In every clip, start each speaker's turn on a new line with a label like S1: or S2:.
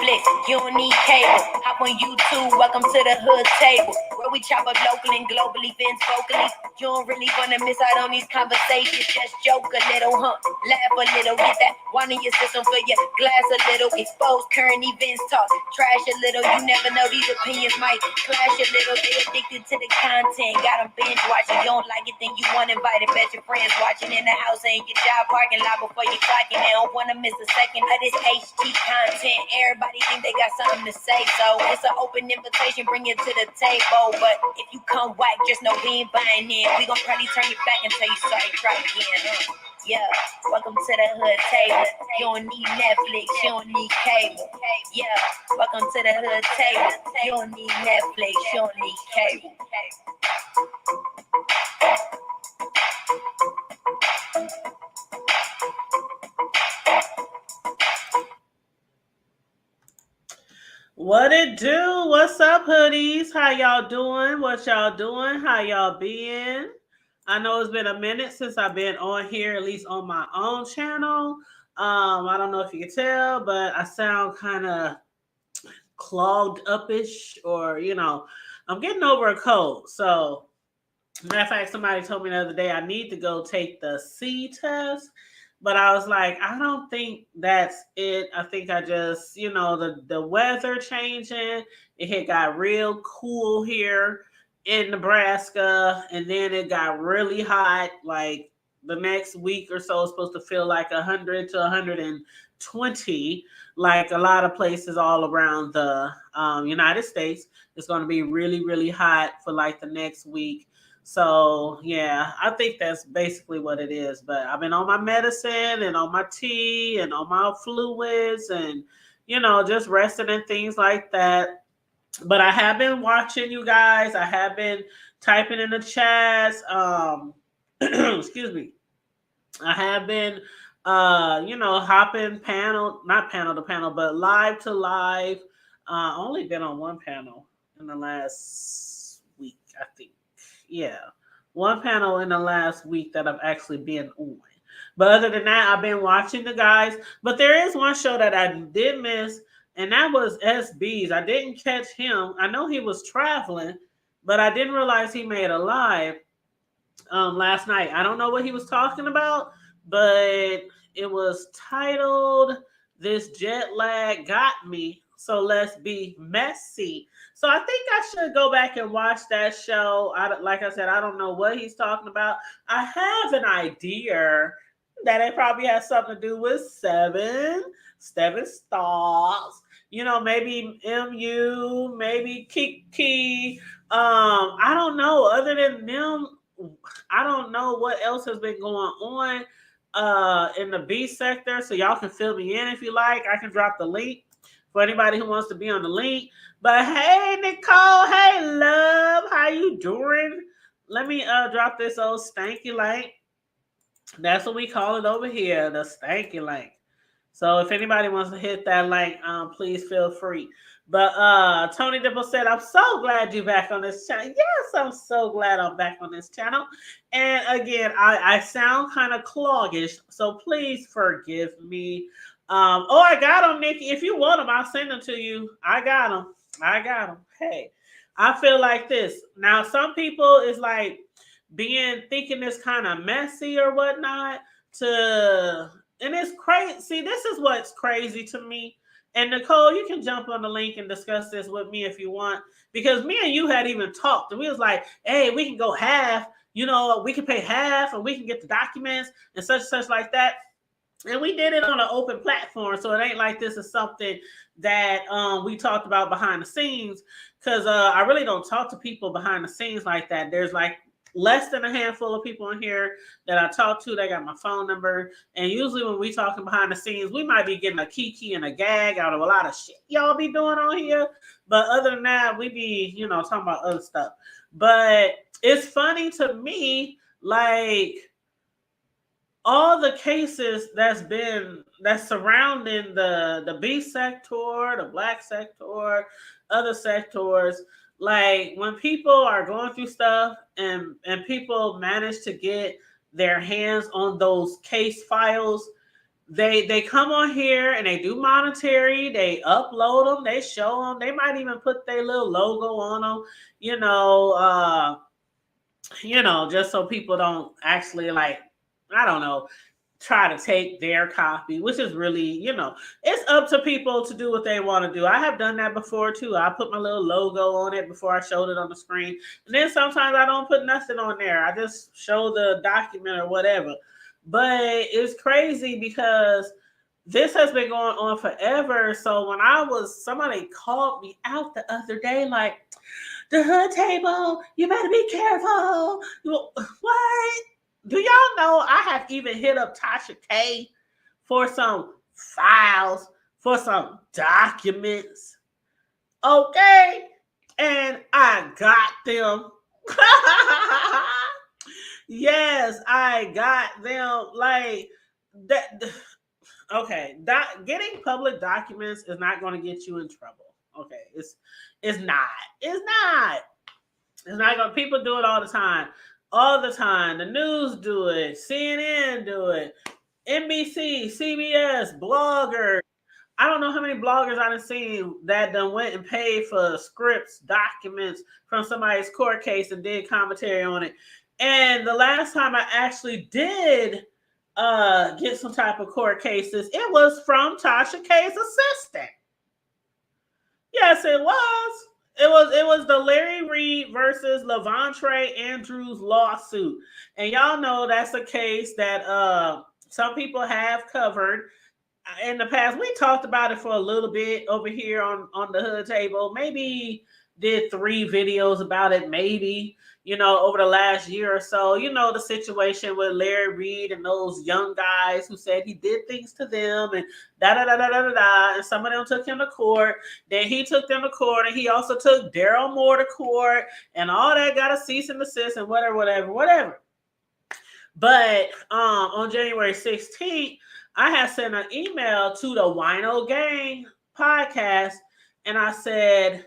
S1: Netflix, you don't need cable. Hop on YouTube, welcome to the hood table. Where we chop up local and global events vocally. You don't really wanna miss out on these conversations. Just joke a little, laugh a little. Get that one in your system for your glass a little. Expose current events, talk trash a little. You never know, these opinions might clash a little. They addicted to the content, got them binge watching. You don't like it, then you want invited. Bet your friends watching in the house and your job parking lot before you clocking. They don't wanna miss a second of this HT content. Everybody think they got something to say, so it's an open invitation, bring it to the table. But if you come whack, just know we ain't buying in. We gon' probably turn you back until you sorry, try again. Yeah, welcome to the hood table. You don't need Netflix, you don't need cable. Yeah, welcome to the hood table. You don't need Netflix, you don't need cable.
S2: What it do? What's up, hoodies? How y'all doing? What y'all doing? How y'all been? I know it's been a minute since I've been on here, at least on my own channel. I don't know if you can tell, but I sound kind of clogged upish, or I'm getting over a cold. So, matter of fact, somebody told me the other day I need to go take the C test. But I was like, I don't think that's it. I think I just, the weather changing. It had got real cool here in Nebraska, and then it got really hot. Like the next week or so is supposed to feel like 100 to 120. Like a lot of places all around the United States, it's going to be really, really hot for like the next week. So yeah, I think that's basically what it is. But I've been on my medicine and on my tea and on my fluids and just resting and things like that. But I have been watching you guys. I have been typing in the chats. Excuse me. I have been hopping not panel to panel, but live to live. Only been on one panel in the last week, I think. Yeah, one panel in the last week that I've actually been on. But other than that, I've been watching the guys. But there is one show that I did miss, and that was SB's. I didn't catch him. I know he was traveling, but I didn't realize he made a live last night. I don't know what he was talking about, but it was titled "This Jet Lag Got Me, So Let's Be Messy." So I think I should go back and watch that show. Like I said, I don't know what he's talking about. I have an idea that it probably has something to do with Steven Stars. Maybe MU, maybe Kiki. I don't know. Other than them, I don't know what else has been going on in the B sector. So y'all can fill me in if you like. I can drop the link for anybody who wants to be on the link. But hey, Nicole, hey, love, how you doing? Let me drop this old stanky link. That's what we call it over here, the stanky link. So if anybody wants to hit that link, please feel free. But Tony Dipple said, I'm so glad you're back on this channel. Yes, I'm so glad I'm back on this channel. And again, I sound kind of cloggish, so please forgive me. I got them, Nikki. If you want them, I'll send them to you. I got them. Hey, I feel like this. Now, some people is like thinking it's kind of messy or whatnot and it's crazy. See, this is what's crazy to me. And Nicole, you can jump on the link and discuss this with me if you want, because me and you had even talked, and we was like, hey, we can go half. We can pay half, and we can get the documents and such like that. And we did it on an open platform, so it ain't like this is something that we talked about behind the scenes. Because I really don't talk to people behind the scenes like that. There's like less than a handful of people in here that I talk to. They got my phone number. And usually when we talking behind the scenes, we might be getting a kiki and a gag out of a lot of shit y'all be doing on here. But other than that, we be, talking about other stuff. But it's funny to me, like all the cases that's surrounding the B sector, the black sector, other sectors. Like when people are going through stuff and people manage to get their hands on those case files, They come on here and they do monetary. They upload them. They show them. They might even put their little logo on them. You know, just so people don't actually like, I don't know, try to take their copy, which is really, it's up to people to do what they want to do. I have done that before too. I put my little logo on it before I showed it on the screen. And then sometimes I don't put nothing on there. I just show the document or whatever. But it's crazy because this has been going on forever. So when somebody called me out the other day, like, the hood table, you better be careful. What? Do y'all know I have even hit up Tasha K for some files, for some documents? Okay. And I got them. Yes, I got them. Like that. Okay. Getting public documents is not going to get you in trouble. Okay. It's not. It's not. It's not going to. People do it all the time. All the time. The news do it. CNN do it. NBC, CBS, bloggers. I don't know how many bloggers I've seen that done went and paid for scripts, documents from somebody's court case and did commentary on it. And the last time I actually did get some type of court cases, it was from Tasha K's assistant. Yes, it was. It was the Larry Reed versus Lavontre Andrews lawsuit. And y'all know that's a case that some people have covered in the past. We talked about it for a little bit over here on the hood table. Maybe did 3 videos about it, maybe, over the last year or so. The situation with Larry Reed and those young guys who said he did things to them and da-da-da-da-da-da, and some of them took him to court. Then he took them to court, and he also took Daryl Moore to court, and all that got a cease and desist and whatever. But on January 16th, I had sent an email to the Wino Gang podcast, and I said,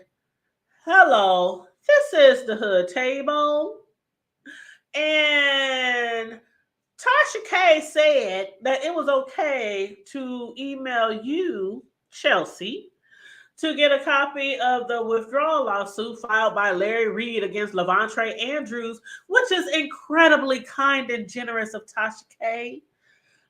S2: hello, this is the hood table. And Tasha K said that it was okay to email you, Chelsea, to get a copy of the withdrawal lawsuit filed by Larry Reed against Lavontre Andrews, which is incredibly kind and generous of Tasha K.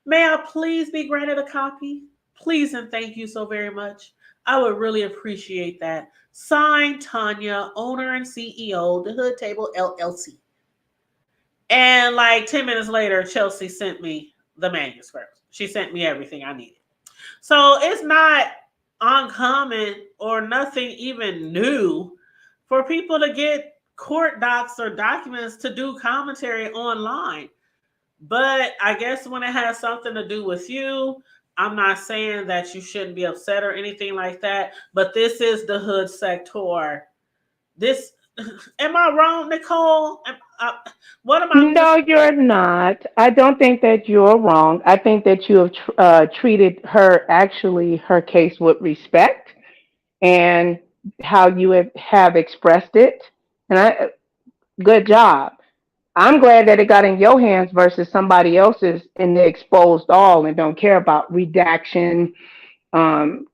S2: May I please be granted a copy? Please and thank you so very much. I would really appreciate that. Signed, Tanya, owner and CEO, The Hood Table LLC. And like 10 minutes later, Chelsea sent me the manuscript. She sent me everything I needed. So it's not uncommon or nothing even new for people to get court docs or documents to do commentary online. But I guess when it has something to do with you, I'm not saying that you shouldn't be upset or anything like that, but this is the hood sector. Am I wrong, Nicole? What am I?
S3: No, you're not. I don't think that you're wrong. I think that you have treated her case with respect and how you have expressed it. And good job. I'm glad that it got in your hands versus somebody else's and they exposed all and don't care about redaction, um,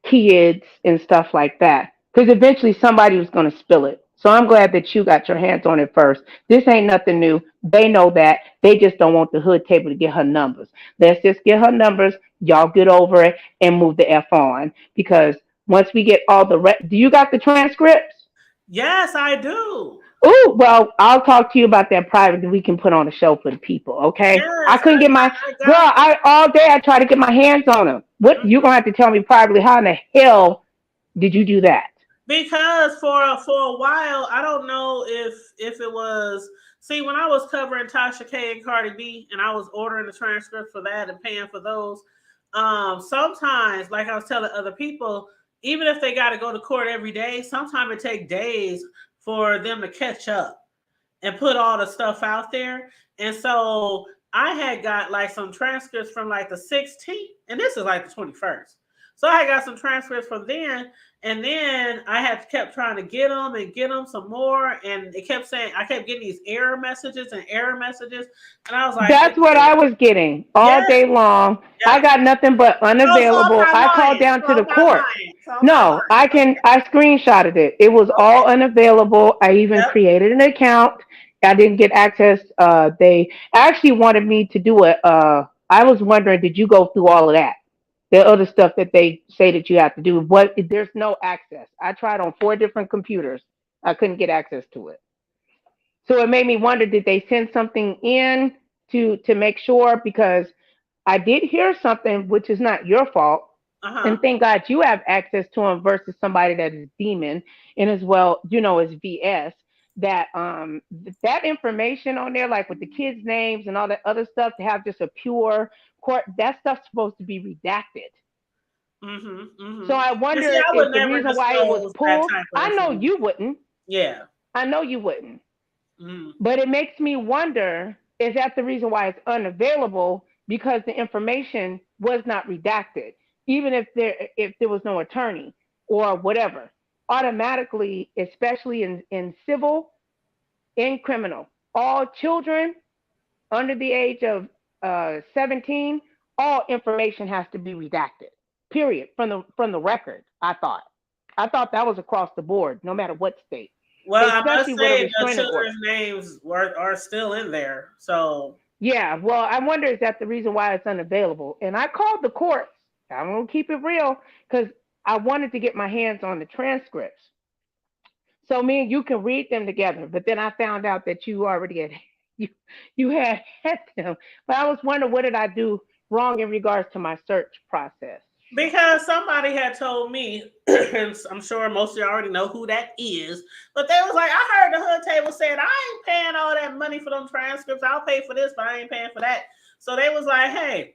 S3: kids, and stuff like that. Because eventually somebody was going to spill it. So I'm glad that you got your hands on it first. This ain't nothing new. They know that. They just don't want the hood table to get her numbers. Let's just get her numbers. Y'all get over it and move the F on. Because once we get all do you got the transcripts?
S2: Yes, I do.
S3: Oh, well, I'll talk to you about that privately. We can put on a show for the people, okay?
S2: Yes,
S3: I couldn't get my girl. All day I tried to get my hands on them. What you gonna have to tell me privately? How in the hell did you do that?
S2: Because for a while, I don't know if it was. See, when I was covering Tasha K and Cardi B, and I was ordering the transcripts for that and paying for those, sometimes, like I was telling other people, even if they got to go to court every day, sometimes it takes days for them to catch up and put all the stuff out there. And so I had got like some transcripts from like the 16th, and this is like the 21st. So I got some transcripts from then, and then I had kept trying to get them and get them some more, and it kept saying I kept getting these error messages and error messages, and I was like,
S3: That's what
S2: okay,
S3: I was getting all
S2: yes,
S3: day long. I
S2: yep.
S3: got nothing but
S2: So I'm
S3: unavailable.
S2: not
S3: I called
S2: lying.
S3: down
S2: So
S3: to the
S2: I'm not
S3: court.
S2: lying. So I'm not
S3: No,
S2: lying.
S3: I screenshotted it. It was
S2: Okay.
S3: all unavailable. I even
S2: Yep.
S3: created an account. I didn't get access. They actually wanted me to do it. I was wondering, did you go through all of that? The other stuff that they say that you have to do. What? There's no access. I tried on 4 different computers. I couldn't get access to it. So it made me wonder, did they send something in to make sure? Because I did hear something, which is not your fault.
S2: Uh
S3: And
S2: huh.
S3: thank God you have access to them versus somebody that is demon and as well, is VS. That that information on there, like with the kids' names and all that other stuff, to have just a pure court, that stuff's supposed to be redacted.
S2: Mhm.
S3: So
S2: Mhm.
S3: I
S2: And see,
S3: wonder
S2: I would
S3: if the
S2: never
S3: reason why it was
S2: disclose that
S3: pulled,
S2: type of
S3: I know
S2: information.
S3: you wouldn't.
S2: Yeah.
S3: I know you wouldn't.
S2: Mm.
S3: But it makes me wonder, is that the reason why it's unavailable? Because the information was not redacted, even if there was no attorney or whatever. Automatically, especially in civil and criminal, all children under the age of 17, all information has to be redacted. Period. From the record, I thought that was across the board, no matter what state,
S2: Well, I
S3: especially
S2: must
S3: with a
S2: say the
S3: restraining order.
S2: children's names are still in there. So
S3: Yeah, well, I wonder, is that the reason why it's unavailable? And I called the courts. I'm gonna keep it real because I wanted to get my hands on the transcripts, so me and you can read them together. But then I found out that you already had you you had them. But I was wondering, what did I do wrong in regards to my search process?
S2: because somebody had told me, and I'm sure most of you already know who that is, but they was like, I heard the hood table said I ain't paying all that money for them transcripts. I'll pay for this, but I ain't paying for that. So they was like, hey,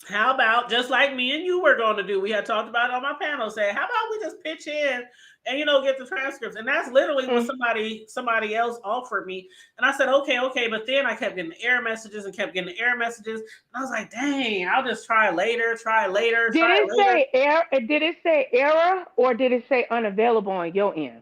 S2: how about just like me and you were going to do? We had talked about it on my panel. Said, how about we just pitch in and get the transcripts? And that's literally what
S3: Mm.
S2: somebody else offered me. And I said, okay, okay. But then I kept getting the error messages and kept getting the error messages. And I was like, dang, I'll just try later, try later,
S3: Did
S2: try
S3: it
S2: later.
S3: say error? Did it say error, or did it say unavailable on your end?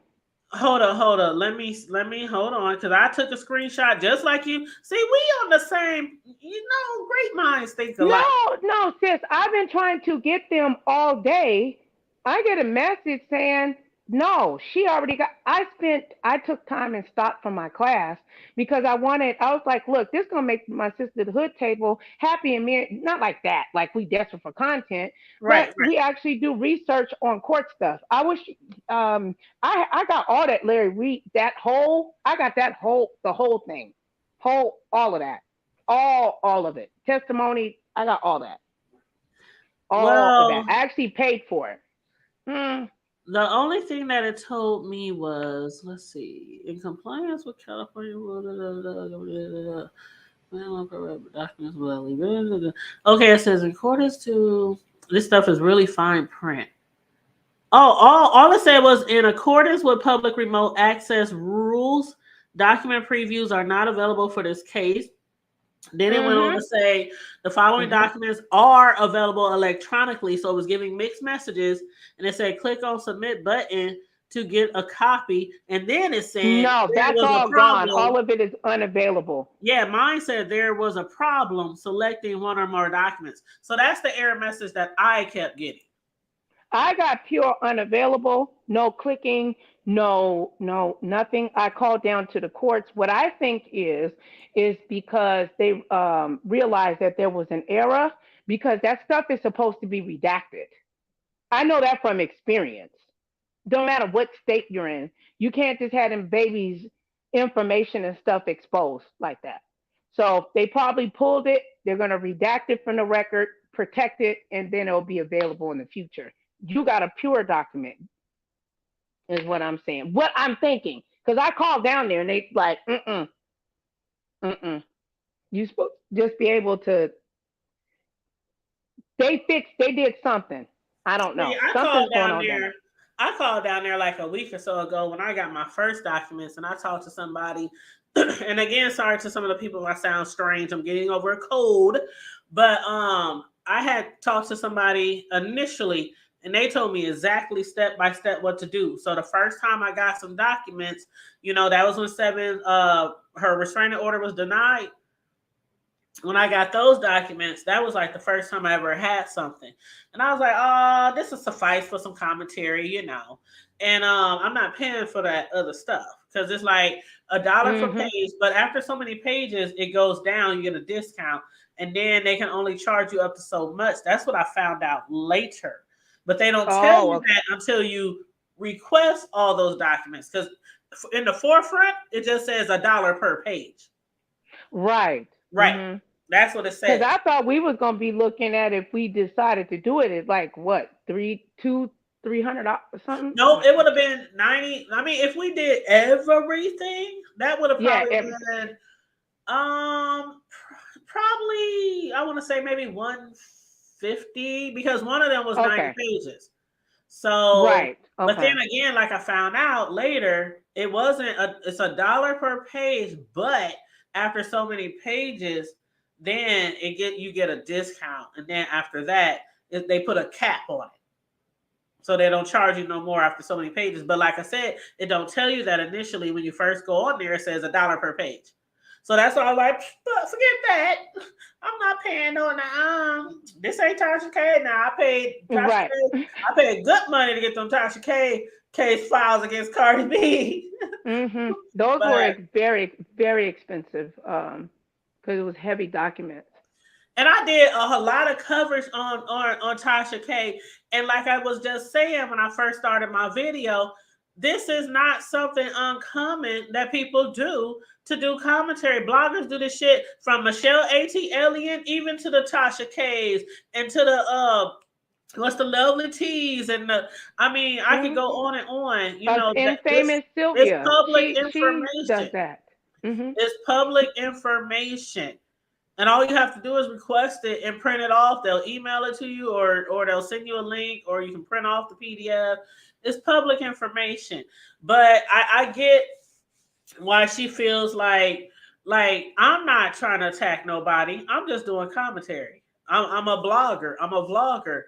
S2: Hold on. Let me hold on because I took a screenshot just like you. See, we on the same. Great minds think alike.
S3: No, no, sis. I've been trying to get them all day. I get a message saying, no, she already got. I took time and stopped from my class because I was like, look, this is going to make my sister, the hood table, happy and me. Not like that, like we desperate for content, but
S2: Right, right.
S3: we actually do research on court stuff. I wish, I got all that, Larry Reed, I got the whole thing, all of that, all of it. Testimony, I got all of that.
S2: Well,
S3: I actually paid for it. Hmm.
S2: the only thing that it told me was, let's see, in compliance with California rule, documents will leave. Okay, it says in accordance to this stuff is really fine print. Oh, all it said was in accordance with public remote access rules, document previews are not available for this case. Then it went on to
S3: Mm-hmm.
S2: say the following
S3: Mm-hmm.
S2: documents are available electronically. So it was giving mixed messages, and it said click on submit button to get a copy. And then it said
S3: No,
S2: there
S3: that's
S2: was a
S3: all gone.
S2: problem.
S3: All of it is unavailable.
S2: Yeah, mine said there was a problem selecting one or more documents. So that's the error message that I kept getting.
S3: I got pure unavailable, no clicking, no, nothing. I called down to the courts. What I think is because they realized that there was an error because that stuff is supposed to be redacted. I know that from experience. Don't matter what state you're in, you can't just have them babies' information and stuff exposed like that. So they probably pulled it. They're going to redact it from the record, protect it, and then it'll be available in the future. You got a pure document, is what I'm saying. What I'm thinking, because I called down there and they like, mm. You supposed to just be able to. They did something. I don't
S2: See,
S3: know. Something's going on down there.
S2: I called down there like a week or so ago when I got my first documents, and I talked to somebody. And again, sorry to some of the people if I sound strange. I'm getting over a cold, but I had talked to somebody initially, and they told me exactly step by step what to do. So the first time I got some documents, that was when Seven her restraining order was denied. When I got those documents, that was like the first time I ever had something. And I was like, oh, this will suffice for some commentary. And I'm not paying for that other stuff because it's like $1 per
S3: Mm-hmm.
S2: page. But after so many pages, it goes down, you get a discount. And then they can only charge you up to so much. That's what I found out later. But they don't tell
S3: Oh,
S2: you
S3: okay.
S2: that until you request all those documents. Because in the forefront, it just says $1 per page.
S3: Right.
S2: Right.
S3: Mm-hmm.
S2: That's what it
S3: Because
S2: says.
S3: I thought we was gonna be looking at if we decided to do it. It's like what, 300 or something?
S2: No, it would have been 90. I mean, if we did everything, that would have
S3: Yeah,
S2: probably
S3: everything.
S2: been probably I want to say maybe 150 because one of them was 90
S3: Okay.
S2: pages. So,
S3: Right.
S2: but then
S3: Okay.
S2: again, like I found out later, it's $1 per page, but after so many pages, then you get a discount, and then after that, they put a cap on it. So they don't charge you no more after so many pages. But like I said, it don't tell you that initially when you first go on there. It says $1 per page. So that's all. Like, forget that. I'm not paying no. This ain't Tasha K. Now I paid Tasha
S3: Right.
S2: K. I paid good money to get them Tasha K. case files against Cardi B.
S3: Mm-hmm. Those were
S2: But
S3: very, very expensive. Because it was heavy documents.
S2: and I did a lot of coverage on Tasha K. And like I was just saying when I first started my video, this is not something uncommon that people do to do commentary. Bloggers do this shit from Michelle A.T. Elliott even to the Tasha K's and to the what's the Lovely Teas and the I mean I could go
S3: Mm-hmm.
S2: on and on. That
S3: Infamous
S2: it's
S3: Sylvia.
S2: public
S3: She does
S2: information.
S3: that. Mm-hmm.
S2: It's public information. And all you have to do is request it and print it off. They'll email it to you or they'll send you a link or you can print off the PDF. It's public information. But I get why she feels like I'm not trying to attack nobody. I'm just doing commentary. I'm a blogger. I'm a vlogger.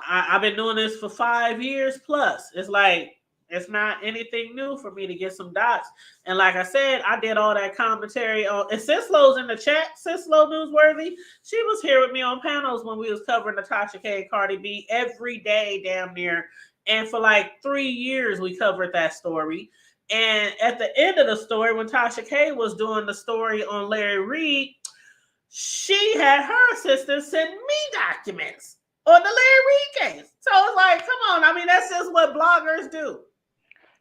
S2: I've been doing this for 5 years plus. It's like it's not anything new for me to get some dots. And like I said, I did all that commentary on. And Cislow's in the chat. Cislow Newsworthy. She was here with me on panels when we was covering Natasha K and Cardi B every day, damn near. And for like 3 years, we covered that story. And at the end of the story, when Tasha K was doing the story on Larry Reed, she had her assistant send me documents on the Larry Reed case. So it's like, come on. I mean, that's just what bloggers do.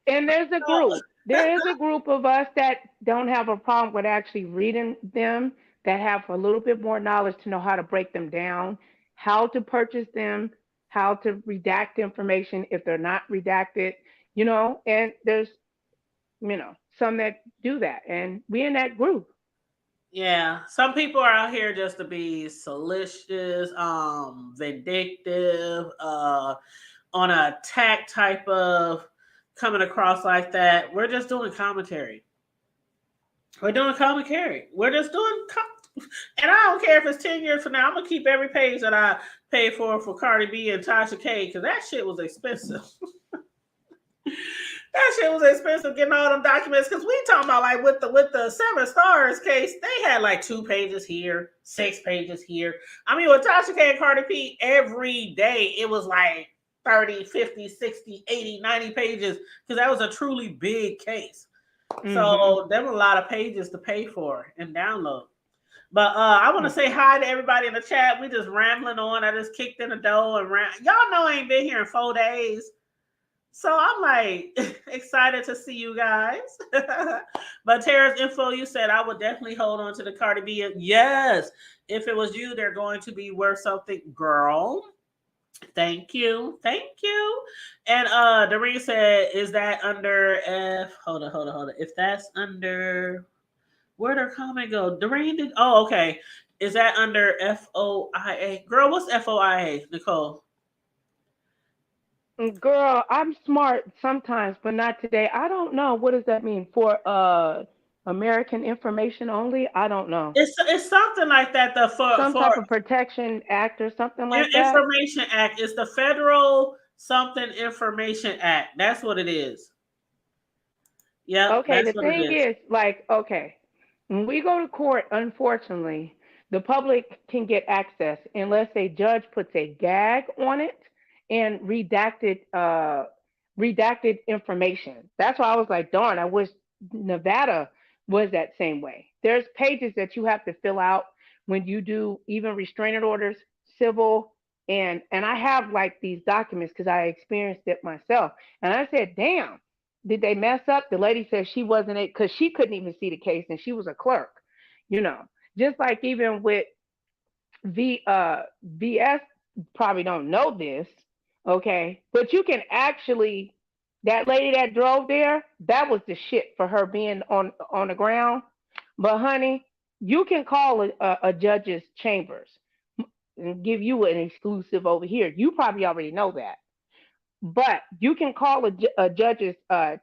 S3: And there's a
S2: So,
S3: group. There is a group of us that don't have a problem with actually reading them, that have a little bit more knowledge to know how to break them down, how to purchase them, how to redact information if they're not redacted, and there's, some that do that. And we in that group.
S2: yeah, some people are out here just to be salacious, vindictive, on a attack type of coming across like that. We're just doing commentary. We're doing commentary. We're just doing and I don't care if it's 10 years from now. I'm gonna keep every page that I paid for Cardi B and Tasha K because that shit was expensive. That shit was expensive getting all them documents because we talking about like with the 7 Stars case, they had like 2 pages here, 6 pages here. I mean, with Tasha K and Cardi B, every day it was like 30, 50, 60, 80, 90 pages because that was a truly big case.
S3: Hmm.
S2: So there were a lot of pages to pay for and download. But I want to say hi to everybody in the chat. We just rambling on. I just kicked in the door and y'all know I ain't been here in 4 days. So I'm like excited to see you guys. But Tara's info, you said I would definitely hold on to the Cardi B. Yes, if it was you, they're going to be worth something, girl. Thank you. Thank you. And Doreen said, is that under F? Hold on. If that's under where'd her comment go? Doreen did okay. Is that under FOIA? Girl, what's FOIA, Nicole?
S3: Girl, I'm smart sometimes, but not today. I don't know. What does that mean? For American Information Only. I don't know.
S2: It's something like that. The
S3: Some
S2: for
S3: type of protection act or something like that.
S2: Information Act. It's the Federal something Information Act. That's what it is. Yep,
S3: Okay,
S2: that's
S3: the
S2: what it
S3: thing
S2: is.
S3: is, like, okay, when we go to court, unfortunately, the public can get access unless a judge puts a gag on it and redacted information. That's why I was like, darn, I wish Nevada was that same way. There's pages that you have to fill out when you do even restraining orders, civil, and I have like these documents because I experienced it myself. And I said, damn, did they mess up? The lady said she wasn't it because she couldn't even see the case and she was a clerk, you know. Just like even with VS probably don't know this, okay? But you can actually that lady that drove there, that was the shit for her being on the ground. But honey, you can call a judge's chambers and give you an exclusive over here. You probably already know that. But you can call a judge's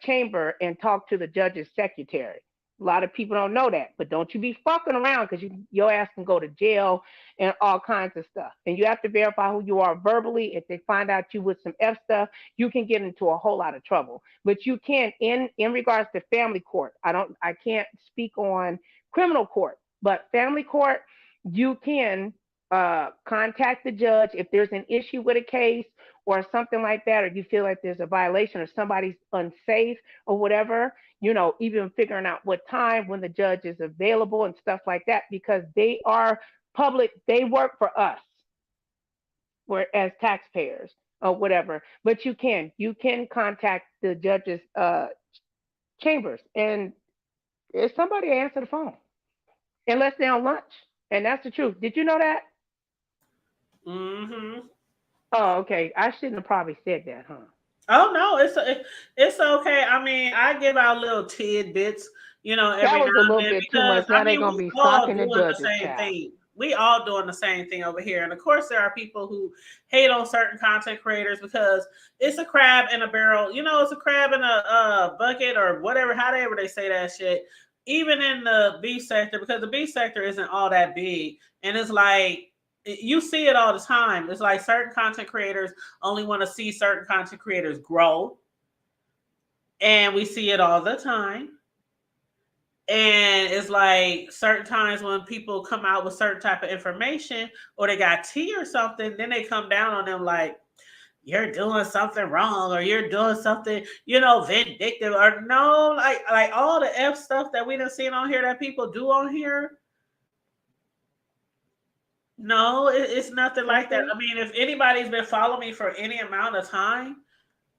S3: chamber and talk to the judge's secretary. A lot of people don't know that, but don't you be fucking around because your ass can go to jail and all kinds of stuff. And you have to verify who you are verbally. If they find out you with some F stuff, you can get into a whole lot of trouble. But you can, in regards to family court, I can't speak on criminal court, but family court, you can contact the judge if there's an issue with a case or something like that, or you feel like there's a violation or somebody's unsafe or whatever, even figuring out what time when the judge is available and stuff like that, because they are public, they work for us as taxpayers or whatever. But you can contact the judge's chambers and if somebody answer the phone unless they're on lunch. And that's the truth. Did you know that?
S2: Mm-hmm.
S3: Oh, okay. I shouldn't have probably said that, huh?
S2: Oh no, it's okay. I mean, I give out little tidbits,
S3: That
S2: every now
S3: was a
S2: and
S3: little
S2: then
S3: bit too
S2: because
S3: much. Now they're
S2: we
S3: gonna be
S2: all
S3: stalking the
S2: doing the
S3: judges,
S2: same
S3: child.
S2: thing. We all doing the same thing over here, and of course, there are people who hate on certain content creators because it's a crab in a barrel. It's a crab in a bucket or whatever, however they say that shit. Even in the beef sector, because the beef sector isn't all that big, and it's like you see it all the time. It's like certain content creators only want to see certain content creators grow, and we see it all the time. And it's like certain times when people come out with certain type of information or they got tea or something, then they come down on them like you're doing something wrong or you're doing something, vindictive or no, like all the F stuff that we done seen on here that people do on here. No, it's nothing like that.
S3: Okay.
S2: I mean, if anybody's been following me for any amount of time,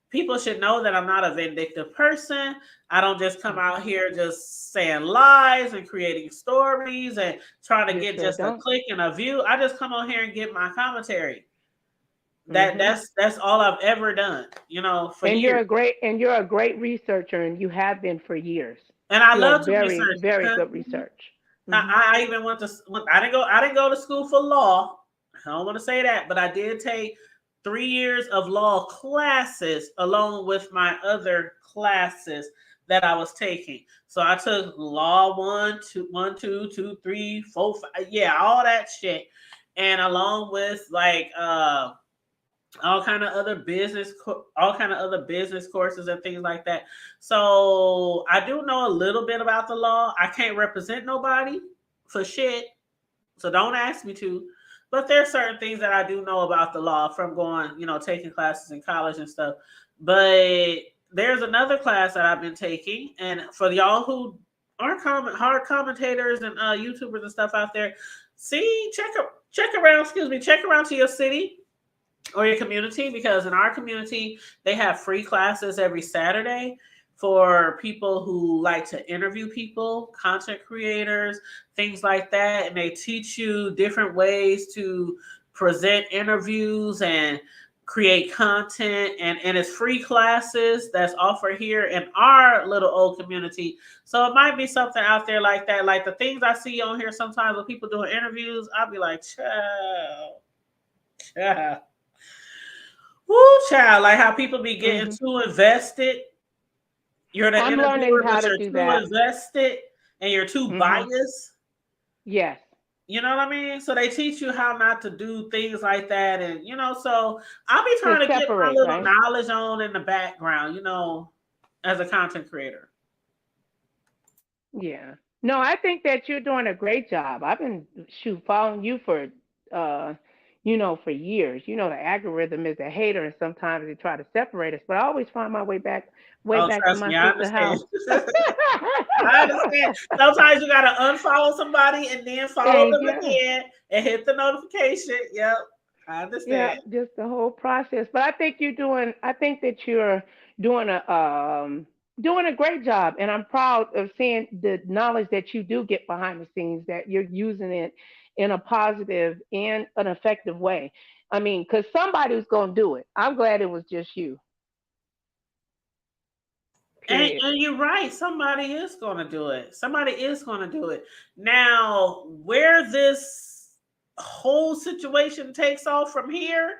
S2: people should know that I'm not a vindictive person. I don't just come out
S3: Hmm.
S2: here just saying lies and creating stories and trying to
S3: You
S2: get
S3: sure
S2: just a
S3: don't.
S2: click and a view. I just come on here and get my commentary. That
S3: Hmm.
S2: that's all I've ever done, for
S3: And
S2: years.
S3: you're a great researcher, and you have been for years.
S2: And I
S3: You're a
S2: love to
S3: very,
S2: research
S3: very
S2: because
S3: good research. Hmm.
S2: I even went to I didn't go to school for law. I don't want to say that, but I did take 3 years of law classes along with my other classes that I was taking. So I took law one, two, three, four, five, yeah, all that shit. And along with like all kind of other business courses and things like that. So I do know a little bit about the law. I can't represent nobody for shit, so don't ask me to. But there are certain things that I do know about the law from going, taking classes in college and stuff. But there's another class that I've been taking, and for y'all who aren't hard commentators and YouTubers and stuff out there, check around. Excuse me, check around to your city or your community, because in our community they have free classes every Saturday for people who like to interview people, content creators, things like that, and they teach you different ways to present interviews and create content, and it's free classes that's offered here in our little old community. So it might be something out there like that, like the things I see on here sometimes when people doing interviews. I'll be like, child. Woo, child, like how people be getting
S3: Hmm.
S2: too invested. You're the
S3: I'm learning
S2: interviewer,
S3: how
S2: but
S3: to
S2: you're
S3: do
S2: too
S3: that.
S2: invested. and you're too
S3: Mm-hmm.
S2: biased.
S3: Yes.
S2: You know what I mean? So they teach you how not to do things like that, and so I'll be
S3: To
S2: trying to get my
S3: separate,
S2: little
S3: right?
S2: knowledge on in the background, as a content creator.
S3: Yeah. No, I think that you're doing a great job. I've been following you for uh for years. The algorithm is a hater and sometimes they try to separate us, but I always find my way
S2: Oh,
S3: back to
S2: trust
S3: my
S2: me, I
S3: sister
S2: understand.
S3: house.
S2: I understand. Sometimes you gotta unfollow somebody and then follow
S3: Thank
S2: them
S3: you.
S2: again and hit the notification. Yep, I
S3: Yeah,
S2: understand.
S3: just the whole process. But I think that you're doing a great job, and I'm proud of seeing the knowledge that you do get behind the scenes, that you're using it in a positive and an effective way. I mean, because somebody's going to do it. I'm glad it was just you.
S2: And,
S3: Period.
S2: and you're right. Somebody is going to do it. Somebody is going to do it. Now, where this whole situation takes off from here,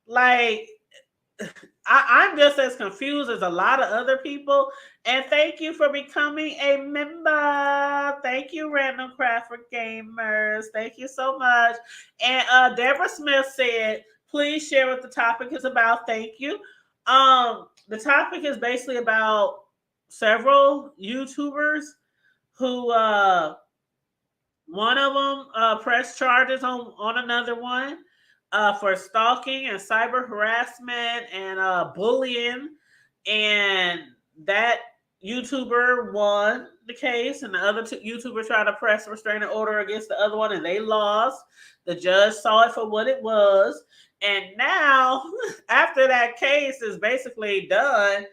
S2: like I'm just as confused as a lot of other people. And thank you for becoming a member. Thank you, Random Craft for Gamers. Thank you so much. And Deborah Smith said, please share what the topic is about. Thank you. The topic is basically about several YouTubers who one of them pressed charges on another one for stalking and cyber harassment and bullying, and that YouTuber won the case, and the other two YouTubers tried to press a restraining order against the other one, and they lost. The judge saw it for what it was, and now after that case is basically done,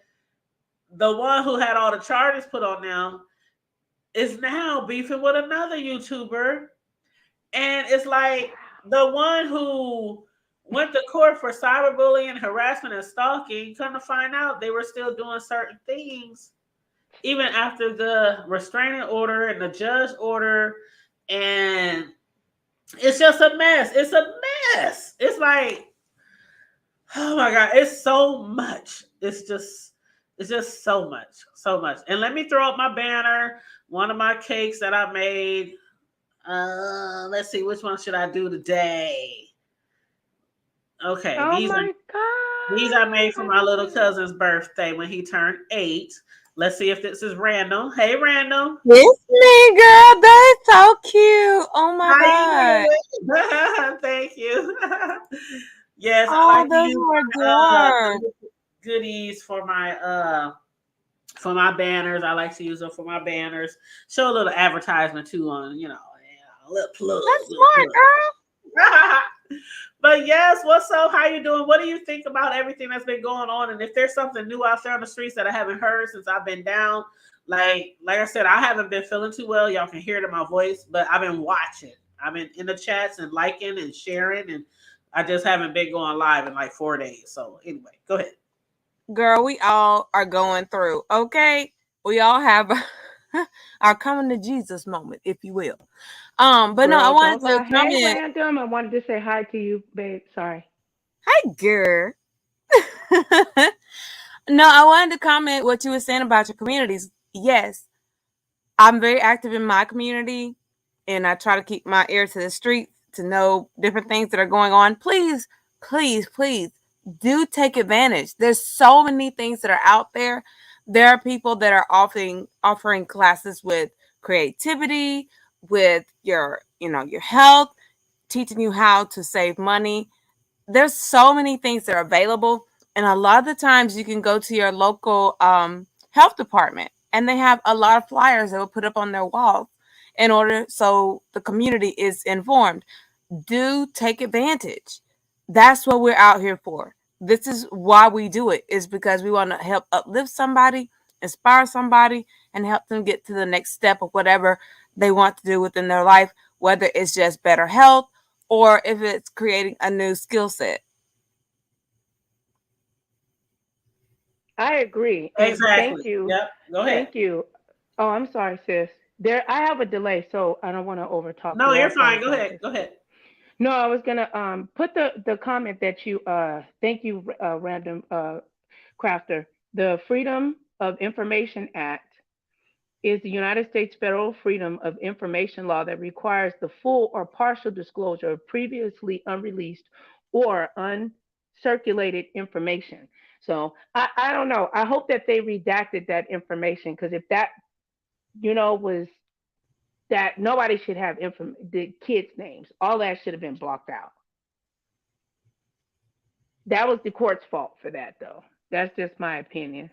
S2: the one who had all the charges put on them is now beefing with another YouTuber, and it's like the one who went to court for cyberbullying, harassment, and stalking, come to find out they were still doing certain things even after the restraining order and the judge order. And it's just a mess. It's a mess. It's like, oh my God, it's so much. It's just so much. So much. And let me throw up my banner, one of my cakes that I made. Let's see, which one should I do today? Okay,
S3: Oh
S2: these are
S3: my
S2: these I made for my little
S3: God.
S2: cousin's birthday when he turned 8. Let's see if this is random. Hey, random,
S4: It's me, girl. That's so cute. Oh my
S2: how you
S4: God.
S2: doing? Thank you. Yes, I
S4: Oh,
S2: like to
S4: those
S2: use
S4: were
S2: my
S4: good.
S2: goodies for my banners. I like to use them for my banners. Show a little advertisement too on, a little plug,
S4: That's
S2: little
S4: smart,
S2: plug.
S4: girl.
S2: But yes, what's up? How you doing? What do you think about everything that's been going on? And if there's something new out there on the streets that I haven't heard since I've been down, like I said, I haven't been feeling too well. Y'all can hear it in my voice, but I've been watching. I've been in the chats and liking and sharing, and I just haven't been going live in like 4 days. So anyway, go ahead.
S4: Girl, we all are going through, okay? We all have our coming to Jesus moment, if you will. But no, I
S3: Girl,
S4: wanted
S3: don't
S4: to
S3: lie. Hey,
S4: comment.
S3: random. I wanted to say hi to you, babe. Sorry.
S4: Hi, girl. No, I wanted to comment what you were saying about your communities. Yes, I'm very active in my community and I try to keep my ear to the street to know different things that are going on. Please, please, please do take advantage. There's so many things that are out there. There are people that are offering classes with creativity, with your health, teaching you how to save money. There's so many things that are available, and a lot of the times you can go to your local health department and they have a lot of flyers that will put up on their walls in order so the community is informed. Do take advantage. That's what we're out here for. This is why we do it, is because we want to help uplift somebody, inspire somebody, and help them get to the next step of whatever they want to do within their life, whether it's just better health or if it's creating a new skill set.
S3: I agree. And
S2: Exactly.
S3: thank you.
S2: Yep. Go ahead.
S3: Thank you. Oh, I'm sorry, sis. I have a delay, so I don't want to overtalk
S2: No,
S3: you. I
S2: you're fine. Go
S3: apologize,
S2: ahead.
S3: sis.
S2: Go ahead.
S3: No, I was gonna put the comment that you thank you, random crafter. The Freedom of Information Act is the United States Federal Freedom of Information Law that requires the full or partial disclosure of previously unreleased or uncirculated information. So I don't know. I hope that they redacted that information, because if that, was that nobody should have the kids' names. All that should have been blocked out. That was the court's fault for that, though. That's just my opinion.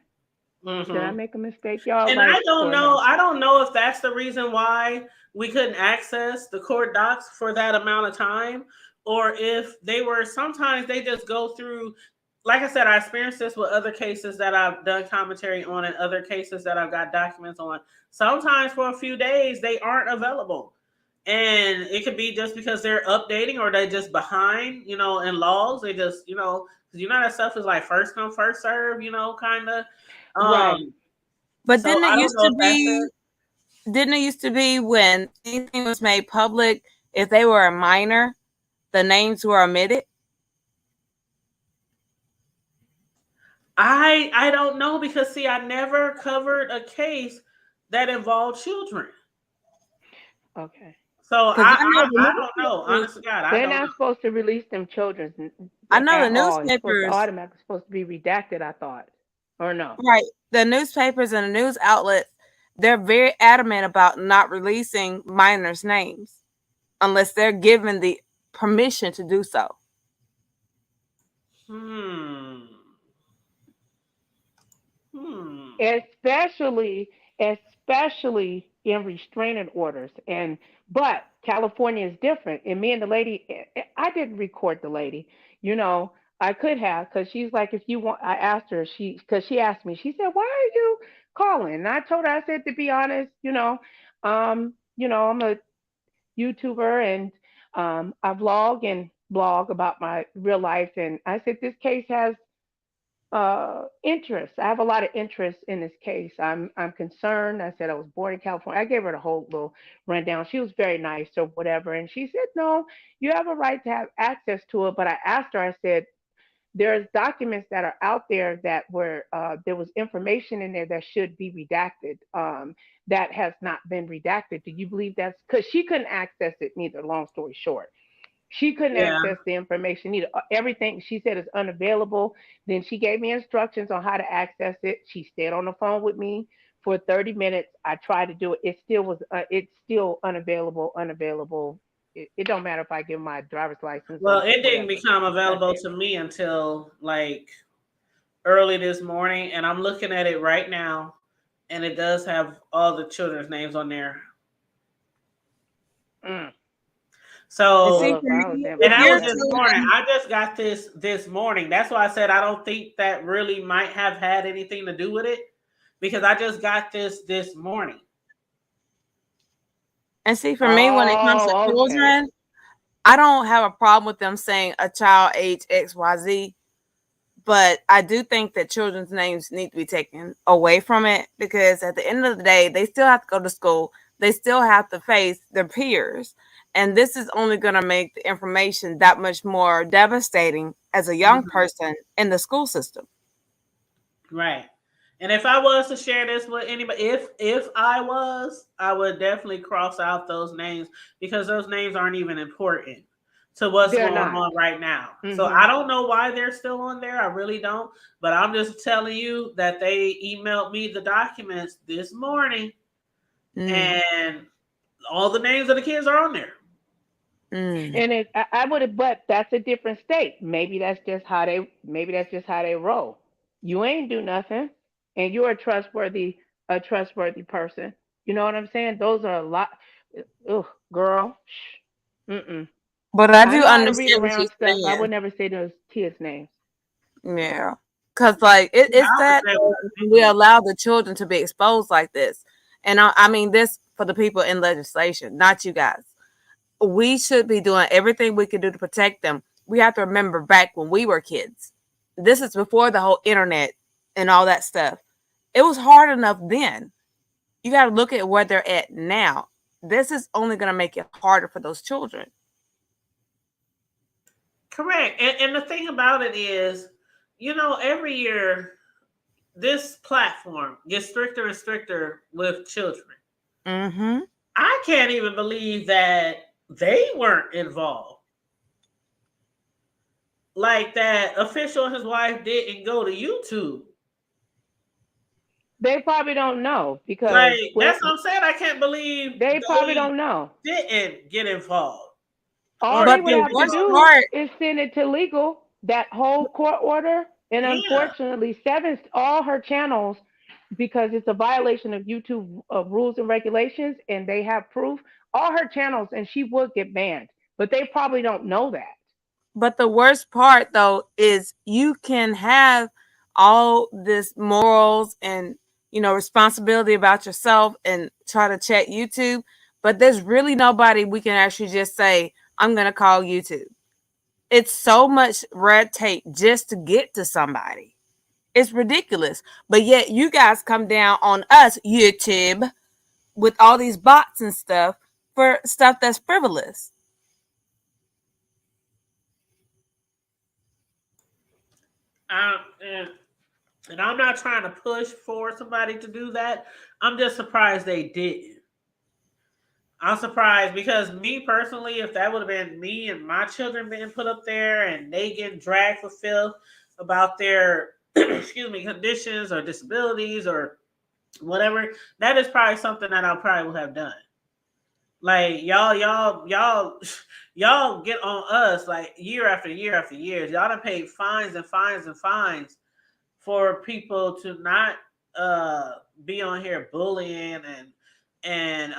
S3: Did I make a mistake, y'all?
S2: And I don't know. I don't know if that's the reason why we couldn't access the court docs for that amount of time, or if they were, sometimes they just go through. Like I said, I experienced this with other cases that I've done commentary on and other cases that I've got documents on. Sometimes for a few days they aren't available. And it could be just because they're updating or they're just behind, in laws. They just, because that stuff is like first come, first serve, kind of.
S3: Right.
S4: But so didn't it used to be when anything was made public, if they were a minor, the names were omitted?
S2: I don't know, because see, I never covered a case that involved children.
S3: Okay.
S2: So I don't know. Honestly, God,
S3: they're not supposed to release them children.
S4: I know the newspapers
S3: automatically supposed to be redacted, I thought, or no?
S4: Right. The newspapers and the news outlets, they're very adamant about not releasing minors' names unless they're given the permission to do so.
S3: Especially in restraining orders. But California is different. And me and the lady, I didn't record the lady. I could have, because she's like, if you want, I asked her, because she asked me, she said, why are you calling? And I told her, I said, to be honest, I'm a YouTuber, and I vlog and blog about my real life. And I said, this case has interest. I have a lot of interest in this case. I'm concerned. I said I was born in California. I gave her the whole little rundown. She was very nice or whatever. And she said, no, you have a right to have access to it. But I asked her, I said, there's documents that are out there that were, there was information in there that should be redacted, that has not been redacted. Do you believe that's, because she couldn't access it neither, long story short. She couldn't access the information either. Everything she said is unavailable. Then she gave me instructions on how to access it. She stayed on the phone with me for 30 minutes. I tried to do it. It still was. It's still unavailable. It don't matter if I give my driver's license.
S2: Well, it didn't become available to me until like early this morning, and I'm looking at it right now, and it does have all the children's names on there. So, and I was this morning. I just got this morning. That's why I said I don't think that really might have had anything to do with it, because I just got this morning.
S4: And see, for me, when it comes to children, I don't have a problem with them saying a child age XYZ, but I do think that children's names need to be taken away from it, because at the end of the day, they still have to go to school. They still have to face their peers. And this is only going to make the information that much more devastating as a young person in the school system.
S2: Right. And if I was to share this with anybody, if I was, I would definitely cross out those names, because those names aren't even important to what's going on right now. So I don't know why they're still on there. I really don't. But I'm just telling you that they emailed me the documents this morning, and all the names of the kids are on there.
S3: And I would have, but that's a different state. Maybe that's just how they roll. You ain't do nothing, and you're a trustworthy person. You know what I'm saying? Those are a lot. Ugh, girl.
S4: But I do understand what you're saying.
S3: I would never say those kids' names.
S4: Yeah, because like it's that we allow the children to be exposed like this, and I mean this for the people in legislation, not you guys. We should be doing everything we can do to protect them. We have to remember back when we were kids. This is before the whole internet and all that stuff. It was hard enough then. You got to look at where they're at now. This is only going to make it harder for those children.
S2: Correct. And the thing about it is, every year this platform gets stricter and stricter with children.
S4: Mm-hmm.
S2: I can't even believe that they weren't involved. Like that official and his wife didn't go to YouTube.
S3: They probably don't know because
S2: Like that's what I'm saying. I can't believe
S3: they probably
S2: they
S3: don't know.
S2: didn't get involved.
S3: All
S2: Or
S3: they
S4: But
S3: would
S4: the
S3: have to
S2: didn't
S4: worst
S3: do
S4: part,
S3: is send it to legal, that whole court order. And
S2: yeah.
S3: unfortunately, Seven's all her channels, because it's a violation of YouTube rules and regulations, and they have proof. All her channels, and she would get banned. But they probably don't know that.
S4: but the worst part though is you can have all this morals and responsibility about yourself and try to check YouTube, but there's really nobody we can actually just say, I'm gonna call YouTube. It's so much red tape just to get to somebody. It's ridiculous. But yet you guys come down on us, YouTube, with all these bots and stuff for stuff that's frivolous.
S2: And I'm not trying to push for somebody to do that. I'm just surprised they didn't. I'm surprised because me personally, if that would have been me and my children being put up there and they getting dragged for filth about their excuse me conditions or disabilities or whatever, that is probably something that I probably would have done. Like y'all get on us like year after year after year. Y'all done paid fines and fines and fines for people to not uh be on here bullying and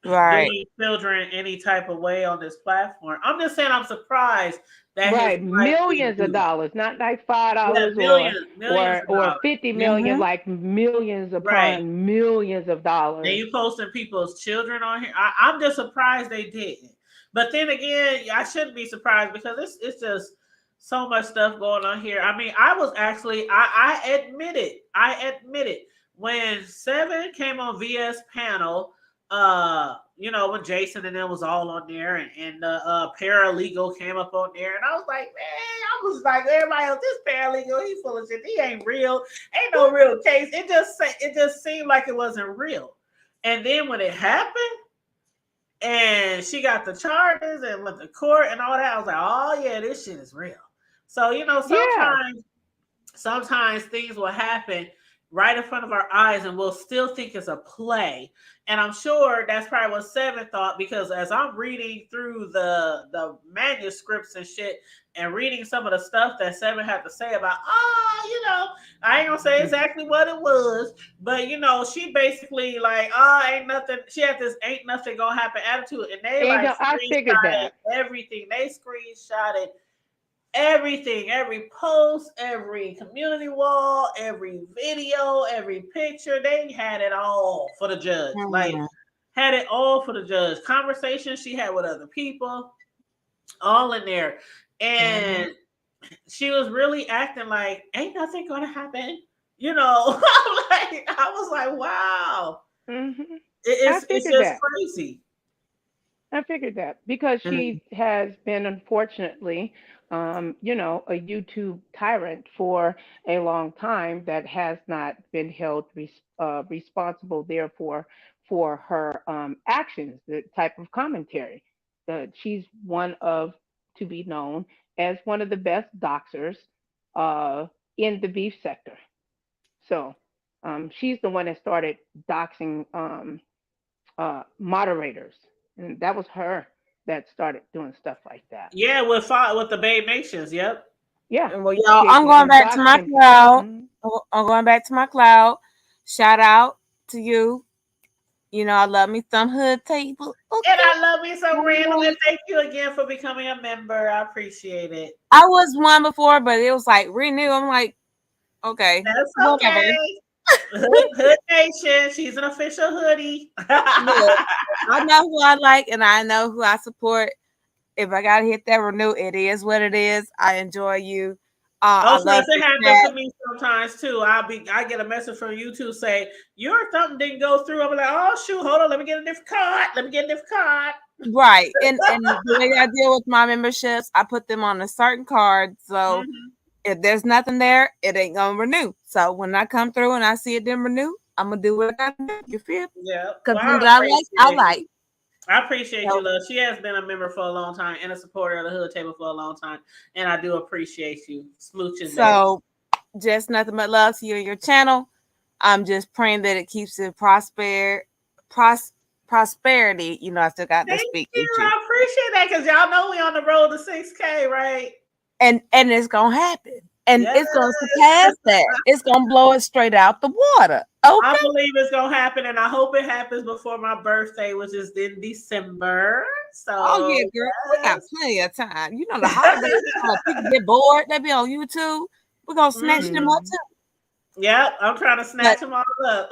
S4: Right.
S2: doing children any type of way on this platform. I'm just saying I'm surprised that his
S3: Right,
S2: wife didn't
S3: millions of
S2: do it.
S3: dollars, not like $5
S2: Yeah,
S3: or
S2: millions of dollars.
S3: 50 million,
S4: Mm-hmm.
S3: like millions
S2: Right.
S3: upon millions of
S2: And
S3: dollars.
S2: you posting people's children on here. I'm just surprised they didn't. But then again, I shouldn't be surprised because it's just so much stuff going on here. I mean, I was actually I admit it when Seven came on VS panel. When Jason and them was all on there, and the paralegal came up on there, and I was like, man, I was like, everybody else, this paralegal, he full of shit. He ain't real. Ain't no real case. It just seemed like it wasn't real. And then when it happened, and she got the charges and went to court and all that, I was like, oh yeah, this shit is real. So
S3: Yeah,
S2: sometimes things will happen right in front of our eyes and we'll still think it's a play. And I'm sure that's probably what Seven thought, because as I'm reading through the manuscripts and shit and reading some of the stuff that Seven had to say about, I ain't gonna say exactly what it was, but she basically like, ain't nothing, she had this ain't nothing gonna happen attitude, and they
S3: and
S2: like
S3: I figured
S2: screenshotted
S3: that.
S2: everything. They screenshotted everything, every post, every community wall, every video, every picture. They had it all for the judge. Like,
S4: Mm-hmm.
S2: had it all for the judge. Conversations she had with other people, all in there. And she was really acting like ain't nothing gonna happen. I was like, wow.
S3: Hmm.
S2: It's
S3: figured
S2: just
S3: that.
S2: crazy.
S3: I figured that because
S4: Mm-hmm.
S3: she has been, unfortunately, a YouTube tyrant for a long time that has not been held responsible, therefore, for her actions, the type of commentary. She's one of, to be known as one of the best doxers uh, in the beef sector. So she's the one that started doxing moderators, and that was her that started doing stuff like that.
S2: Yeah, with the Babe Nations. Yep.
S3: Yeah,
S4: Well, y'all,
S3: she
S4: I'm going back to my
S3: doxing people.
S4: cloud.
S3: Mhm.
S4: I'm going back to my cloud. Shout out to you. I love me some hood table.
S2: And
S4: Okay.
S2: I love me some random. And thank you again for becoming a member. I appreciate it.
S4: I was one before, but it was like renew. I'm like, okay,
S2: That's
S4: whatever.
S2: okay. Hood Nation. She's an official hoodie.
S4: Look, I know who I like and I know who I support. If I gotta hit that renew, it is what it is. I enjoy you. I
S2: Also,
S4: love
S2: it
S4: the
S2: happens
S4: chat.
S2: to me sometimes too. I get a message from YouTube say your something didn't go through. I'm like, oh shoot, hold on, let me get a different card. Let me get a different card.
S4: Right. And the way I deal with my memberships, I put them on a certain card. So
S2: Mhm.
S4: If there's nothing there, it ain't gonna renew. So when I come through and I see it didn't renew, I'm gonna do what I gotta do. You feel me?
S2: Yeah.
S4: Because
S2: Well,
S4: I like.
S2: I appreciate
S4: So,
S2: you, love. She has been a member for a long time and a supporter of the Hood Table for a long time. And I do appreciate you. Smooching, baby.
S4: so just nothing but love to you and your channel. I'm just praying that it keeps it prosperity. You know, I still got to
S2: Thank
S4: speak
S2: you.
S4: with you.
S2: I appreciate that because y'all know we on the road to 6K, right?
S4: And it's gonna happen. And
S2: Yes.
S4: it's gonna surpass that. It's gonna blow it straight out the water. Okay.
S2: I believe it's gonna happen, and I hope it happens before my birthday, which is in December. So,
S4: Oh yeah, girl, we got plenty of time. You know the holidays. People get bored. They be on YouTube. We're gonna snatch them up too.
S2: Yep, I'm trying to snatch them all up.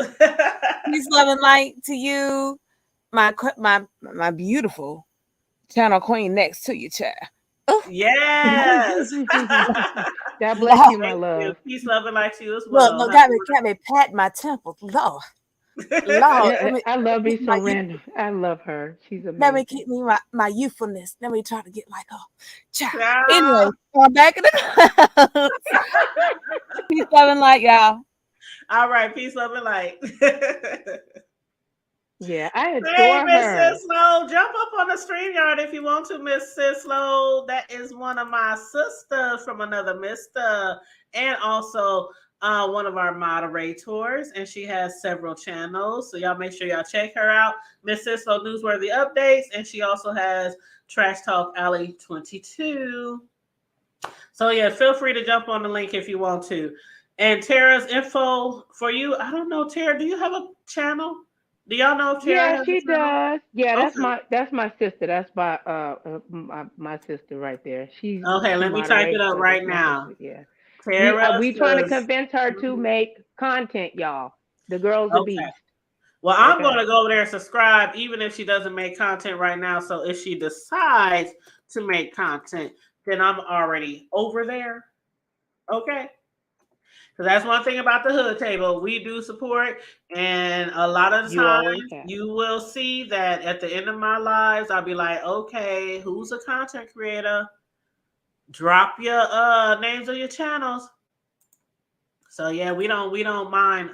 S4: Peace, love, and light to you, my beautiful channel queen next to you, child.
S2: Yes.
S3: God bless you, my
S2: Thank
S3: love.
S2: you. Peace, love, and light to you as well.
S4: Look, got me pat my temples. Lord.
S3: Yeah, I love me some random. I love her. She's amazing.
S4: Let me keep me my youthfulness. Let me try to get like child. Anyway, I'm back in the peace, love, and light, y'all.
S2: All right, peace, love, and light.
S3: Yeah, I adore
S2: hey, Miss
S3: her.
S2: Sislo, jump up on the StreamYard if you want to, Miss Sislo. That is one of my sisters from another mister, and also one of our moderators, and she has several channels. So y'all make sure y'all check her out. Miss Sislo Newsworthy Updates, and she also has Trash Talk Alley 22. So yeah, feel free to jump on the link if you want to. And Tara's info for you. I don't know, Tara, do you have a channel? Do y'all know if Tara has
S3: she
S2: a channel?
S3: does. Yeah,
S2: Okay.
S3: that's my sister. That's my sister right there. She's
S2: Okay, let me type it up right now.
S3: Yeah.
S2: Tara
S3: We trying to
S2: says-
S3: convince her to make content, y'all. The girl's a beast.
S2: Well, I'm going to go over there and subscribe, even if she doesn't make content right now. So if she decides to make content, then I'm already over there. Okay. Because that's one thing about the Hood Table. We do support, and a lot of the times you will see that at the end of my lives, I'll be like, okay, who's a content creator? Drop your names of your channels. So yeah, we don't mind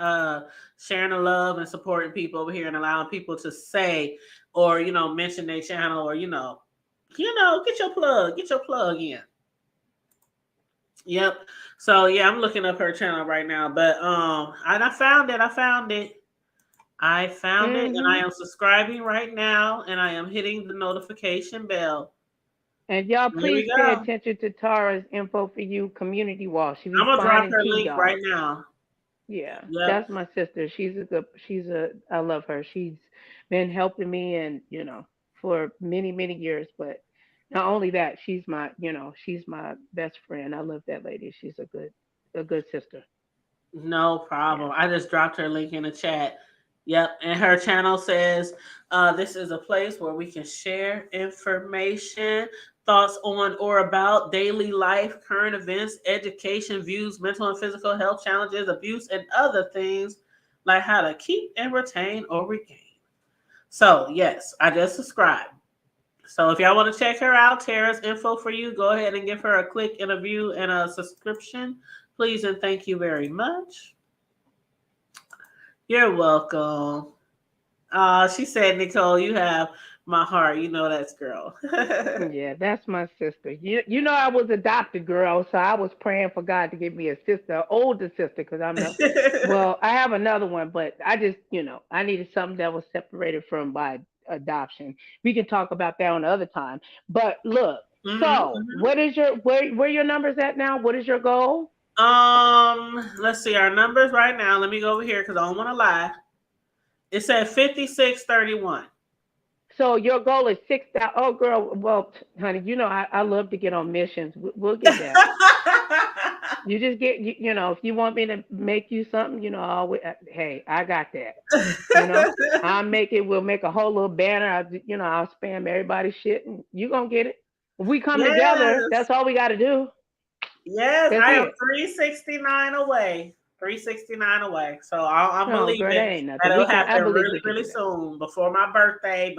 S2: sharing the love and supporting people over here and allowing people to say or mention their channel or get your plug in. Yep. So yeah, I'm looking up her channel right now, but and I found it, and I am subscribing right now, and I am hitting the notification bell.
S3: And y'all, please pay attention to Tara's info for you community wall.
S2: I'm gonna drop her link right now.
S3: Yeah, that's my sister. I love her. She's been helping me and for many, many years. But not only that, she's my best friend. I love that lady. She's a good sister.
S2: No problem. Yeah. I just dropped her link in the chat. Yep. And her channel says, this is a place where we can share information, thoughts on or about daily life, current events, education, views, mental and physical health challenges, abuse, and other things like how to keep and retain or regain. So yes, I just subscribed. So if y'all want to check her out, Tara's info for you, go ahead and give her a click and a view and a subscription. Please and thank you very much. You're welcome. She said, Nicole, you have my heart. You know that's girl.
S3: Yeah, that's my sister. You know I was adopted, girl, so I was praying for God to give me a sister, an older sister, because I'm not. Well, I have another one, but I just, I needed something that was separated from by adoption. We can talk about that on the other time. But look, what is where your numbers at now? What is your goal?
S2: Let's see our numbers right now. Let me go over here because I don't want to lie. It said 5631.
S3: So your goal is 6,000. Oh, girl. Well, honey, I love to get on missions. We'll get that. You just get, if you want me to make you something, hey, I got that. We'll make a whole little banner. I'll spam everybody's shit and you're going to get it. If we come together, that's all we got to do.
S2: Yes, I am 369 away. 369 away. So I'm believing that it'll happen really, really soon before my birthday.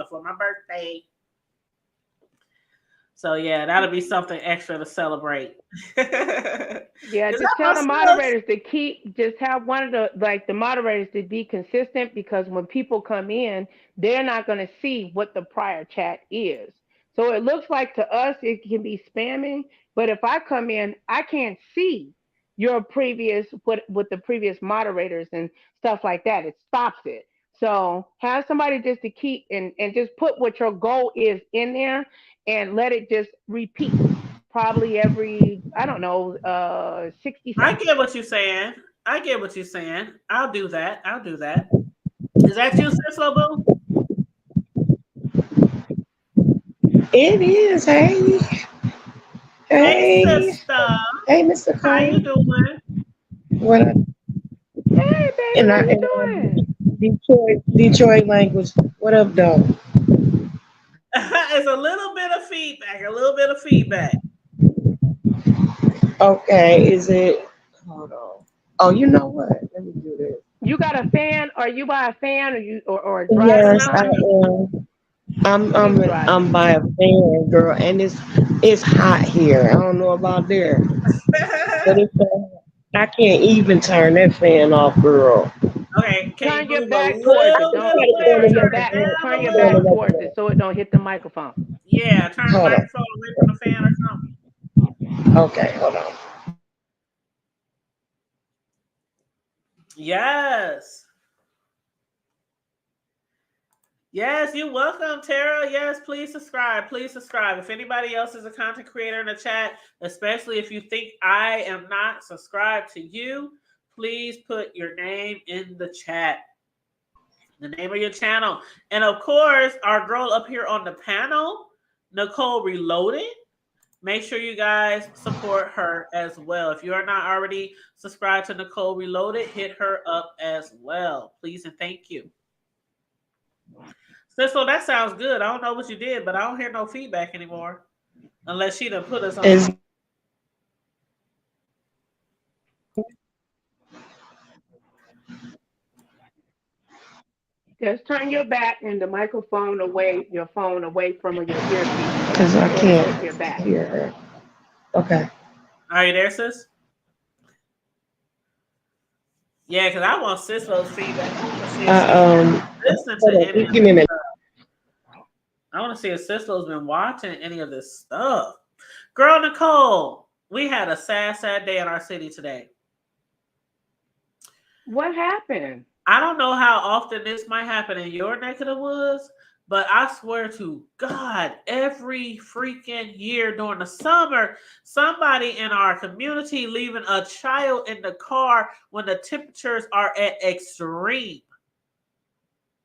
S2: So yeah, that'll be something extra to celebrate.
S3: Yeah,
S2: Is
S3: just
S2: that
S3: tell
S2: my
S3: the
S2: sis?
S3: moderators to just have one of the moderators to be consistent, because when people come in, they're not going to see what the prior chat is. So it looks like to us it can be spamming, but if I come in, I can't see your previous what with the previous moderators and stuff like that. It stops it. So have somebody just to keep and just put what your goal is in there and let it just repeat probably every, I don't know, 60
S2: I
S3: seconds.
S2: get what you're saying. I get what you're saying. I'll do that. I'll do that. Is that you, Sis Lobo?
S5: It is. Hey,
S2: Hey,
S5: hey,
S2: sister.
S5: hey, Mr.
S2: How you
S5: Cole.
S2: doing?
S5: What I,
S3: Hey baby,
S5: in our,
S3: how you
S5: in our
S3: doing?
S5: Detroit language? What up, though?
S2: It's a little bit of feedback. A little bit of feedback.
S5: Okay, is it? Hold on. Oh, you know what? Let me do this.
S3: You got a fan? Are you by a fan, or or driving or
S5: Yes, I
S3: something?
S5: am.
S3: She's
S5: I'm
S3: driving.
S5: by a fan, girl, and it's hot here. I don't know about there, but it's I can't even turn that fan off, girl.
S2: Okay, can you
S3: Turn your
S2: move a
S3: back towards it.
S2: little
S3: Don't
S2: bit away or turn it
S3: turn
S2: down
S3: your
S2: a
S3: back
S2: little?
S3: towards it so it don't hit the microphone.
S2: Yeah, turn the
S5: Hold on.
S2: microphone away from the fan or something.
S5: Okay, hold on.
S2: Yes. Yes, you're welcome, Tara. Yes, please subscribe. Please subscribe. If anybody else is a content creator in the chat, especially if you think I am not subscribed to you, please put your name in the chat. The name of your channel. And of course, our girl up here on the panel, Nicole Reloaded. Make sure you guys support her as well. If you are not already subscribed to Nicole Reloaded, hit her up as well. Please and thank you. So that sounds good. I don't know what you did, but I don't hear no feedback anymore. Unless she done put us on.
S3: Just turn your back and the microphone away, your phone away from your earpiece,
S5: Because I
S3: so it don't hit your
S5: can't
S3: back.
S5: hear her. Okay.
S2: Are you there, sis? Yeah, because I want Sislo's feedback. I want to see if she's listening to any of
S5: Give me a minute.
S2: stuff. I want to see if Sislo's been watching any of this stuff. Girl, Nicole, we had a sad, sad day in our city today.
S3: What happened?
S2: I don't know how often this might happen in your neck of the woods, but I swear to God, every freaking year during the summer, somebody in our community leaving a child in the car when the temperatures are at extreme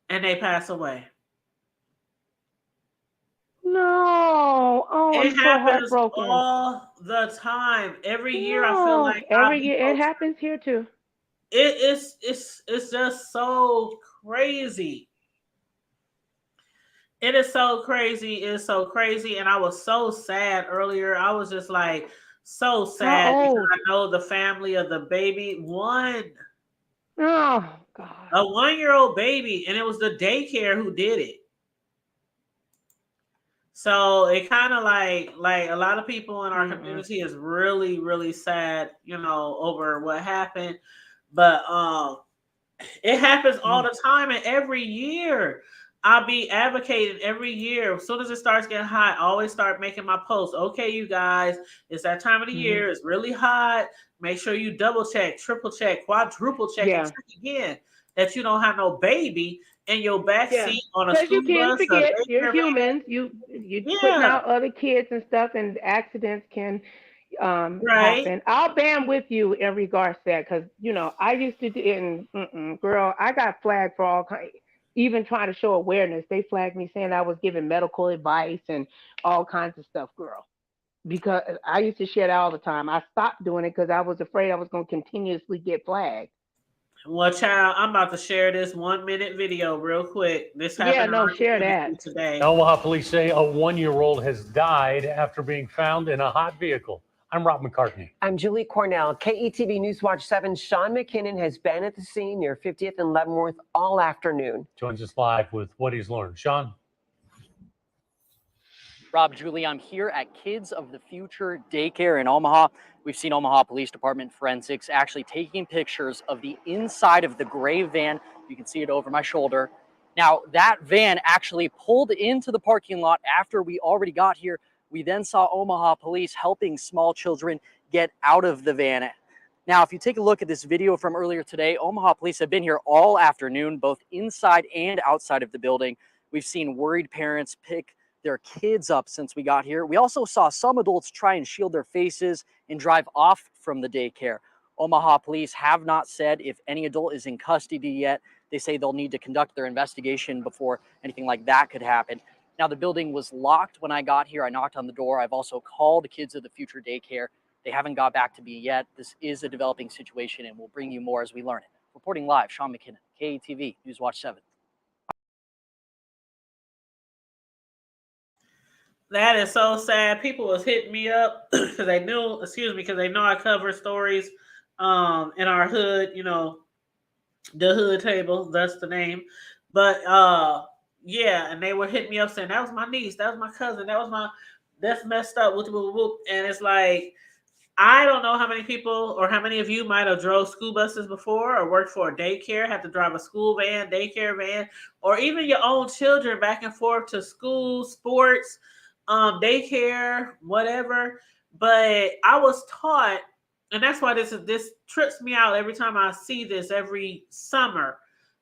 S2: and they pass away.
S3: No. Oh, I'm
S2: It
S3: so
S2: happens
S3: heartbroken.
S2: all the time. Every year I feel
S3: No.
S2: like
S3: Every year it happens here too.
S2: it's just so crazy. It is so crazy. It's so crazy. And I was so sad earlier. I was just like so sad because I know the family of the baby. One.
S3: Oh, God.
S2: A 1-year-old baby. And it was the daycare who did it. So it kind of like a lot of people in our community is really, really sad, over what happened. But it happens all the time and every year. I'll be advocating every year. As soon as it starts getting hot, I always start making my posts. Okay, you guys, it's that time of the year. It's really hot. Make sure you double check, triple check, quadruple check, and check again that you don't have no baby in your back seat on a school
S3: you can't
S2: bus.
S3: forget, you're humans. You putting out other kids and stuff, and accidents can happen. I'll band with you in regards to that, because I used to do. Girl, I got flagged for all kinds. Even trying to show awareness, they flagged me saying I was giving medical advice and all kinds of stuff, girl. Because I used to share that all the time. I stopped doing it because I was afraid I was going to continuously get flagged.
S2: Well, child, I'm about to share this 1-minute video real quick. This happened
S3: share that
S2: today.
S6: Omaha police say a 1-year-old has died after being found in a hot vehicle. I'm Rob McCartney.
S7: I'm Julie Cornell. KETV Newswatch 7's Sean McKinnon has been at the scene near 50th and Leavenworth all afternoon.
S6: Joins us live with what he's learned. Sean?
S8: Rob, Julie, I'm here at Kids of the Future Daycare in Omaha. We've seen Omaha Police Department forensics actually taking pictures of the inside of the gray van. You can see it over my shoulder. Now, that van actually pulled into the parking lot after we already got here. We then saw Omaha Police helping small children get out of the van. Now, if you take a look at this video from earlier today, Omaha Police have been here all afternoon, both inside and outside of the building. We've seen worried parents pick their kids up since we got here. We also saw some adults try and shield their faces and drive off from the daycare. Omaha Police have not said if any adult is in custody yet. They say they'll need to conduct their investigation before anything like that could happen. Now, the building was locked when I got here. I knocked on the door. I've also called Kids of the Future Daycare. They haven't got back to me yet. This is a developing situation, and we'll bring you more as we learn it. Reporting live, Sean McKinnon, KETV, Newswatch 7.
S2: That is so sad. People was hitting me up because they knew, because they know I cover stories in our hood, the hood table, that's the name. But yeah, and they were hitting me up saying that was my niece, that was my cousin, that's messed up. And it's like, I don't know how many people or how many of you might have drove school buses before or worked for a daycare, had to drive a school van, daycare van, or even your own children back and forth to school, sports, daycare, whatever. But I was taught, and that's why this trips me out every time I see this every summer.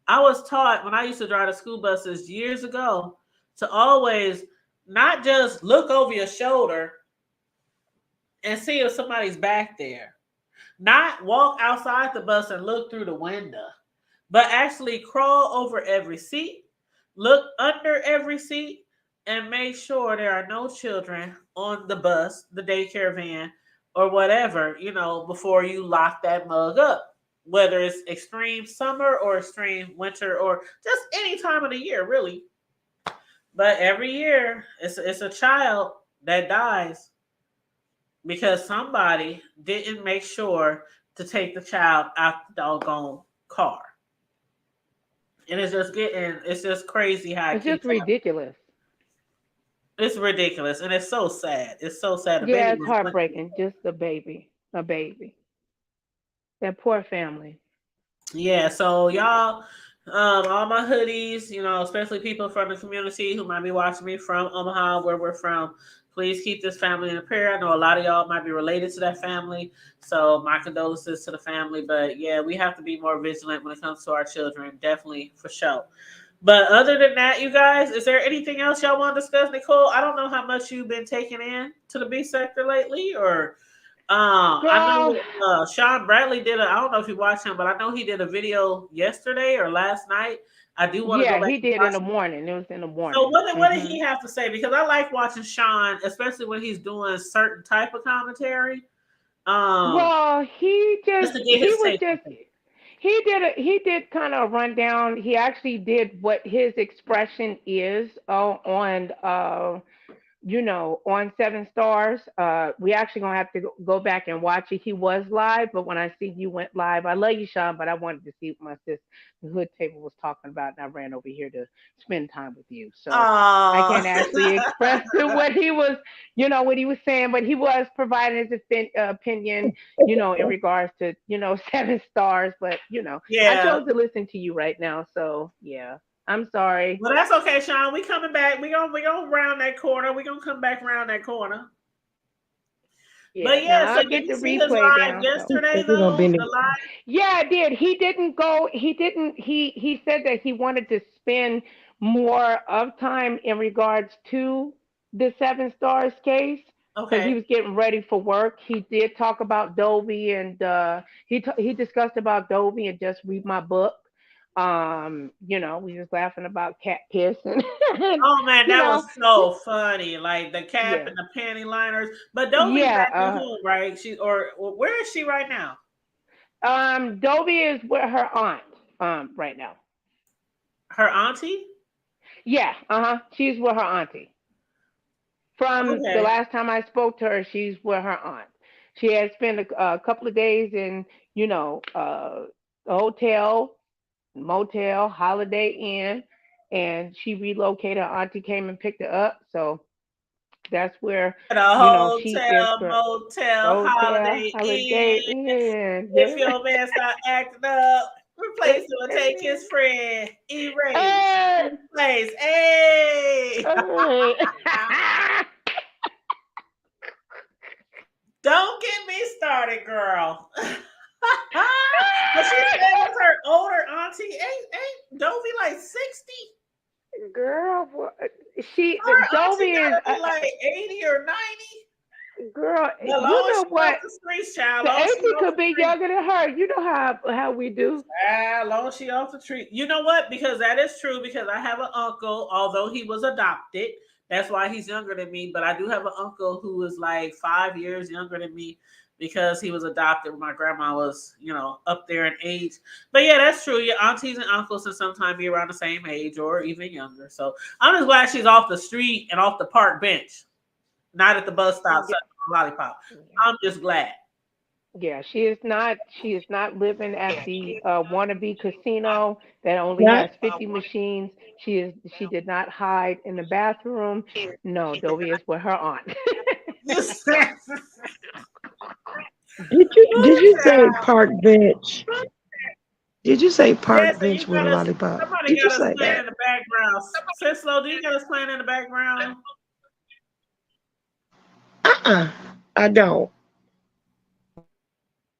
S2: I was taught when I used to drive the school buses years ago to always not just look over your shoulder and see if somebody's back there, not walk outside the bus and look through the window, but actually crawl over every seat, look under every seat, and make sure there are no children on the bus, the daycare van, or whatever, before you lock that mug up, whether it's extreme summer or extreme winter or just any time of the year, really. But every year, it's a child that dies because somebody didn't make sure to take the child out the doggone car. And it's just crazy how
S3: it's just ridiculous.
S2: It's ridiculous, and it's so sad. It's so sad.
S3: Yeah, it's heartbreaking. Just a baby. That poor family.
S2: Yeah, so y'all, all my hoodies, especially people from the community who might be watching me from Omaha, where we're from, please keep this family in prayer. I know a lot of y'all might be related to that family, so my condolences to the family. But yeah, we have to be more vigilant when it comes to our children, definitely, for sure. But other than that, you guys, is there anything else y'all want to discuss, Nicole? I don't know how much you've been taking in to the B sector lately, or I know Sean Bradley I don't know if you watched him, but I know he did a video yesterday or last night. I do want to go back.
S3: Yeah, he did in the morning. It was in the morning.
S2: So what did he have to say? Because I like watching Sean, especially when he's doing certain type of commentary.
S3: Well, he did kind of a rundown. He actually did what his expression is on on 7 Stars. We actually gonna have to go back and watch it. He was live, but when I see you went live, I love you, Sean, but I wanted to see what my sis, the hood table, was talking about, and I ran over here to spend time with you. So I can't actually express what he was, what he was saying, but he was providing his opinion, in regards to, 7 Stars. But I chose to listen to you right now, so yeah. I'm sorry.
S2: Well, that's okay, Sean. We coming back. We gonna round that corner. We gonna come back around that corner.
S3: Yeah,
S2: but yeah, so
S3: get the
S2: replay
S3: down
S2: yesterday. Though, the live?
S3: Yeah, I did. He didn't go. He didn't. He said that he wanted to spend more of time in regards to the 7 Stars case. Because he was getting ready for work. He did talk about Dovey, and he discussed about Dovey and Just Read My Book. We was laughing about cat piss and
S2: oh man, that was so funny. Like the cap and the panty liners. But Dovey's back at home, right? Where is she right now?
S3: Dovey is with her aunt right now.
S2: Her auntie?
S3: Yeah, she's with her auntie. From the last time I spoke to her, she's with her aunt. She had spent a couple of days in, a hotel, motel, Holiday Inn, and she relocated. Her auntie came and picked her up. So That's where,
S2: The
S3: you know, she is
S2: hotel,
S3: the
S2: motel,
S3: hotel,
S2: Holiday
S3: Holiday
S2: Inn.
S3: Inn.
S2: If your man start acting up, replace him and take his friend. Erase.
S3: Hey!
S2: Replace. Hey!
S3: Hey!
S2: Don't get me started, girl. But she said it was her older auntie. Ain't Dovey like 60?
S3: Girl, she
S2: Her
S3: Dovey
S2: auntie
S3: is
S2: gotta be like 80 or 90.
S3: girl.
S2: The
S3: You
S2: long
S3: know
S2: she
S3: what?
S2: off the streets, child.
S3: The
S2: Long she
S3: auntie
S2: off
S3: could
S2: the
S3: be
S2: streets.
S3: younger than her. You know how we do.
S2: Long she off the street. You know what? Because that is true. Because I have an uncle, although he was adopted. That's why he's younger than me. But I do have an uncle who is like 5 years younger than me because he was adopted when my grandma was, you know, up there in age. But yeah, that's true. Your aunties and uncles can sometimes be around the same age or even younger. So I'm just glad she's off the street and off the park bench, not at the bus stop sucking on a lollipop. I'm just glad.
S3: Yeah, she is not. She is not living at the wannabe casino that only
S5: Not
S3: has 50 machines. She is. She did not hide in the bathroom. No, Dovey is with her aunt.
S5: did you say park bench? Did you say park
S2: Yes, and
S5: bench
S2: you
S5: with
S2: got
S5: a
S2: us.
S5: lollipop?
S2: Somebody
S5: Did you
S2: got us
S5: say
S2: playing
S5: that?
S2: in the background. Sislo, do you got us playing in the background?
S5: I don't.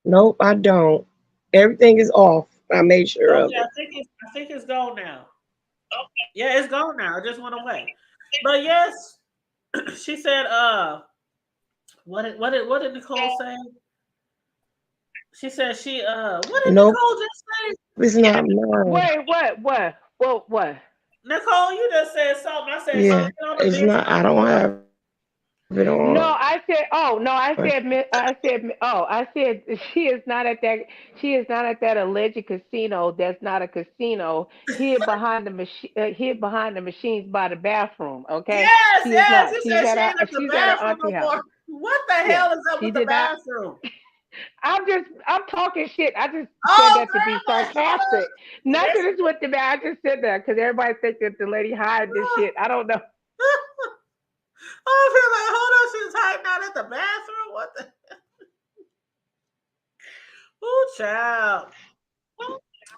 S5: Nope, I don't. Everything is off. I made sure of
S2: Okay,
S5: it.
S2: I think it's gone now. Yeah, it's gone now. It just went away. But yes, she said, what did Nicole say? She said what did
S5: Nope,
S2: Nicole just say?
S5: it's not mine.
S3: Wait, what?
S2: Nicole, you just said something. I said she
S5: Yeah,
S2: ain't on the
S5: it's
S2: bench
S5: not.
S2: no
S5: I don't
S2: more.
S5: have it
S3: No,
S5: on.
S3: I said. Oh no, I said she is not at that. She is not at that alleged casino. That's not a casino. Hid behind the machines by the bathroom. Okay,
S2: Yes,
S3: she is
S2: yes.
S3: not.
S2: You said she ain't at the
S3: She's at her
S2: bathroom
S3: auntie
S2: no
S3: house.
S2: more. What the
S3: Yeah,
S2: hell is up
S3: she
S2: with the
S3: did not.
S2: bathroom?
S3: I'm talking shit. I just said
S2: Oh,
S3: that to be
S2: girl, like, hold up.
S3: sarcastic. Nothing is with the man. I just said that because everybody thinks that the lady hired this shit. I don't know.
S2: I feel like, hold on, she's hiding out at the bathroom. What the? Oh, child.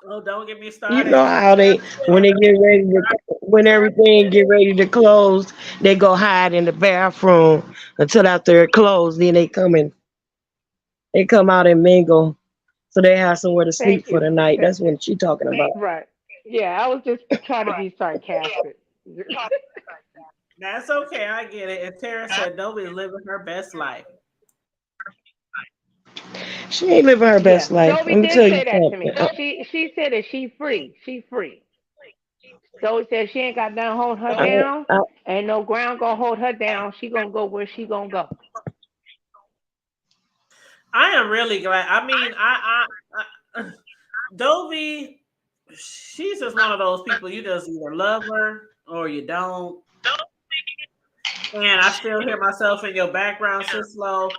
S2: Oh, don't get me
S5: You
S2: started.
S5: know how they when they get ready to when everything get ready to close, they go hide in the bathroom until after it closed. Then they come out and mingle, so they have somewhere to sleep
S3: Thank
S5: for
S3: you.
S5: the night. That's what she talking about.
S3: Right. Yeah, I was just trying to be sarcastic.
S2: That's okay. I get it. And Tara said nobody's living her best life.
S5: She ain't living her
S3: Yeah,
S5: best life.
S3: Dovey
S5: Let me
S3: did
S5: tell you
S3: say that to me.
S5: something.
S3: She said that she free. She free. Dovey said she ain't got nothing holding her
S5: I,
S3: down.
S5: I,
S3: Ain't no ground gonna hold her down. She gonna go where she gonna go.
S2: I am really glad. I mean, I Dovey, she's just one of those people you just either love her or you don't. And I still hear myself in your background, Sislo.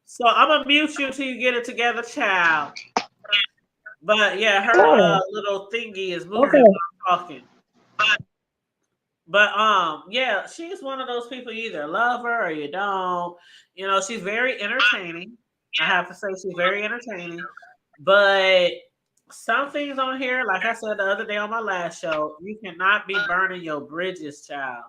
S2: So I'm gonna mute you till you get it together, child. But yeah, her
S5: oh,
S2: little thingy is moving
S5: okay.
S2: while I'm talking. But yeah, she's one of those people you either love her or you don't. You know, she's very entertaining. I have to say she's very entertaining. But some things on here, like I said the other day on my last show, you cannot be burning your bridges, child.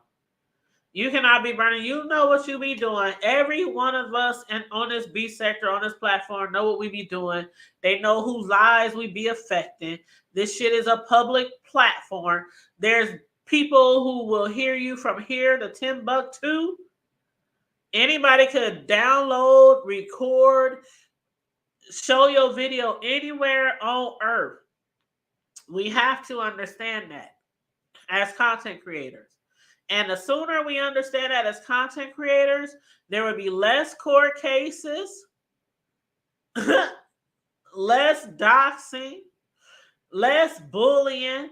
S2: You cannot be burning. You know what you be doing. Every one of us and on this B sector, on this platform, know what we be doing. They know whose lives we be affecting. This shit is a public platform. There's people who will hear you from here to Timbuktu. Anybody could download, record, show your video anywhere on earth. We have to understand that as content creators. And the sooner we understand that as content creators, there will be less court cases, less doxing, less bullying.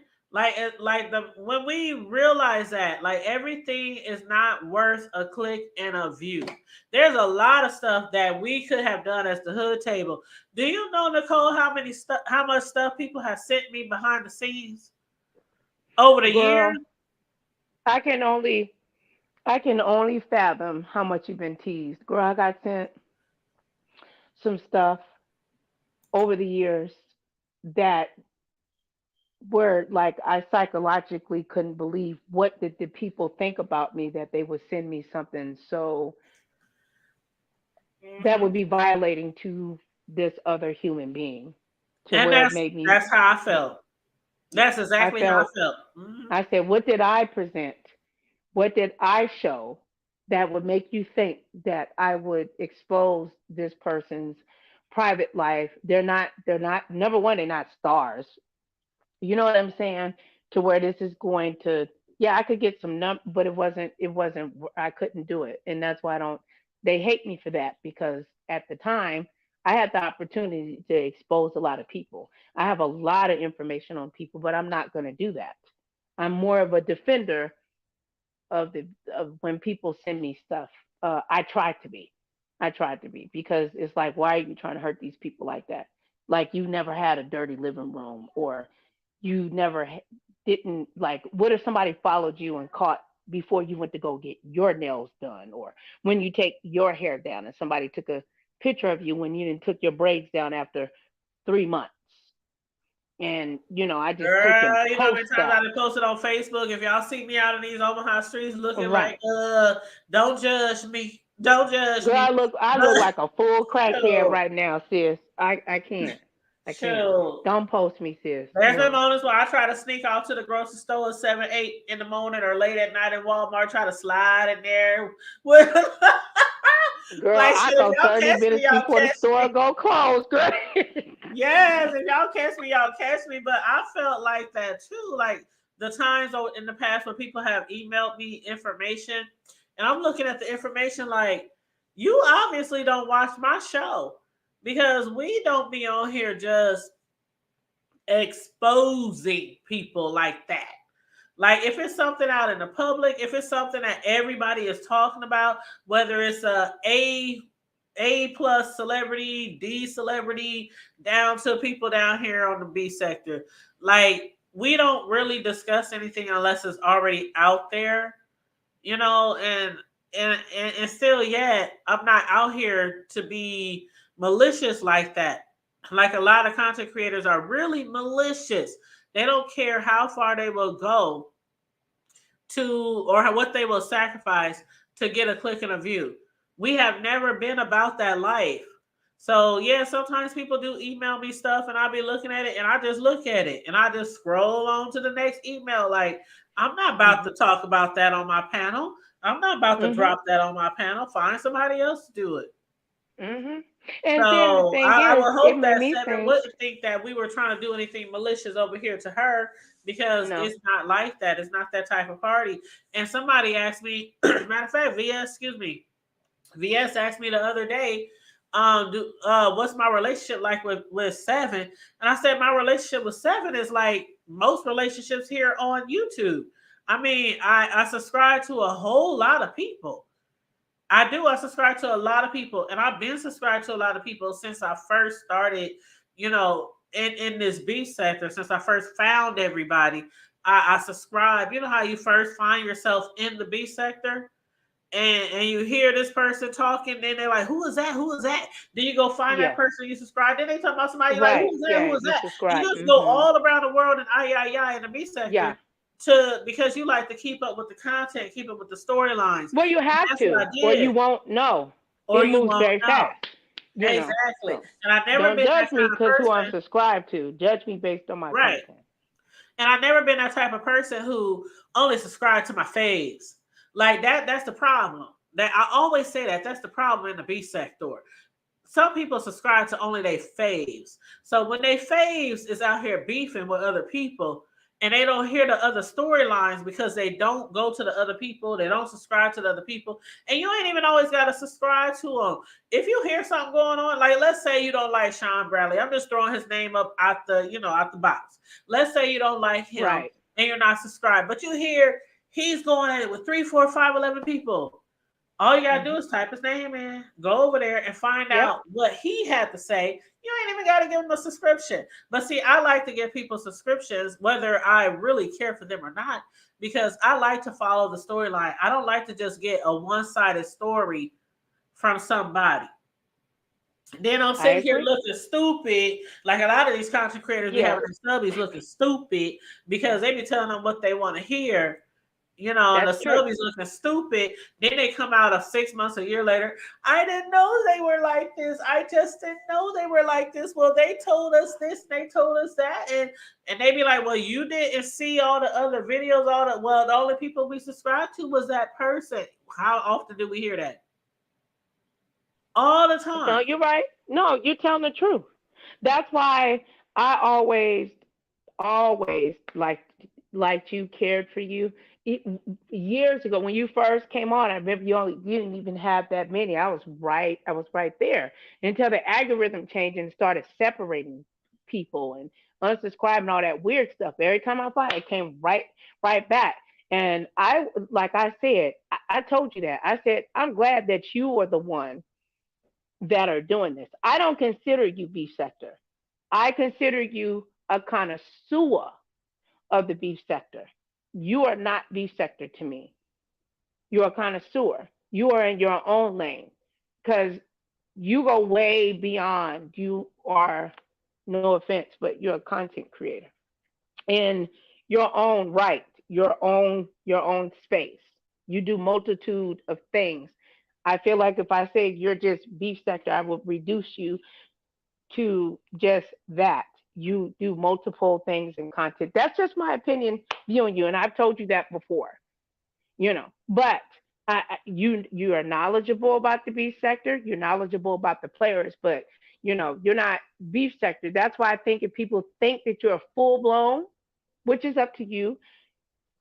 S2: When we realize that, like everything is not worth a click and a view. There's a lot of stuff that we could have done as the hood table. Do you know, Nicole, how much stuff people have sent me behind the scenes over the
S3: Girl,
S2: years?
S3: I can only I can only fathom how much you've been teased. Girl, I got sent some stuff over the years that were like I psychologically couldn't believe what did the people think about me that they would send me something so that
S2: Mhm.
S3: would be violating to this other human being to
S2: And
S3: where it made me
S2: that's how I felt. That's
S3: I
S2: exactly how I
S3: felt
S2: felt. Mhm.
S3: I said, what did I present? What did I show that would make you think that I would expose this person's private life? They're not number one, they're not stars. You know what I'm saying? To where this is going to, yeah, I could get some but it wasn't, I couldn't do it. And that's why I don't, they hate me for that because at the time I had the opportunity to expose a lot of people. I have a lot of information on people, but I'm not going to do that. I'm more of a defender of the of when people send me stuff. I try to be. I tried to be because it's like, why are you trying to hurt these people like that? Like you never had a dirty living room, or you never didn't like. What if somebody followed you and caught before you went to go get your nails done, or when you take your hair down and somebody took a picture of you when you didn't took your braids down after 3 months, and I just take and
S2: Girl, you know how
S3: post
S2: many times I
S3: stuff.
S2: done posted on Facebook? If y'all see me out in these Omaha streets looking like,
S3: Right.
S2: don't judge me. Don't judge
S3: Girl,
S2: me.
S3: I look like a full crackhead
S2: Shoot,
S3: right now, sis. I can't. I can't.
S2: shoot.
S3: Don't post me, sis.
S2: There's been
S3: No.
S2: moments where I try to sneak off to the grocery store at 7, 8 in the morning or late at night in Walmart, try to slide in there.
S3: Girl,
S2: Like,
S3: I
S2: shit, if
S3: go
S2: y'all
S3: 30
S2: catch me,
S3: minutes
S2: y'all
S3: before the
S2: catch
S3: store
S2: me.
S3: go closed, girl.
S2: Yes, if y'all catch me, y'all catch me. But I felt like that too. Like the times in the past when people have emailed me information, and I'm looking at the information like, you obviously don't watch my show because we don't be on here just exposing people like that. Like if it's something out in the public, if it's something that everybody is talking about, whether it's A plus celebrity, D celebrity, down to people down here on the B sector, like we don't really discuss anything unless it's already out there, and still yet I'm not out here to be malicious like that. Like a lot of content creators are really malicious. They don't care how far they will go to or what they will sacrifice to get a click and a view. We have never been about that life. So yeah, sometimes people do email me stuff and I'll be looking at it and I just look at it and I just scroll on to the next email. Like I'm not about to
S3: Mhm.
S2: talk about that on my panel. I'm not about to
S3: Mhm.
S2: drop that on my panel. Find somebody else to do it.
S3: Mhm. And then the
S2: So
S3: thing
S2: I
S3: is,
S2: would
S3: it
S2: hope
S3: made
S2: that
S3: me
S2: Seven
S3: think,
S2: wouldn't think that we were trying to do anything malicious over here to her because
S3: no.
S2: it's not like that. It's not that type of party. And somebody asked me, matter of fact, VS asked me the other day, what's my relationship like with Seven? And I said my relationship with Seven is like most relationships here on YouTube. I mean, I subscribe to a whole lot of people. I do. I subscribe to a lot of people, and I've been subscribed to a lot of people since I first started, in this beef sector. Since I first found everybody, I subscribe. You know how you first find yourself in the beef sector, and you hear this person talking, then they're like, "Who is that? Who is that?" Then you go find that
S3: Yeah.
S2: person you subscribe. Then they talk about somebody you're like, "Who
S3: Right.
S2: is that?
S3: Yeah.
S2: Who is
S3: You
S2: that?" And
S3: subscribe.
S2: you just go
S3: Mhm.
S2: all around the world and in the beef sector
S3: Yeah.
S2: because you like to keep up with the content, keep up with the storylines.
S3: Well, you have
S2: That's what I
S3: to, or you
S2: did
S3: won't know.
S2: or
S3: It
S2: you
S3: moves
S2: won't
S3: very
S2: know.
S3: fast.
S2: Exactly.
S3: So
S2: And I've never
S3: don't
S2: been that
S3: judge me
S2: kind of
S3: because who I'm
S2: person.
S3: subscribed to. Judge me based on my
S2: Right.
S3: content.
S2: And I've never been that type of person who only subscribed to my faves. Like that's the problem. That I always say that's the problem in the B sector. Some people subscribe to only their faves. So when they faves is out here beefing with other people and they don't hear the other storylines because they don't go to the other people, they don't subscribe to the other people, and you ain't even always got to subscribe to them. If you hear something going on, like let's say you don't like Sean Bradley, I'm just throwing his name up out the box. Let's say you don't like him
S3: Right.
S2: and you're not subscribed, but you hear he's going at it with 3, 4, 5, 11 people. All you gotta do is type his name in, go over there and find
S3: Yep.
S2: out what he had to say. You ain't even gotta give him a subscription. But see, I like to give people subscriptions, whether I really care for them or not, because I like to follow the storyline. I don't like to just get a one-sided story from somebody. Then I'm
S3: I
S2: sitting here
S3: agree.
S2: looking stupid. Like a lot of these content creators be
S3: Yeah,
S2: having their subbies looking stupid because they be telling them what they want to hear, and the
S3: that's true.
S2: subbies looking stupid. Then they come out of 6 months, a year later. I didn't know they were like this. I just didn't know they were like this. Well, they told us this, they told us that, and they be like, well, you didn't see all the other videos, the only people we subscribed to was that person. How often do we hear that? All the
S3: No,
S2: time.
S3: you're right. No, you're telling the truth. That's why I always liked you, cared for you. E- Years ago, when you first came on, I remember you didn't even have that many. I was right there until the algorithm changed and started separating people and unsubscribing and all that weird stuff. Every time I find it, it came right back. And like I said, I told you that. I said I'm glad that you are the one that are doing this. I don't consider you beef sector. I consider you a connoisseur of the beef sector. You are not beef sector to me. You're a connoisseur. You are in your own lane because you go way beyond. You are, no offense, but you're a content creator in your own right, your own space. You do multitude of things. I feel like if I say you're just beef sector, I will reduce you to just that. You do multiple things in content. That's just my opinion viewing you, and I've told you that before. But you are knowledgeable about the beef sector. You're knowledgeable about the players, but you're not beef sector. That's why I think if people think that you're full blown, which is up to you,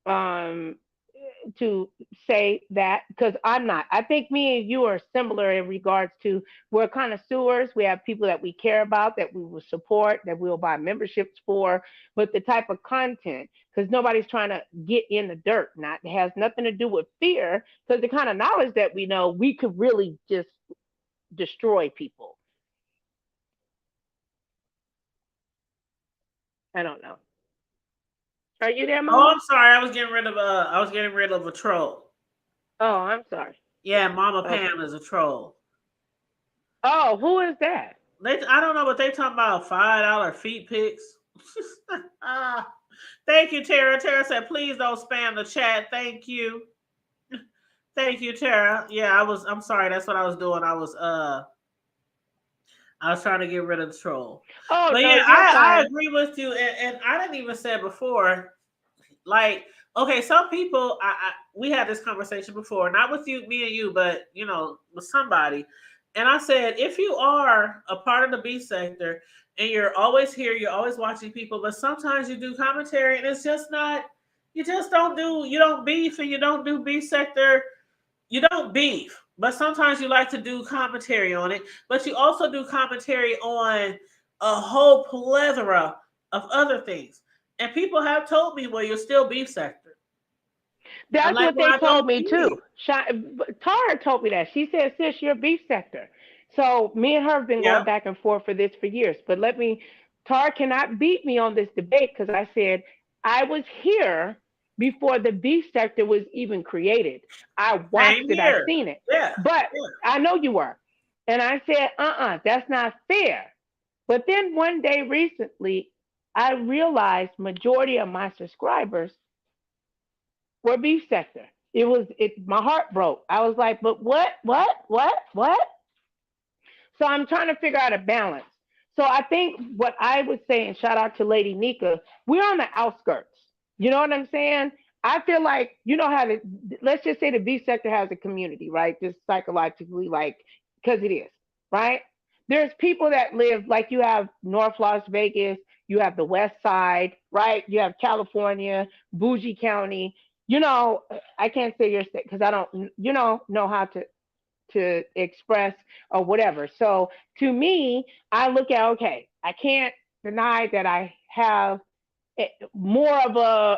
S3: um, to say that because I'm not. I think me and you are similar in regards to we're connoisseurs. We have people that we care about, that we will support, that we'll buy memberships for, but the type of content, because nobody's trying to get in the dirt. Not it has nothing to do with fear, because the kind of knowledge that we know, we could really just destroy people. I don't know. Are you there,
S2: Oh,
S3: Mama?
S2: I'm sorry. I was getting rid of a troll.
S3: Oh, I'm sorry.
S2: Yeah, Mama
S3: Okay.
S2: Pam is a troll.
S3: Oh, who is that?
S2: I don't know what they talking about. $5 feet pics. Ah, thank you, Tara. Tara said, please don't spam the chat. Thank you. Thank you, Tara. Yeah, I'm sorry, that's what I was doing. I was trying to get rid of the troll.
S3: Oh
S2: But
S3: no,
S2: yeah,
S3: you're
S2: I
S3: fine.
S2: agree with you. And I didn't even say before, like, okay, some people we had this conversation before, not with you, me and you, but with somebody. And I said, if you are a part of the B sector and you're always here, you're always watching people, but sometimes you do commentary and it's just not, you don't beef and you don't do B sector, you don't beef, but sometimes you like to do commentary on it, but you also do commentary on a whole plethora of other things. And people have told me, well, you're still beef sector. I'm
S3: That's
S2: like,
S3: what
S2: well,
S3: they
S2: I
S3: told
S2: don't
S3: me too.
S2: beef.
S3: Tara told me that. She said, "Sis, you're beef sector." So me and her have been going
S2: Yep.
S3: back and forth for this for years. But Tara cannot beat me on this debate because I said I was here before the beef sector was even created. I
S2: Same
S3: watched it. I
S2: here.
S3: seen it.
S2: Yeah.
S3: But
S2: Yeah.
S3: I know you were, and I said, that's not fair." But then one day recently, I realized majority of my subscribers were beef sector. My heart broke. I was like, but what? So I'm trying to figure out a balance. So I think what I would say, and shout out to Lady Nika, we're on the outskirts. You know what I'm saying? I feel like you know how to. Let's just say the beef sector has a community, right? Just psychologically, like because it is, right? There's people that live like you have North Las Vegas, you have the West Side, right? You have California, Bougie County. I can't say your state because I don't, know how to express or whatever. So to me, I look at okay, I can't deny that I have more of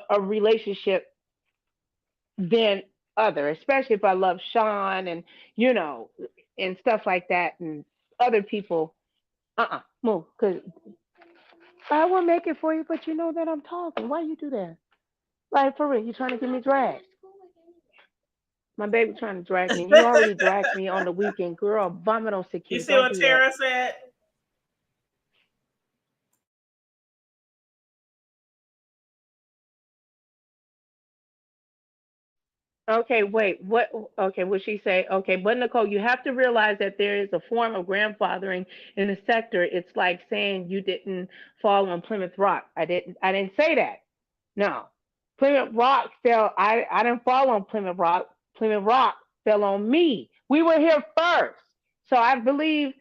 S3: a relationship than other, especially if I love Sean and, you know, and stuff like that and other people. Move. Because I will make it for you, but you know that I'm talking. Why you do that? Like, for real, you trying to get me dragged. My baby trying to drag me. You already dragged me on the weekend, girl. Vomit on
S2: You
S3: Sakine.
S2: see
S3: Don't
S2: what
S3: do that.
S2: Tara said?
S3: Okay, wait. What? Okay, what she say? Okay, but Nicole, you have to realize that there is a form of grandfathering in the sector. It's like saying you didn't fall on Plymouth Rock. I didn't. I didn't say that. No, Plymouth Rock fell. I didn't fall on Plymouth Rock. Plymouth Rock fell on me. We were here first, so I believe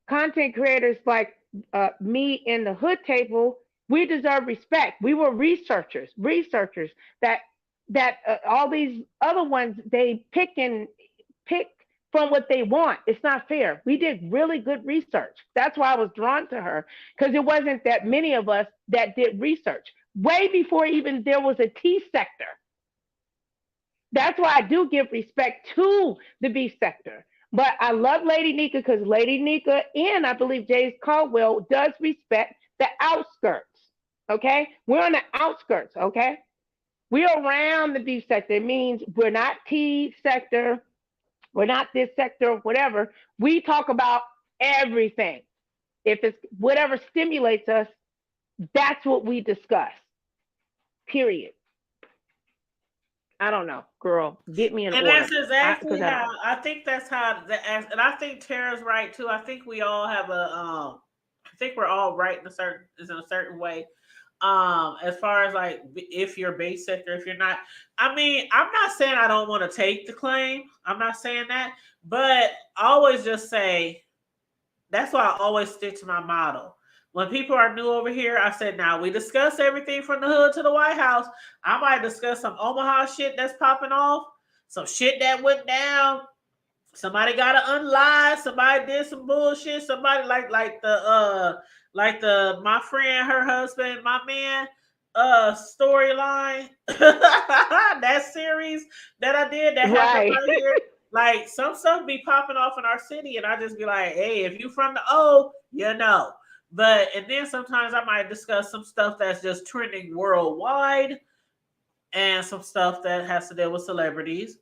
S3: content creators like me in the hood table, we deserve respect. We were researchers that all these other ones they pick from what they want. It's not fair. We did really good research. That's why I was drawn to her because it wasn't that many of us that did research way before even there was a T sector. That's why I do give respect to the B sector. But I love Lady Nika because Lady Nika and I believe James Caldwell does respect the outskirts. Okay? We're on the outskirts, okay? We're around the B sector. It means we're not T sector, we're not this sector, whatever. We talk about everything. If it's whatever stimulates us, that's what we discuss. Period. I don't know, girl. Get me in
S2: And
S3: order.
S2: that's exactly
S3: I
S2: how
S3: don't.
S2: I think that's how and I think Tara's right too. I think we all have I think we're all right in a certain way. As far as like if you're base sector, if you're not, I mean, I'm not saying I don't want to take the claim. I'm not saying that, but I always just say that's why I always stick to my motto. When people are new over here, I said, now we discuss everything from the hood to the White House. I might discuss some Omaha shit that's popping off, some shit that went down. Somebody got to unlie. Somebody did some bullshit. Somebody like the my friend, her husband, my man, storyline. That series that I did that happened
S3: Right.
S2: right here. Like some stuff be popping off in our city, and I just be like, hey, if you from the O, you know. But and then sometimes I might discuss some stuff that's just trending worldwide and some stuff that has to deal with celebrities.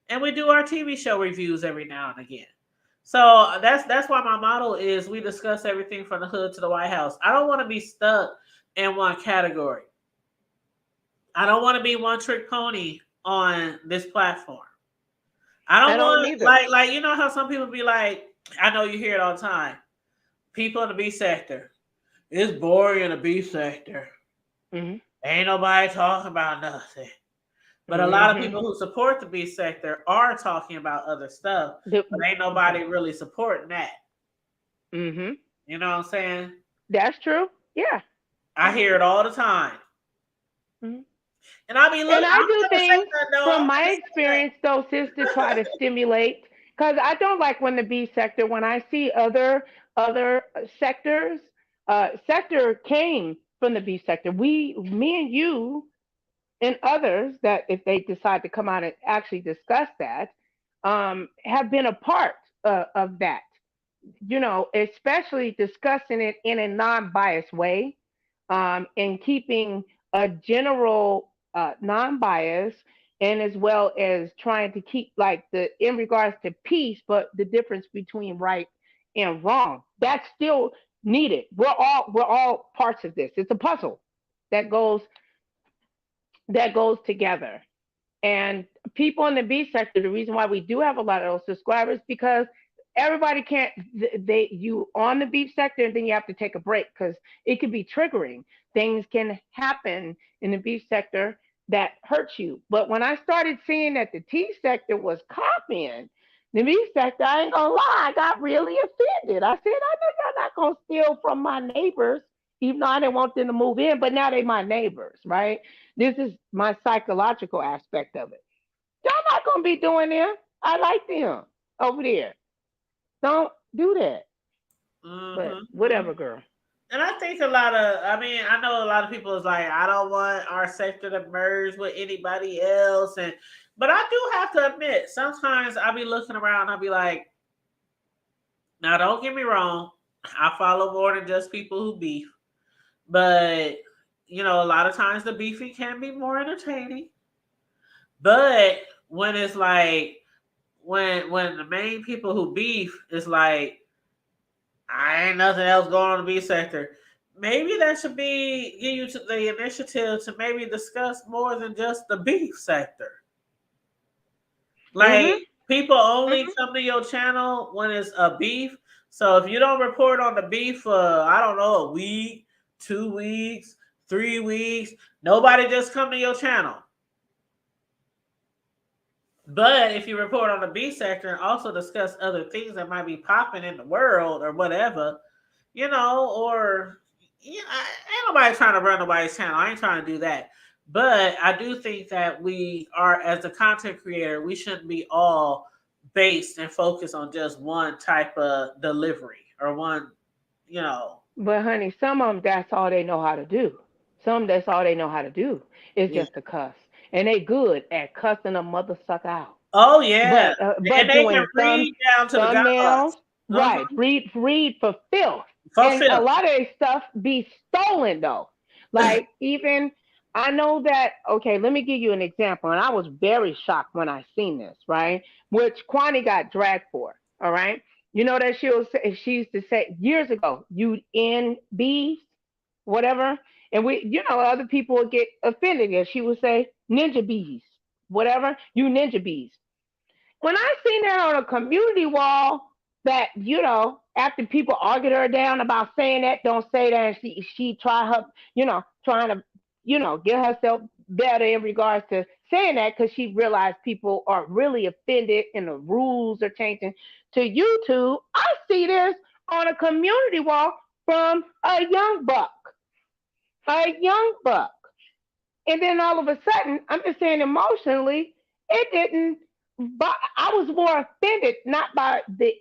S2: And we do our TV show reviews every now and again. So that's why my motto is we discuss everything from the hood to the White House. I don't want to be stuck in one category. I don't want to be one trick pony on this platform. I don't want
S3: either.
S2: like you know how some people be like, I know you hear it all the time. People in the B sector. It's boring in the B sector.
S3: Mm-hmm.
S2: Ain't nobody talking about nothing. But a lot of people who support the B sector are talking about other stuff. But ain't nobody really supporting that.
S3: Mm-hmm.
S2: You know what I'm saying?
S3: That's true. Yeah.
S2: I hear it all the time.
S3: Mm-hmm.
S2: And I mean, look,
S3: and I
S2: I'm
S3: do things from my
S2: experience,
S3: experience, though, sis, to try to stimulate. Because I don't like when the B sector, when I see other sectors, sector came from the B sector. Me and you and others that if they decide to come out and actually discuss that, have been a part of that. You know, especially discussing it in a non-biased way, and keeping a general non-bias, and as well as trying to keep like the in regards to peace, but the difference between right and wrong. That's still needed. We're all parts of this. It's a puzzle that goes together. And people in the B sector, the reason why we do have a lot of those subscribers because everybody can't you on the beef sector and then you have to take a break because it could be triggering. Things can happen in the beef sector that hurts you. But when I started seeing that the T sector was copying the beef sector, I ain't gonna lie, I got really offended. I said, I know y'all not gonna steal from my neighbors, even though I didn't want them to move in, but now they my neighbors, right? This is my psychological aspect of it. Y'all not gonna be doing them. I like them over there. Don't do that. But whatever, girl.
S2: And I think I know a lot of people is like, I don't want our sector to merge with anybody else. And But I do have to admit, sometimes I be looking around, I be like, now don't get me wrong, I follow more than just people who beef. But a lot of times the beefing can be more entertaining. But when it's like when the main people who beef is like, I ain't nothing else going on in the beef sector. Maybe that should be give you the initiative to maybe discuss more than just the beef sector. Like people only come to your channel when it's a beef. So if you don't report on the beef for I don't know a week, 2 weeks, 3 weeks, nobody just come to your channel. But if you report on the beef sector and also discuss other things that might be popping in the world or whatever, or ain't nobody trying to run nobody's channel. I ain't trying to do that. But I do think that we are, as a content creator, we shouldn't be all based and focused on just one type of delivery or one.
S3: But honey, some of them, that's all they know how to do. Some, that's all they know how to do is
S2: Yeah.
S3: just to cuss, and they good at cussing a mother sucker out.
S2: Oh yeah,
S3: But
S2: and they
S3: doing
S2: can read down to the
S3: thumbnails,
S2: gods.
S3: right? Read for filth,
S2: For
S3: and a
S2: filth.
S3: lot of their stuff be stolen though. Like even I know that. Okay, let me give you an example, and I was very shocked when I seen this. Right, which Kwani got dragged for. All right, you know that she used to say years ago, "You NBs, whatever," and other people would get offended, and she would say ninja bees, whatever, you ninja bees. When I seen that on a community wall, that after people argued her down about saying that, don't say that, and she try her, trying to, get herself better in regards to saying that, because she realized people are really offended and the rules are changing to YouTube. I see this on a community wall from a young buck, and then all of a sudden, I'm just saying emotionally, it didn't. But I was more offended not by the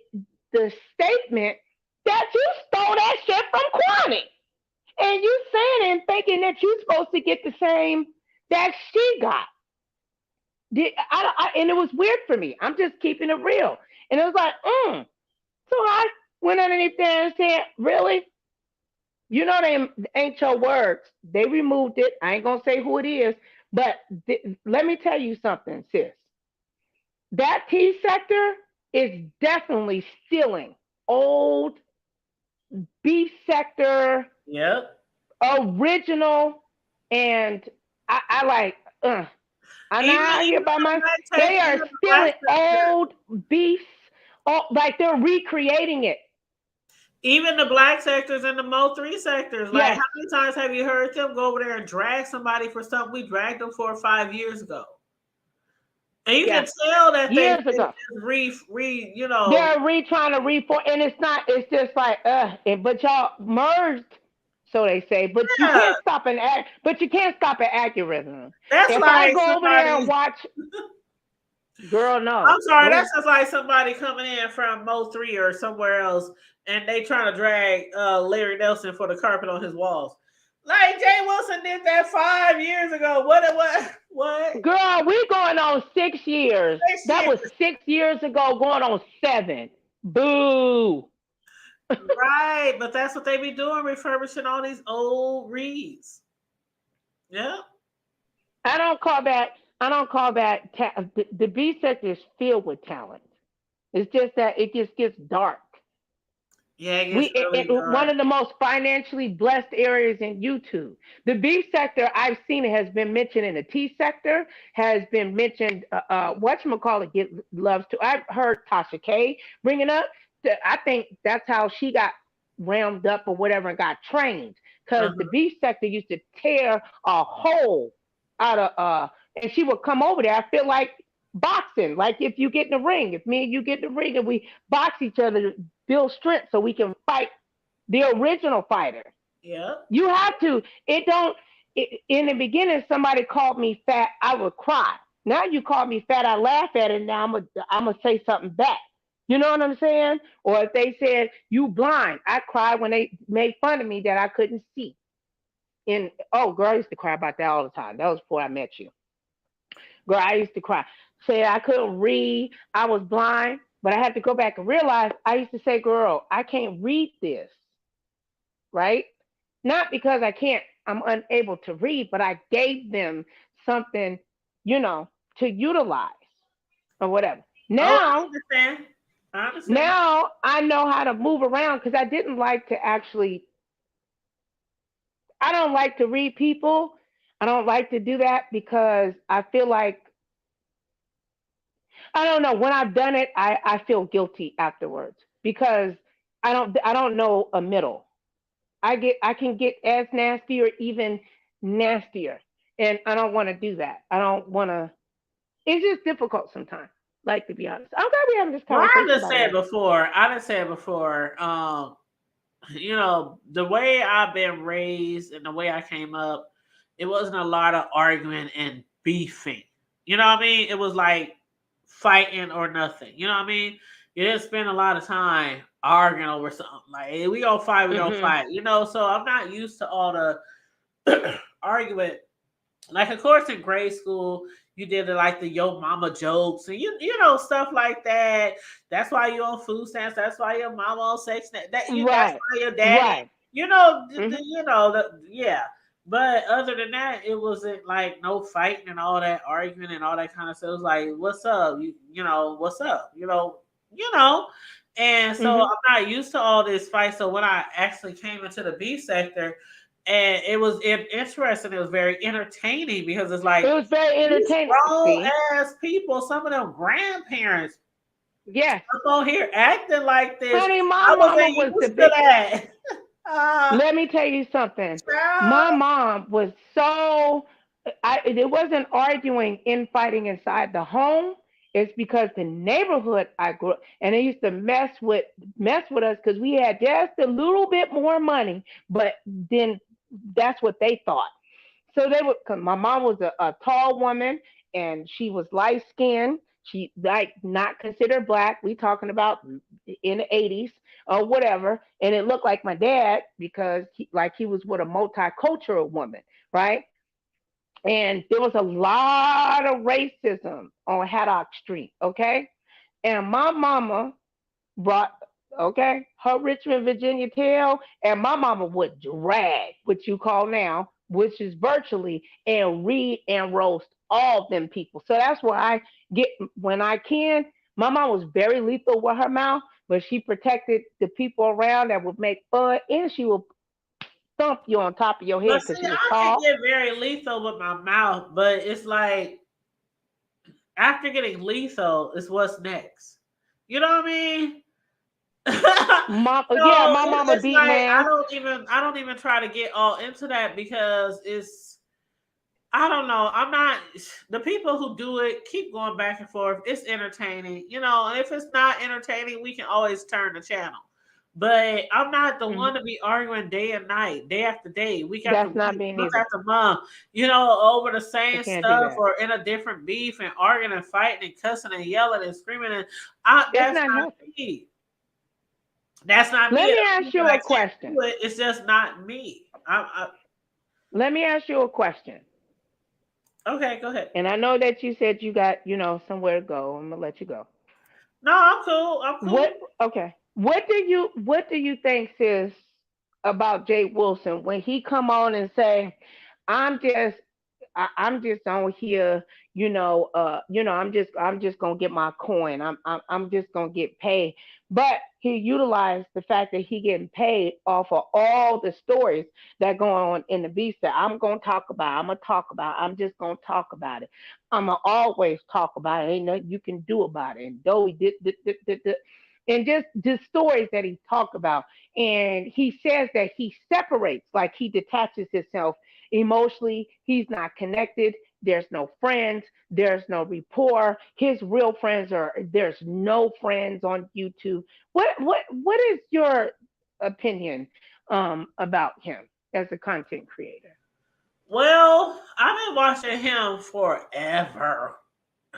S3: statement that you stole that shit from Kwani, and you saying and thinking that you're supposed to get the same that she got. And it was weird for me. I'm just keeping it real, and it was like, So I went underneath there and said, really? They ain't your words. They removed it. I ain't gonna say who it is, but let me tell you something, sis. That tea sector is definitely stealing old beef sector,
S2: Yep.
S3: original, and I like. I'm not out here by my. They are stealing old beefs. Like they're recreating it.
S2: Even the black sectors and the Mo3 sectors. Like,
S3: Yes.
S2: how many times have you heard them go over there and drag somebody for something we dragged them for 5 years ago? And you can tell that
S3: years
S2: they
S3: ago.
S2: They're
S3: trying to reform, and it's not. It's just like, but y'all merged, so they say. But you can't stop an act. But you can't stop an algorithm.
S2: That's
S3: if
S2: like
S3: I go over there and watch, girl, no.
S2: I'm sorry, that's just like somebody coming in from Mo3 or somewhere else, and they trying to drag Larry Nelson for the carpet on his walls. Like Jay Wilson did that 5 years ago. What?
S3: Girl, we going on 6 years. That was 6 years ago, going on 7. Boo.
S2: Right, but that's what they be doing, refurbishing all these old reads. Yeah.
S3: I don't call that. The B sector is filled with talent. It's just that it just gets dark.
S2: Yeah, it gets really dark.
S3: One of the most financially blessed areas in YouTube. The beef sector, I've seen it has been mentioned in the tea sector, has been mentioned, whatchamacallit loves to. I've heard Tasha K bring it up. I think that's how she got rounded up or whatever and got trained. Because the beef sector used to tear a hole out of, and she would come over there. I feel like boxing, like if you get in the ring, if me and you get in the ring and we box each other to build strength so we can fight the original fighter.
S2: Yeah.
S3: You have to. In the beginning, somebody called me fat, I would cry. Now you call me fat, I laugh at it. Now I'm gonna say something back. You know what I'm saying? Or if they said you blind, I cried when they made fun of me that I couldn't see. And girl, I used to cry about that all the time. That was before I met you. Girl, I used to cry. said I couldn't read, I was blind, but I had to go back and realize I used to say, girl, I can't read this, right? Not because I'm unable to read, but I gave them something, you know, to utilize or whatever.
S2: Oh, I
S3: Now,
S2: understand. I understand.
S3: now I know how to move around because I didn't like to actually, I don't like to read people. I don't like to do that because I feel like, I don't know, when I've done it, I feel guilty afterwards because I don't know a middle. I can get as nasty or even nastier. And I don't want to do that. I don't want to, it's just difficult sometimes. Like, to be honest, I'm glad we're having this
S2: Well, I
S3: conversation,
S2: done
S3: by the
S2: said
S3: way.
S2: before. I done said before. You know, the way I've been raised and the way I came up, it wasn't a lot of arguing and beefing. You know what I mean? It was like fighting or nothing. You know what I mean? You didn't spend a lot of time arguing over something. Like, hey, we gonna fight, we gonna
S3: Hmm.
S2: fight. You know, so I'm not used to all the argument. Like, of course, in grade school, you did like the yo mama jokes and you know stuff like that. That's why you on food stamps. That's why your mama on sex. That's
S3: Right.
S2: why your daddy.
S3: Right.
S2: You know,
S3: Hmm.
S2: you know yeah. But other than that, it wasn't like no fighting and all that arguing and all that kind of stuff. It was like, what's up? You know, what's up? You know. And so
S3: Hmm.
S2: I'm not used to all this fight. So when I actually came into the B sector, and it was interesting. It was very entertaining because it's
S3: It
S2: like
S3: was very
S2: these
S3: entertaining.
S2: grown
S3: See?
S2: ass people, some of them grandparents,
S3: Yes.
S2: up on here acting like this.
S3: Honey, my
S2: I
S3: mama
S2: wasn't
S3: was the
S2: used to
S3: big.
S2: that. uh,
S3: Let me tell you something.
S2: Child.
S3: My mom was so, it wasn't arguing, infighting inside the home. It's because the neighborhood I grew up, and they used to mess with us because we had just a little bit more money, but then that's what they thought. So they would. 'Cause my mom was a tall woman, and she was light skinned. She like not considered black. We talking about in the 80s or whatever. And it looked like my dad because he was with a multicultural woman, right? And there was a lot of racism on Haddock Street. Okay, and my mama brought, okay, her Richmond, Virginia tail, and my mama would drag what you call now, which is virtually, and read and roast all them people. So that's where I get when I can. My mom was very lethal with her mouth, but she protected the people around that would make fun, and she would thump you on top of your
S2: But
S3: head because
S2: see,
S3: she was
S2: I can
S3: tall.
S2: get very lethal with my mouth, but it's like after getting lethal, is what's next. You know what I mean?
S3: Mom, yeah,
S2: So
S3: my mama
S2: it's
S3: beat
S2: like
S3: man.
S2: I don't even try to get all into that because it's I don't know. I'm not the people who do it keep going back and forth. It's entertaining, you know. And if it's not entertaining, we can always turn the channel. But I'm not the
S3: Hmm.
S2: one to be arguing day and night, day after day, week after
S3: That's not
S2: week,
S3: me
S2: month
S3: neither.
S2: after month, you know, over the
S3: I
S2: same
S3: can't do
S2: stuff
S3: that.
S2: or in a different beef and arguing and fighting and cussing and yelling and screaming. And
S3: It's
S2: that's
S3: not
S2: not
S3: healthy.
S2: me. That's not me.
S3: Let
S2: And
S3: me
S2: the
S3: ask
S2: people
S3: you a
S2: that can't
S3: question.
S2: do it, it's just not me.
S3: Let me ask you a question.
S2: Okay, go ahead.
S3: And I know that you said you got, somewhere to go. I'm gonna let you go.
S2: No, I'm cool. I'm
S3: What?
S2: cool.
S3: Okay. What do you think, sis, about Jay Wilson when he come on and say, "I'm just I'm just on here, I'm just gonna get my coin. I'm just gonna get paid." But he utilized the fact that he getting paid off of all the stories that go on in the beast that I'm gonna talk about. I'm gonna talk about. I'm just gonna talk about it. I'm gonna always talk about it. Ain't nothing you can do about it. And though he did, and just the stories that he talked about, and he says that he separates, like he detaches himself emotionally. He's not connected. There's no friends. There's no rapport. His real friends there's no friends on YouTube. What is your opinion about him as a content creator?
S2: Well, I've been watching him forever,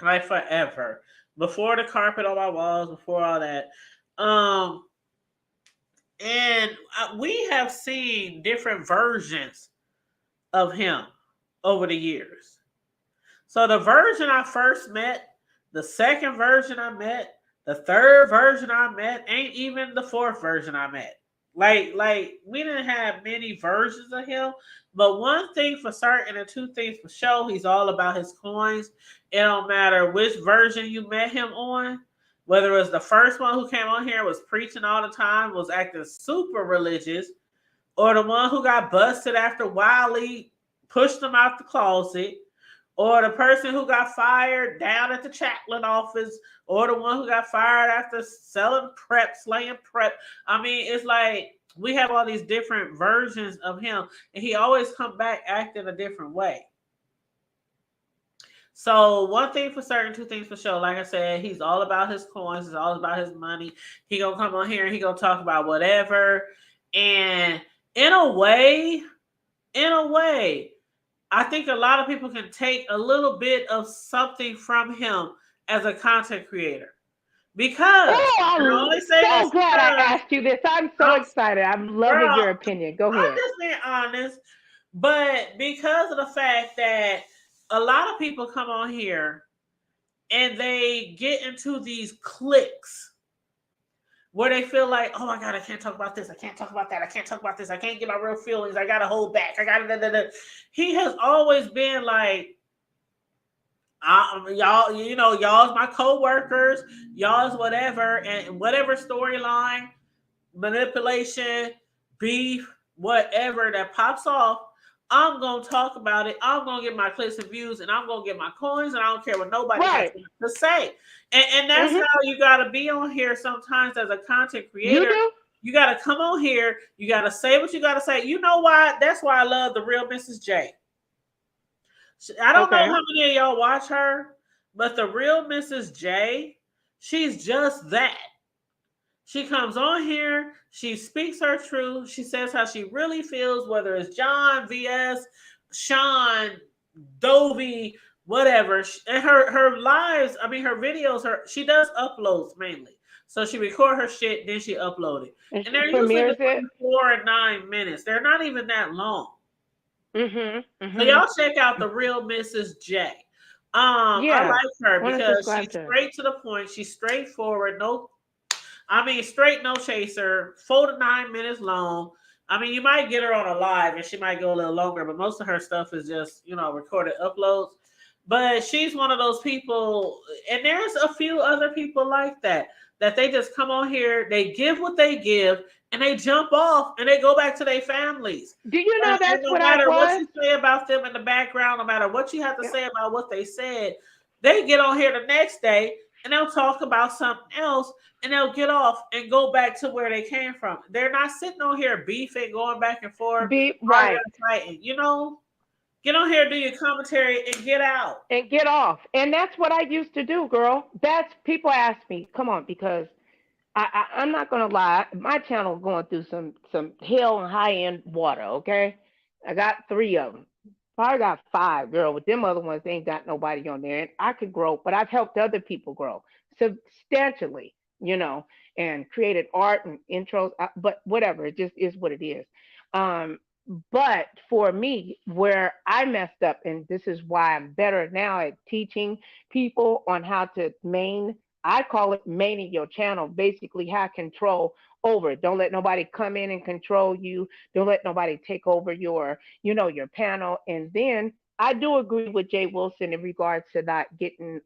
S2: like forever. Before the carpet on my walls, before all that, um, and we have seen different versions of him over the years. So the version I first met The second version I met, the third version I met, ain't even the fourth version I met. Like we didn't have many versions of him, but one thing for certain and two things for sure, he's all about his coins. It don't matter which version you met him on, whether it was the first one who came on here was preaching all the time, was acting super religious, or the one who got busted after Wiley pushed him out the closet, or the person who got fired down at the chaplain office, or the one who got fired after selling prep, slaying prep. I mean, it's like we have all these different versions of him, and he always come back acting a different way. So one thing for certain, two things for sure. Like I said, he's all about his coins. He's all about his money. He gonna come on here and he gonna talk about whatever. And in a way, I think a lot of people can take a little bit of something from him as a content creator. Because
S3: I'm
S2: only say
S3: so
S2: this
S3: glad I
S2: because-
S3: asked you this. I'm so excited. I'm loving
S2: Girl,
S3: your opinion. Go
S2: I'm
S3: ahead.
S2: just being honest, but because of the fact that a lot of people come on here and they get into these cliques where they feel like, oh my God, I can't talk about this. I can't talk about that. I can't talk about this. I can't get my real feelings. I got to hold back. I got to. He has always been like, y'all, you know, y'all's my co-workers, y'all's whatever, and whatever storyline, manipulation, beef, whatever that pops off, I'm gonna talk about it. I'm gonna get my clicks and views, and I'm gonna get my coins, and I don't care what nobody has to say. And that's how you gotta be on here sometimes as a content creator.
S3: You do?
S2: You gotta come on here. You gotta say what you gotta say. You know why? That's why I love the real Mrs. J. I don't know how many of y'all watch her, but the real Mrs. J, she's just that. She comes on here, she speaks her truth, she says how she really feels, whether it's John, VS, Sean, Dovey, whatever. And her lives, I mean her videos, she does uploads mainly. So she record her shit, then she upload it. And they're usually between 4 and 9 minutes. They're not even that long. So y'all check out the real Mrs. J. I like her because she's straight to the point. She's straightforward. Straight no chaser. 4 to 9 minutes long. I mean, you might get her on a live and she might go a little longer, but most of her stuff is just, recorded uploads. But she's one of those people, and there's a few other people like that they just come on here, they give what they give, and they jump off and they go back to their families.
S3: Do you know that's
S2: no
S3: what I was?
S2: No matter what you say about them in the background, no matter what you have to say about what they said, they get on here the next day and they'll talk about something else and they'll get off and go back to where they came from. They're not sitting on here beefing, going back and forth, fighting. Get on here, do your commentary, and get out.
S3: And get off. And that's what I used to do, girl. People ask me, come on, because I'm not gonna lie, my channel is going through some hell and high-end water, okay? I got 3 of them. Probably got 5, girl. With them other ones, ain't got nobody on there. And I could grow, but I've helped other people grow substantially, and created art and intros, but whatever, it just is what it is. But for me, where I messed up, and this is why I'm better now at teaching people on how to I call it maining your channel, basically have control over it. Don't let nobody come in and control you. Don't let nobody take over your panel. And then I do agree with Jay Wilson in regards to not getting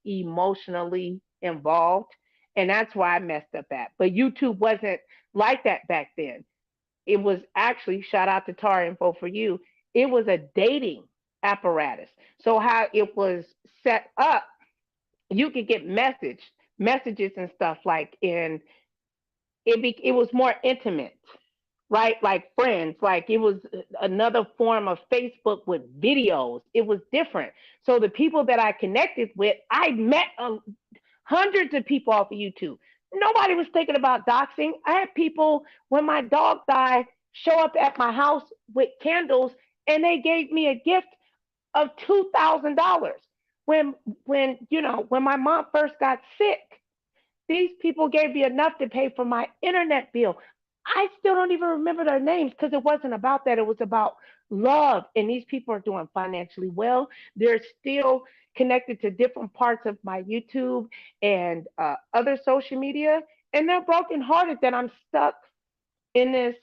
S3: emotionally involved. And that's why I messed up at. But YouTube wasn't like that back then. It was actually, shout out to Tar Info for You, it was a dating apparatus. So how it was set up, you could get messages and stuff like it was more intimate, right? Like friends, like it was another form of Facebook with videos. It was different. So the people that I connected with, I met hundreds of people off of YouTube. Nobody was thinking about doxing. I had people, when my dog died, show up at my house with candles, and they gave me a gift of $2,000. When my mom first got sick, these people gave me enough to pay for my internet bill. I still don't even remember their names because it wasn't about that. It was about love. And these people are doing financially well. They're still connected to different parts of my YouTube and other social media. And they're brokenhearted that I'm stuck in this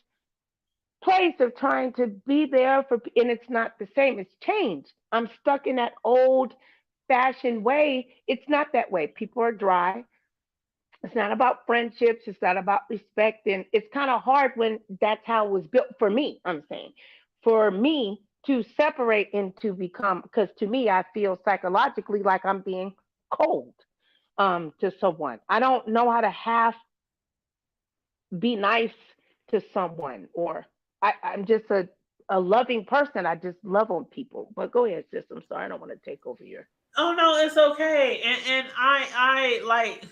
S3: place of trying to be there for, and it's not the same. It's changed. I'm stuck in that old fashioned way. It's not that way. People are dry. It's not about friendships. It's not about respect. And it's kind of hard when that's how it was built for me. I'm saying for me to separate and to become, because to me, I feel psychologically like I'm being cold to someone. I don't know how to half be nice to someone, or I'm just a loving person. I just love on people. But go ahead, sis. I'm sorry. I don't want to take over your.
S2: Oh no, it's okay. And I like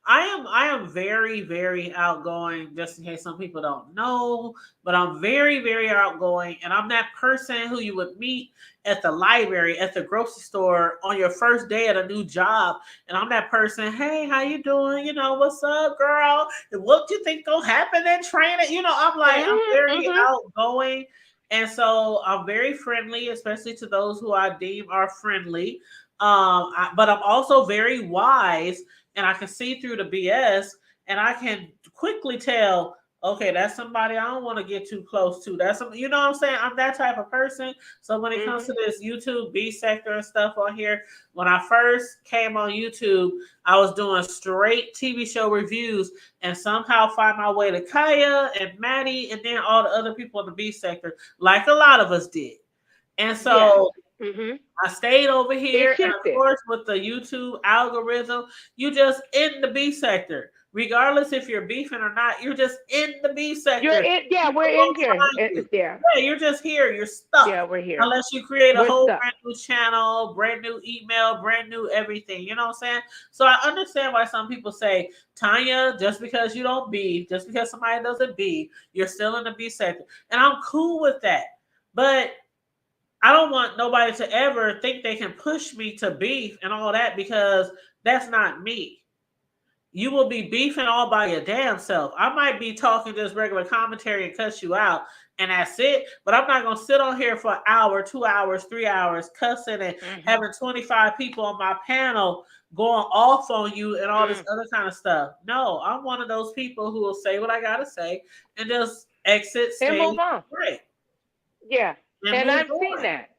S2: I am very, very outgoing, just in case some people don't know, but I'm very, very outgoing, and I'm that person who you would meet at the library, at the grocery store, on your first day at a new job. And I'm that person, hey, how you doing? You know, what's up, girl? And what do you think gonna happen in training? You know, I'm like, I'm very outgoing. And so I'm very friendly, especially to those who I deem are friendly. But I'm also very wise, and I can see through the BS, and I can quickly tell, okay, that's somebody I don't want to get too close to. That's some, you know what I'm saying? I'm that type of person. So when it comes to this YouTube B sector and stuff on here, when I first came on YouTube, I was doing straight TV show reviews and somehow find my way to Kaya and Maddie and then all the other people in the B sector, like a lot of us did. And so I stayed over here, and of course, with the YouTube algorithm, you just in the B sector. Regardless if you're beefing or not, you're just in the B sector.
S3: You're in, yeah, we're in here.
S2: Yeah, you're just here. You're stuck.
S3: Yeah, we're here.
S2: Unless you create a whole brand new channel, brand new email, brand new everything. You know what I'm saying? So I understand why some people say, Tanya, just because you don't beef, just because somebody doesn't beef, you're still in the B sector. And I'm cool with that. But I don't want nobody to ever think they can push me to beef and all that, because that's not me. You will be beefing all by your damn self. I might be talking just regular commentary and cuss you out, and that's it. But I'm not going to sit on here for an hour, 2 hours, 3 hours, cussing and having 25 people on my panel going off on you and all this other kind of stuff. No, I'm one of those people who will say what I got to say and just exit stage
S3: and move on.
S2: Right.
S3: Yeah. And I've seen that.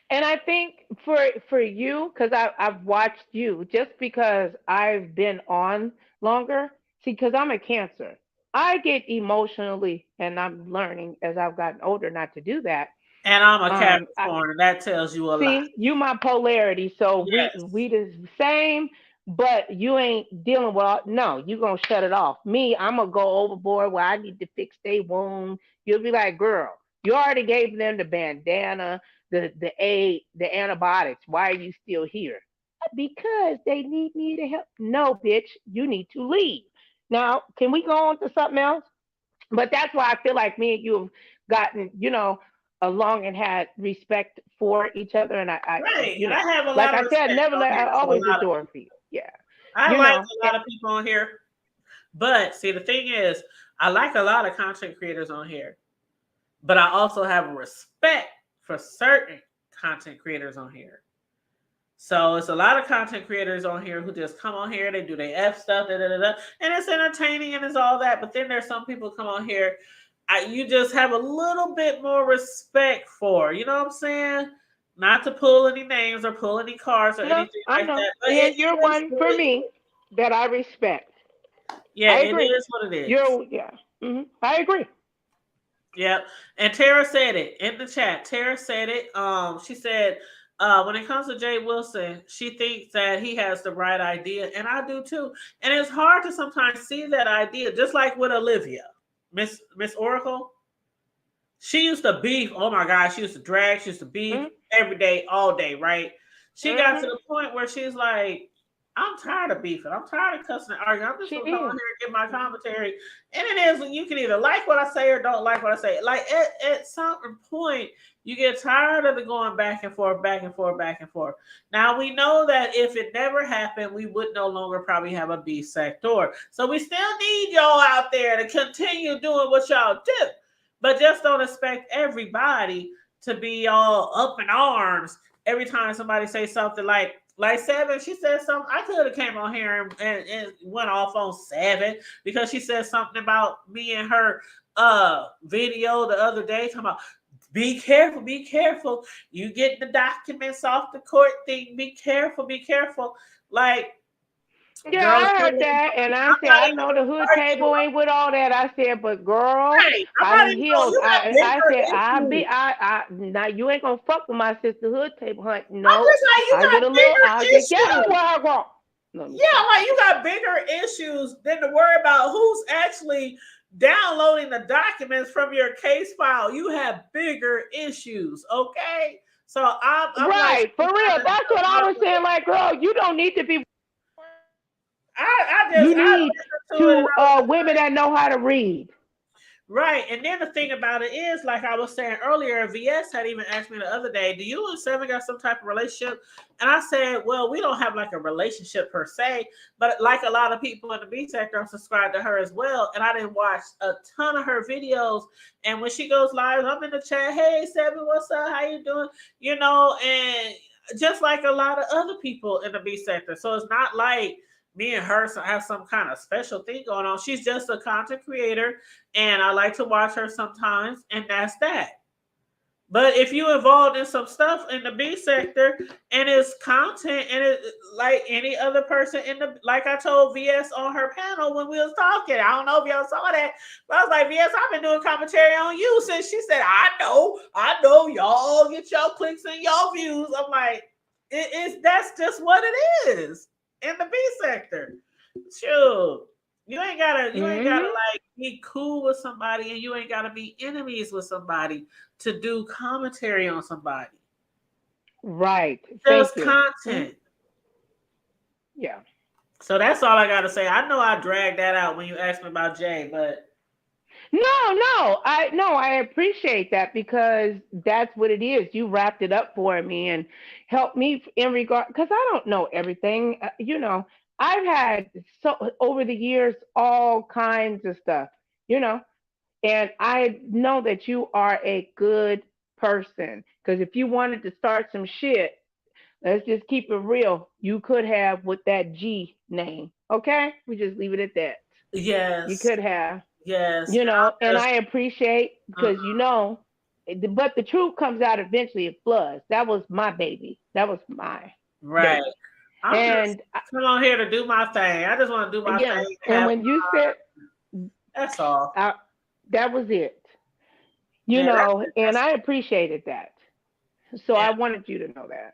S3: And I think for you, because I've watched you, just because I've been on longer, see, because I'm a Cancer. I get emotionally, and I'm learning as I've gotten older not to do that.
S2: And I'm a Capricorn, and that tells you a lot.
S3: See, you my polarity, so we the same, but you ain't dealing with, no, you going to shut it off. Me, I'm going to go overboard where I need to fix their wound. You'll be like, girl, you already gave them the bandana, the antibiotics. Why are you still here? Because they need me to help. No, bitch, you need to leave. Now, can we go on to something else? But that's why I feel like me and you have gotten, along and had respect for each other. And I
S2: have a lot
S3: like
S2: of
S3: I said, I always adore for you. Yeah.
S2: I like a lot of people on here. But see, the thing is, I like a lot of content creators on here. But I also have respect for certain content creators on here. So it's a lot of content creators on here who just come on here, they do their F stuff, and it's entertaining and it's all that. But then there's some people come on here, you just have a little bit more respect for. You know what I'm saying? Not to pull any names or pull any cards or anything like that. But
S3: you're one for me that I respect.
S2: Yeah, it is what it is.
S3: I agree.
S2: Yep. And Tara said it in the chat. Tara said it. She said, when it comes to Jay Wilson, she thinks that he has the right idea. And I do too. And it's hard to sometimes see that idea, just like with Olivia, Miss Oracle. She used to beef. Oh my God. She used to drag. She used to beef every day, all day, right? She got to the point where she's like, I'm tired of beefing. I'm tired of cussing and arguing. I'm just
S3: She
S2: gonna come on
S3: is.
S2: here and give my commentary. And it is, you can either like what I say or don't like what I say. Like at some point, you get tired of the going back and forth, back and forth, back and forth. Now we know that if it never happened, we would no longer probably have a B sector. So we still need y'all out there to continue doing what y'all do. But just don't expect everybody to be all up in arms every time somebody say something like Seven. She said something. I could have came on here and went off on Seven because she said something about me and her video the other day talking about be careful. You get the documents off the court thing. Be careful. Like,
S3: Yeah,
S2: girl,
S3: I heard that, and I said, I know the hood table ain't with all that. I said, but girl,
S2: Right.
S3: I done healed.
S2: You got
S3: I said,
S2: bigger issues.
S3: now you ain't gonna fuck with my sister hood table hunt.
S2: I'm
S3: No,
S2: just like, you
S3: I
S2: got
S3: get a little,
S2: bigger
S3: I get
S2: issues.
S3: ghetto where I go. No,
S2: Yeah, like you got bigger issues than to worry about who's actually downloading the documents from your case file. You have bigger issues, okay? So I'm
S3: right,
S2: like,
S3: for real. That's what I was saying. Like, girl, you don't need to be. You need
S2: to
S3: women that know how to read.
S2: Right. And then the thing about it is, like I was saying earlier, VS had even asked me the other day, do you and Seven got some type of relationship? And I said, well, we don't have like a relationship per se, but like a lot of people in the B sector, I'm subscribed to her as well. And I didn't watch a ton of her videos. And when she goes live, I'm in the chat, hey, Seven, what's up? How you doing? You know, and just like a lot of other people in the B sector. So it's not like me and her have some kind of special thing going on. She's just a content creator, and I like to watch her sometimes, and that's that. But if you involved in some stuff in the B sector and it's content and it like any other person in the, like I told VS on her panel when we was talking, I don't know if y'all saw that, but I was like, VS, I've been doing commentary on you since. She said, I know, y'all get y'all clicks and y'all views. I'm like, that's just what it is in the B sector. Sure. You ain't gotta like be cool with somebody, and you ain't gotta be enemies with somebody to do commentary on somebody.
S3: Right.
S2: Just content.
S3: Yeah.
S2: So that's all I gotta say. I know I dragged that out when you asked me about Jay, but
S3: I appreciate that because that's what it is. You wrapped it up for me and helped me in regard, because I don't know everything. You know, I've had over the years all kinds of stuff. You know, and I know that you are a good person, because if you wanted to start some shit, let's just keep it real. You could have with that G name. Okay, we just leave it at that.
S2: yes,
S3: You could have.
S2: yes,
S3: You know, and I appreciate, because you know, but the truth comes out eventually. It floods. That was my baby. That was my
S2: right.
S3: baby.
S2: I'm just come on here to do my thing. I just want to do my thing.
S3: And when you said,
S2: that's all.
S3: That was it. You know, and I appreciated that. So I wanted you to know that.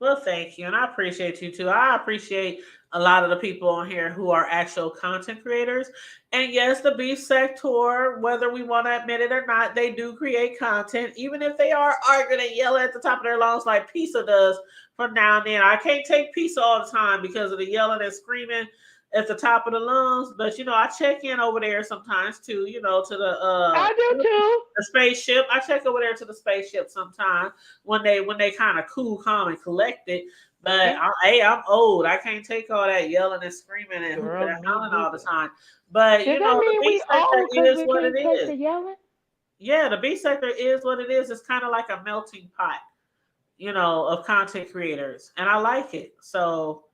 S2: Well, thank you. And I appreciate you too. I appreciate a lot of the people on here who are actual content creators. And yes, the B sector, whether we want to admit it or not, they do create content, even if they are arguing and yelling at the top of their lungs like Pisa does from now and then. I can't take Pisa all the time because of the yelling and screaming at the top of the lungs, but you know, I check in over there sometimes too, you know, to the
S3: I do too.
S2: The spaceship. I check over there to the spaceship sometimes when they kind of cool, calm, and collected. But I'm old. I can't take all that yelling and screaming and hooping and hollering all the time. But you know, the B sector is what it is. Yeah, the B sector is what it is. It's kind of like a melting pot, you know, of content creators, and I like it. So.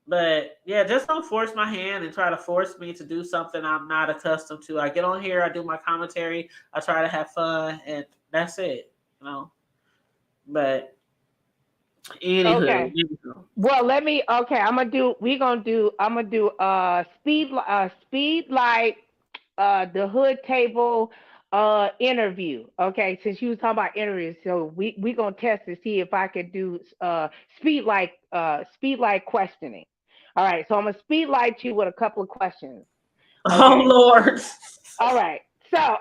S2: But yeah, just don't force my hand and try to force me to do something I'm not accustomed to. I get on here, I do my commentary, I try to have fun, and that's it, you know. But anywho,
S3: okay. Well, I'm gonna do speed light the hood table interview. Okay, since you was talking about interviews, so we gonna test to see if I could do speed light questioning. All right, so I'm gonna speed light you with a couple of questions.
S2: Okay? Oh Lord!
S3: All right, so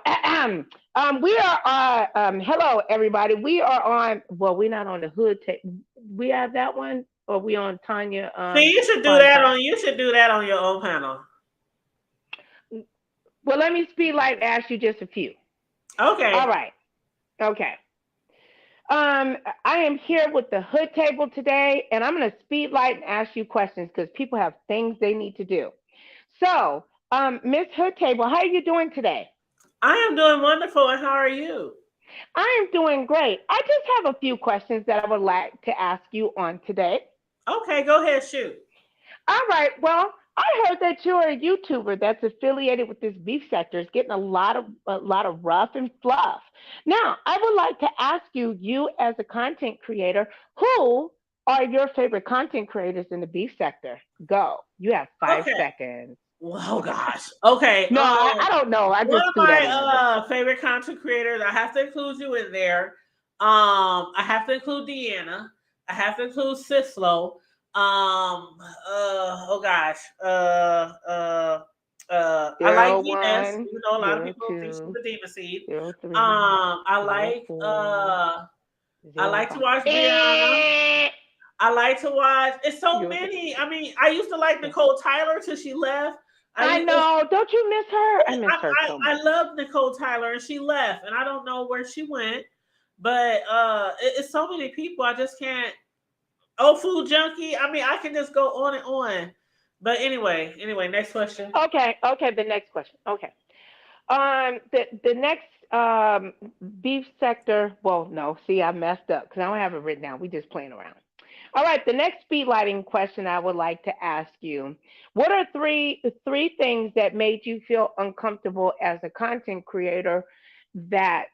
S3: we are hello everybody. We are on. Well, we're not on the hood table. We have that one. Or we on Tanya?
S2: See, you should do that on. You should do that on your own panel.
S3: Well, let me speed light ask you just a few.
S2: Okay.
S3: All right. Okay. I am here with the hood table today, and I'm going to speed light and ask you questions because people have things they need to do. So, Miss Hood Table, how are you doing today?
S2: I am doing wonderful, and how are you?
S3: I am doing great. I just have a few questions that I would like to ask you on today.
S2: Okay, go ahead, shoot.
S3: All right. Well, I heard that you're a YouTuber that's affiliated with this beef sector. It's getting a lot of rough and fluff. Now, I would like to ask you, you as a content creator, who are your favorite content creators in the beef sector? Go. You have 5 seconds.
S2: Oh gosh. Okay.
S3: No, I don't know. I just
S2: one of my favorite content creators. I have to include you in there. I have to include Deanna. I have to include Sislo. Oh gosh. I like Yes. You know, a lot of people think she's the Demon Seed. I like to watch Brianna. I like to watch. It's so many. I mean, I used to like Nicole Tyler till she left.
S3: I know. Don't you miss her? I miss her so much.
S2: I love Nicole Tyler, and she left, and I don't know where she went. But it's so many people. I just can't. Oh, Food Junkie. I mean, I can just go on and on. But anyway, next question.
S3: Okay, the next question. Okay. The next beef sector. Well, no, see, I messed up because I don't have it written down. We just playing around. All right, the next speed lighting question I would like to ask you: what are three things that made you feel uncomfortable as a content creator that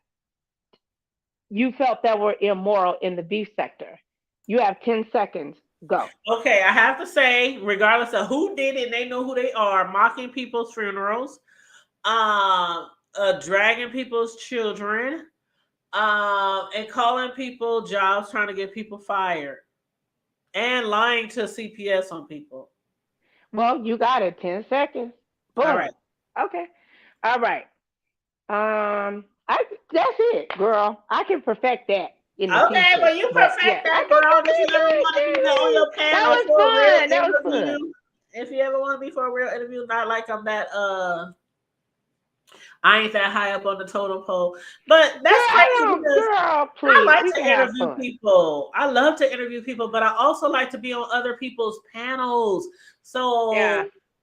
S3: you felt that were immoral in the beef sector? You have 10 seconds. Go.
S2: Okay, I have to say, regardless of who did it, they know who they are. Mocking people's funerals, dragging people's children, and calling people jobs, trying to get people fired, and lying to CPS on people.
S3: Well, you got it. 10 seconds. Boom.
S2: All right.
S3: Okay. All right. That's it, girl. I can perfect that.
S2: Okay, well, you perfect that, girl. If you ever want to be on your panel for a real interview, if you ever want to be for a real interview, not like I'm that I ain't that high up on the totem pole, but that's crazy because I like to interview people. I love to interview people, but I also like to be on other people's panels. So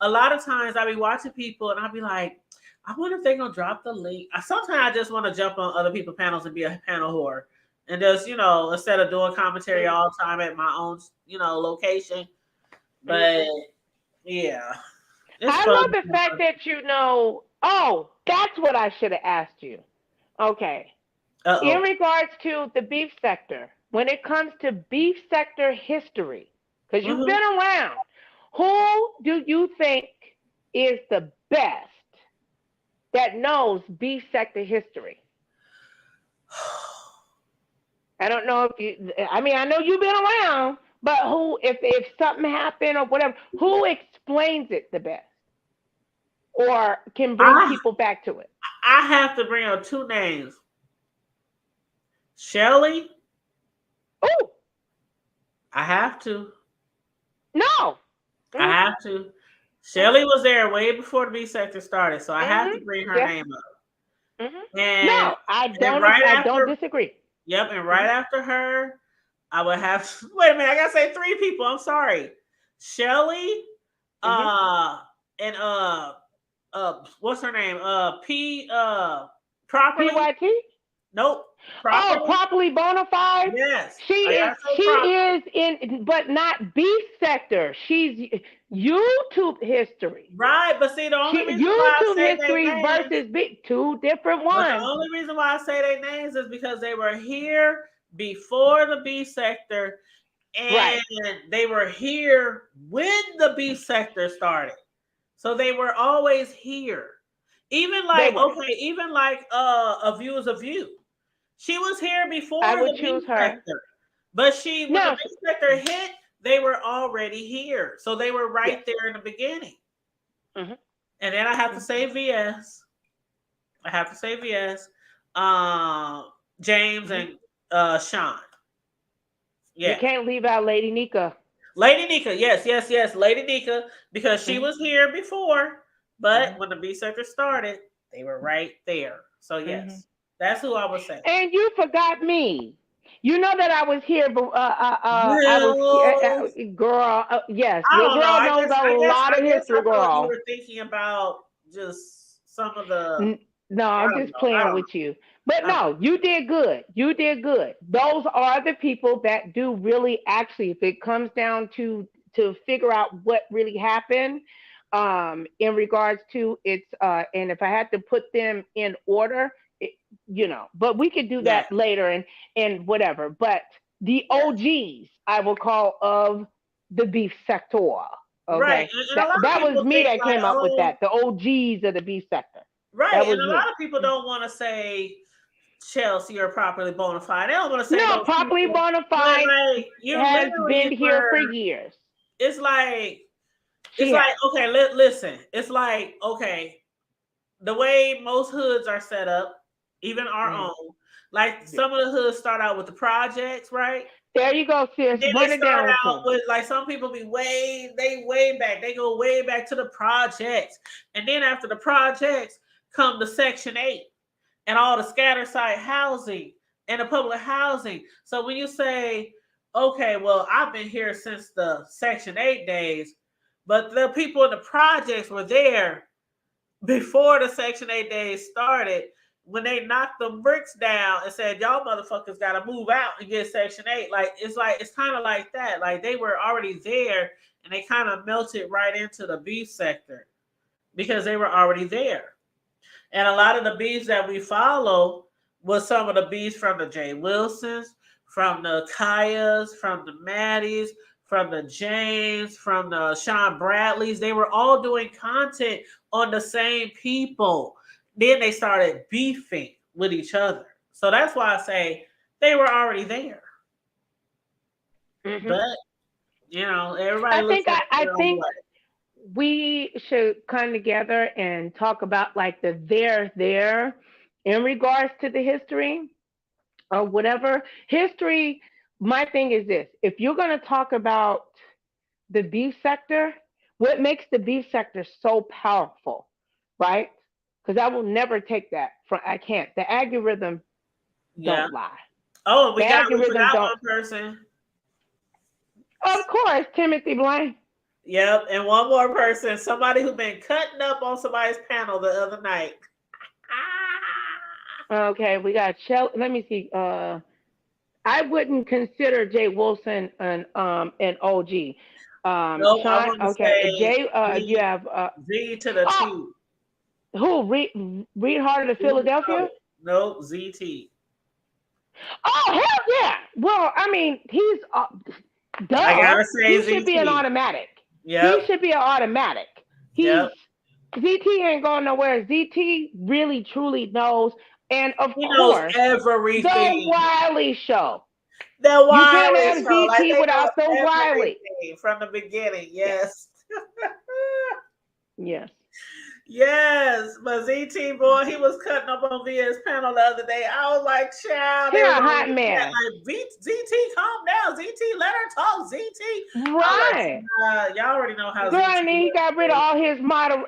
S2: a lot of times I be watching people and I'll be like, I wonder if they're gonna drop the link. Sometimes I just want to jump on other people's panels and be a panel whore. And just, instead of doing commentary all the time at my own, location. But yeah.
S3: I love the fact that oh, that's what I should have asked you. Okay. In regards to the beef sector, when it comes to beef sector history, because you've been around, who do you think is the best that knows beef sector history? I don't know I know you've been around, but who, if something happened or whatever, who explains it the best or can bring people back to it?
S2: I have to bring up 2 names. Shelly.
S3: Oh.
S2: I have to.
S3: No.
S2: I have to. Shelly was there way before the beef sector started, so I have to bring her name up. And
S3: no, I don't disagree.
S2: Yep, and right after her, I would have. Wait a minute, I gotta say 3 people. I'm sorry, Shelly, and what's her name? Properly.
S3: PYT?
S2: Nope.
S3: Properly. Oh, Properly Bonafide?
S2: Yes.
S3: She is in, but not beef sector. She's YouTube history.
S2: Right, but see, the only reason why I say
S3: history versus beef, 2 different ones.
S2: The only reason why I say their names is because they were here before the beef sector, and they were here when the beef sector started. So they were always here. Even like A View is a View. She was here before the beef sector. But when the beef sector hit, they were already here. So they were right there in the beginning. And then I have to say VS. James and Sean.
S3: Yeah. You can't leave out Lady Nika.
S2: Lady Nika, yes, Lady Nika, because she was here before, but when the B sector started, they were right there. So yes, that's who I would say.
S3: And you forgot me. You know that I was here, but I was here,
S2: No,
S3: girl. Yes,
S2: I
S3: your
S2: don't know.
S3: girl knows a lot of
S2: I
S3: history,
S2: thought you
S3: girl.
S2: were thinking about just some of the.
S3: No,
S2: I
S3: I'm
S2: don't
S3: just
S2: know. I
S3: playing
S2: don't
S3: with you. But
S2: know.
S3: no, you did good. You did good. Those are the people that do really actually, if it comes down to figure out what really happened, in regards to its and if I had to put them in order, it, but we could do
S2: Yeah,
S3: that later and whatever. But the
S2: yeah.
S3: OGs, I will call of the beef sector.
S2: Right,
S3: Okay,
S2: and a
S3: that
S2: lot of
S3: that was
S2: people
S3: me
S2: think
S3: that
S2: like,
S3: came up with
S2: oh,
S3: that. The OGs of the beef sector.
S2: right,
S3: That
S2: and
S3: was
S2: a lot
S3: me.
S2: of people don't want to say Chelsea or properly bona fide. They don't want to say
S3: No,
S2: those
S3: properly
S2: people,
S3: bona
S2: but
S3: fide
S2: like you
S3: has
S2: literally
S3: been here
S2: were.
S3: for years.
S2: It's like
S3: She has.
S2: okay. Listen, it's like okay. The way most hoods are set up, even our
S3: Mhm.
S2: own, like some of the hoods start out with the projects, right?
S3: There you go, sis.
S2: Then they
S3: Run it
S2: start
S3: down to
S2: out
S3: 'em.
S2: with like some people be way back. They go way back to the projects, and then after the projects come the Section 8 and all the scatter site housing and the public housing. So when you say, okay, well, I've been here since the Section 8 days, but the people in the projects were there before the Section 8 days started, when they knocked the bricks down and said, y'all motherfuckers got to move out and get Section 8. Like, it's kind of like that. Like, they were already there and they kind of melted right into the beef sector because they were already there. And a lot of the beefs that we follow was some of the beefs from the Jay Wilsons, from the Kayas, from the Maddies, from the James, from the Sean Bradleys. They were all doing content on the same people. Then they started beefing with each other. So that's why I say they were already there.
S3: Mhm.
S2: But, everybody
S3: I
S2: looks
S3: think
S2: at
S3: I,
S2: it
S3: I
S2: their own
S3: think
S2: way.
S3: we should come together and talk about like the there in regards to the history or whatever. History, my thing is this. If you're gonna talk about the beef sector, what makes the beef sector so powerful, right? Because I will never take that from I can't. The algorithm
S2: Yeah.
S3: don't lie.
S2: Oh,
S3: The
S2: we
S3: algorithm
S2: forgot
S3: don't.
S2: one person.
S3: Of course, Timothy Blaine.
S2: Yep, and one more person, somebody who been cutting up on somebody's panel the other night.
S3: Okay, we got Shell. Let me see. I wouldn't consider Jay Wilson an OG.
S2: Nope, I
S3: Sean.
S2: want to
S3: Okay,
S2: say
S3: Jay. You
S2: Z,
S3: have
S2: Z to the
S3: oh,
S2: T.
S3: who? Reed Harder of Philadelphia.
S2: Nope, ZT.
S3: Oh hell yeah! Well, I mean, he's
S2: I
S3: duh.
S2: gotta say
S3: He should be an
S2: ZT.
S3: automatic. He
S2: Yep,
S3: should be an automatic. He's
S2: yep.
S3: ZT ain't going nowhere. ZT really truly knows, and of
S2: He knows
S3: course, the
S2: everything.
S3: Wiley Show.
S2: The
S3: You can't
S2: Wiley
S3: have
S2: show, like
S3: ZT
S2: they know
S3: without the Wiley.
S2: everything from the beginning.
S3: Yes,
S2: Yes.
S3: yes.
S2: Yes, but ZT boy, he was cutting up on VS panel the other day. I was like, child,
S3: He
S2: they was
S3: a
S2: on
S3: hot man,
S2: like ZT, calm down. ZT, let her talk. ZT. I'm
S3: right?
S2: like, y'all already know how
S3: Girl,
S2: ZT
S3: and then he got rid of
S2: is.
S3: all his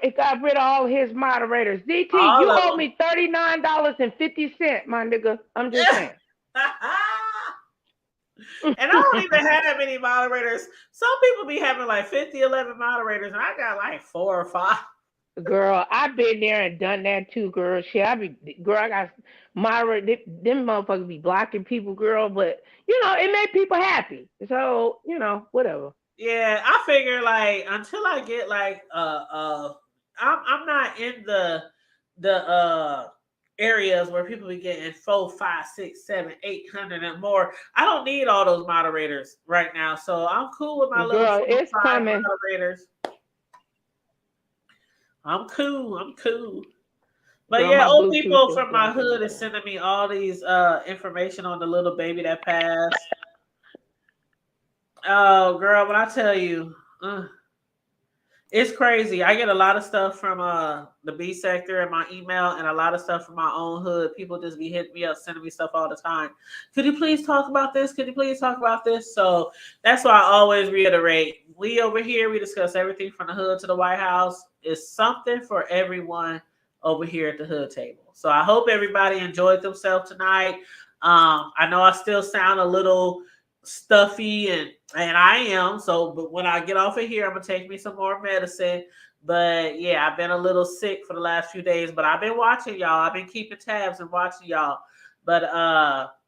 S3: He got rid of all his moderators. ZT,
S2: All
S3: you
S2: of
S3: owe
S2: them.
S3: me $39.50, my nigga. I'm just saying.
S2: And I don't even have that many moderators. Some people be having like 50, 11 moderators, and I got like 4 or 5.
S3: Girl, I've been there and done that too, girl. Shit, I got moderate. Them motherfuckers be blocking people, girl. But it made people happy. So whatever.
S2: Yeah, I figure like until I get like I'm not in the areas where people be getting 4, 5, 6, 7, 800 and more. I don't need all those moderators right now. So I'm cool with my little
S3: Girl,
S2: 4 or
S3: it's
S2: 5
S3: coming.
S2: moderators. I'm cool. But
S3: Girl,
S2: yeah,
S3: my
S2: old
S3: Bluetooth
S2: people
S3: is
S2: from my
S3: blocking me.
S2: hood is sending me all these information on the little baby that passed. Oh girl, when I tell you, It's crazy. I get a lot of stuff from the B sector in my email and a lot of stuff from my own hood. People just be hitting me up, sending me stuff all the time. Could you please talk about this? Could you please talk about this? So that's why I always reiterate. We over here, we discuss everything from the hood to the White House. It's something for everyone over here at the hood table. So I hope everybody enjoyed themselves tonight. I know I still sound a little stuffy and I am. So, but when I get off of here, I'm gonna take me some more medicine. But yeah, I've been a little sick for the last few days, but I've been watching y'all. I've been keeping tabs and watching y'all. But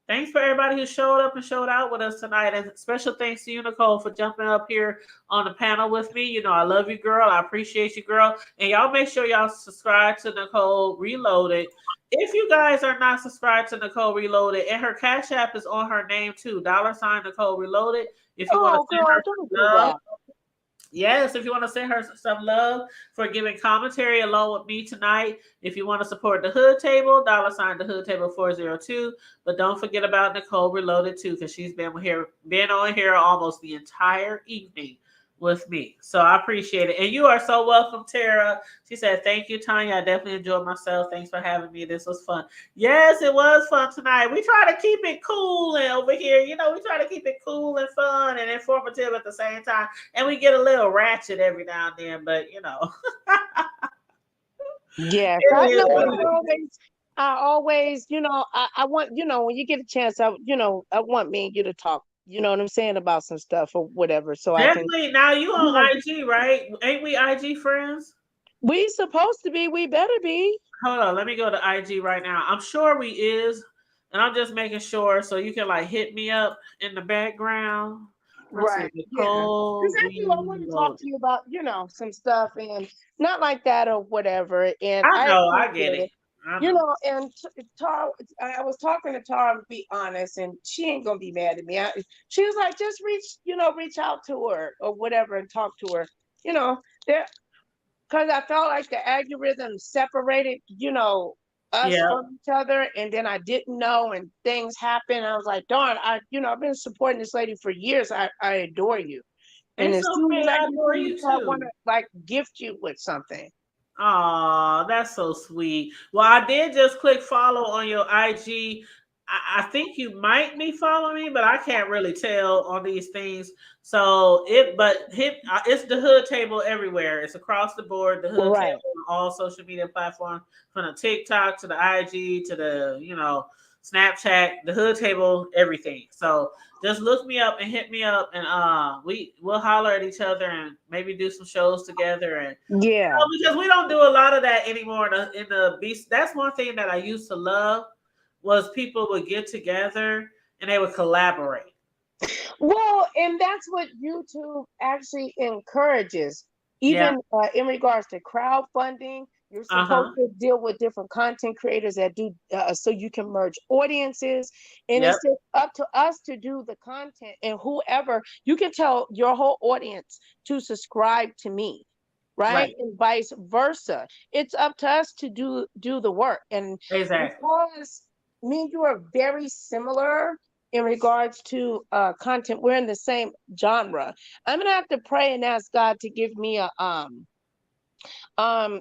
S2: thanks for everybody who showed up and showed out with us tonight. And special thanks to you, Nicole, for jumping up here on the panel with me. You know, I love you, girl. I appreciate you, girl. And y'all make sure y'all subscribe to Nicole Reloaded. If you guys are not subscribed to Nicole Reloaded, and her Cash App is on her name too, $ Nicole Reloaded. If you want to send her some love, yes, if you want to send her some love for giving commentary along with me tonight. If you want to support the Hood Table, $ the Hood Table 402. But don't forget about Nicole Reloaded too, because she's been on here almost the entire evening with me. So I appreciate it. And you are so welcome, Tara. She said, thank you, Tanya. I definitely enjoyed myself. Thanks for having me. This was fun. Yes, it was fun tonight. We try to keep it cool and over here. You know, we try to keep it cool and fun and informative at the same time. And we get a little ratchet every now and then, but you know.
S9: Yes, I know. I always, you know, I want, you know, when you get a chance, I want me and you to talk. You know what I'm saying, about some stuff or whatever. So
S2: definitely.
S9: I can.
S2: Now you on IG, right? Ain't we IG friends?
S9: We supposed to be. We better be.
S2: Hold on, let me go to IG right now. I'm sure we is, and I'm just making sure so you can like hit me up in the background.
S9: Right.
S2: Nicole,
S9: Exactly. I want to talk to you about, you know, some stuff and not like that or whatever. And
S2: I know, I get it.
S9: You know, and Tara, I was talking to Tara, to be honest, and she ain't gonna be mad at me. She was like, just reach out to her or whatever and talk to her. You know, there, because I felt like the algorithm separated, you know, us from each other, and then I didn't know, and things happened. I was like, darn, I've been supporting this lady for years. I adore you, and as soon as I adore you too, I want to like gift you with something.
S2: Oh, that's so sweet. Well, I did just click follow on your IG. I think you might be following me, but I can't really tell on these things. So it's the Hood Table everywhere. It's across the board. The Hood Table on all social media platforms, from the TikTok to the IG to the Snapchat. The Hood Table, everything. So just look me up and hit me up, and we'll holler at each other and maybe do some shows together. And because we don't do a lot of that anymore in the beast. That's one thing that I used to love, was people would get together and they would collaborate.
S9: Well, and that's what YouTube actually encourages, even in regards to crowdfunding. You're supposed to deal with different content creators that do so you can merge audiences, and it's just up to us to do the content. And whoever, you can tell your whole audience to subscribe to me, right? And vice versa. It's up to us to do the work. And because me and you are very similar in regards to content, we're in the same genre. I'm gonna have to pray and ask God to give me a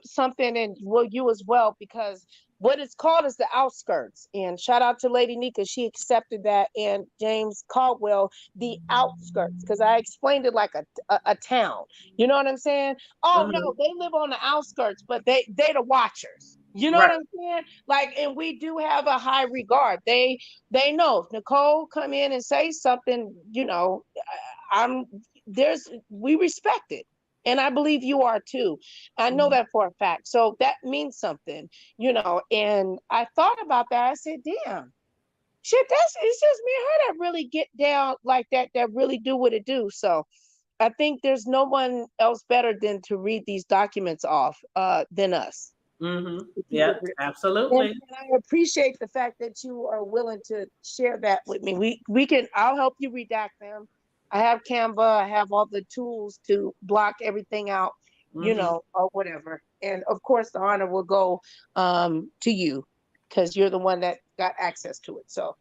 S9: something, and you as well, because what it's called is the outskirts. And shout out to Lady Nika, she accepted that, and James Caldwell, the outskirts, because I explained it like a town. You know what I'm saying? Oh no, they live on the outskirts, but they the watchers. You know what I'm saying? Like, and we do have a high regard. They know if Nicole come in and say something, you know, we respect it. And I believe you are too. I know that for a fact. So that means something, you know. And I thought about that. I said, damn, shit, it's just me and her that really get down like that really do what it do. So I think there's no one else better than to read these documents off than us.
S2: Yeah, absolutely.
S9: And I appreciate the fact that you are willing to share that with me. I'll help you redact them. I have Canva. I have all the tools to block everything out, you know, or whatever. And of course, the honor will go to you, because you're the one that got access to it. So,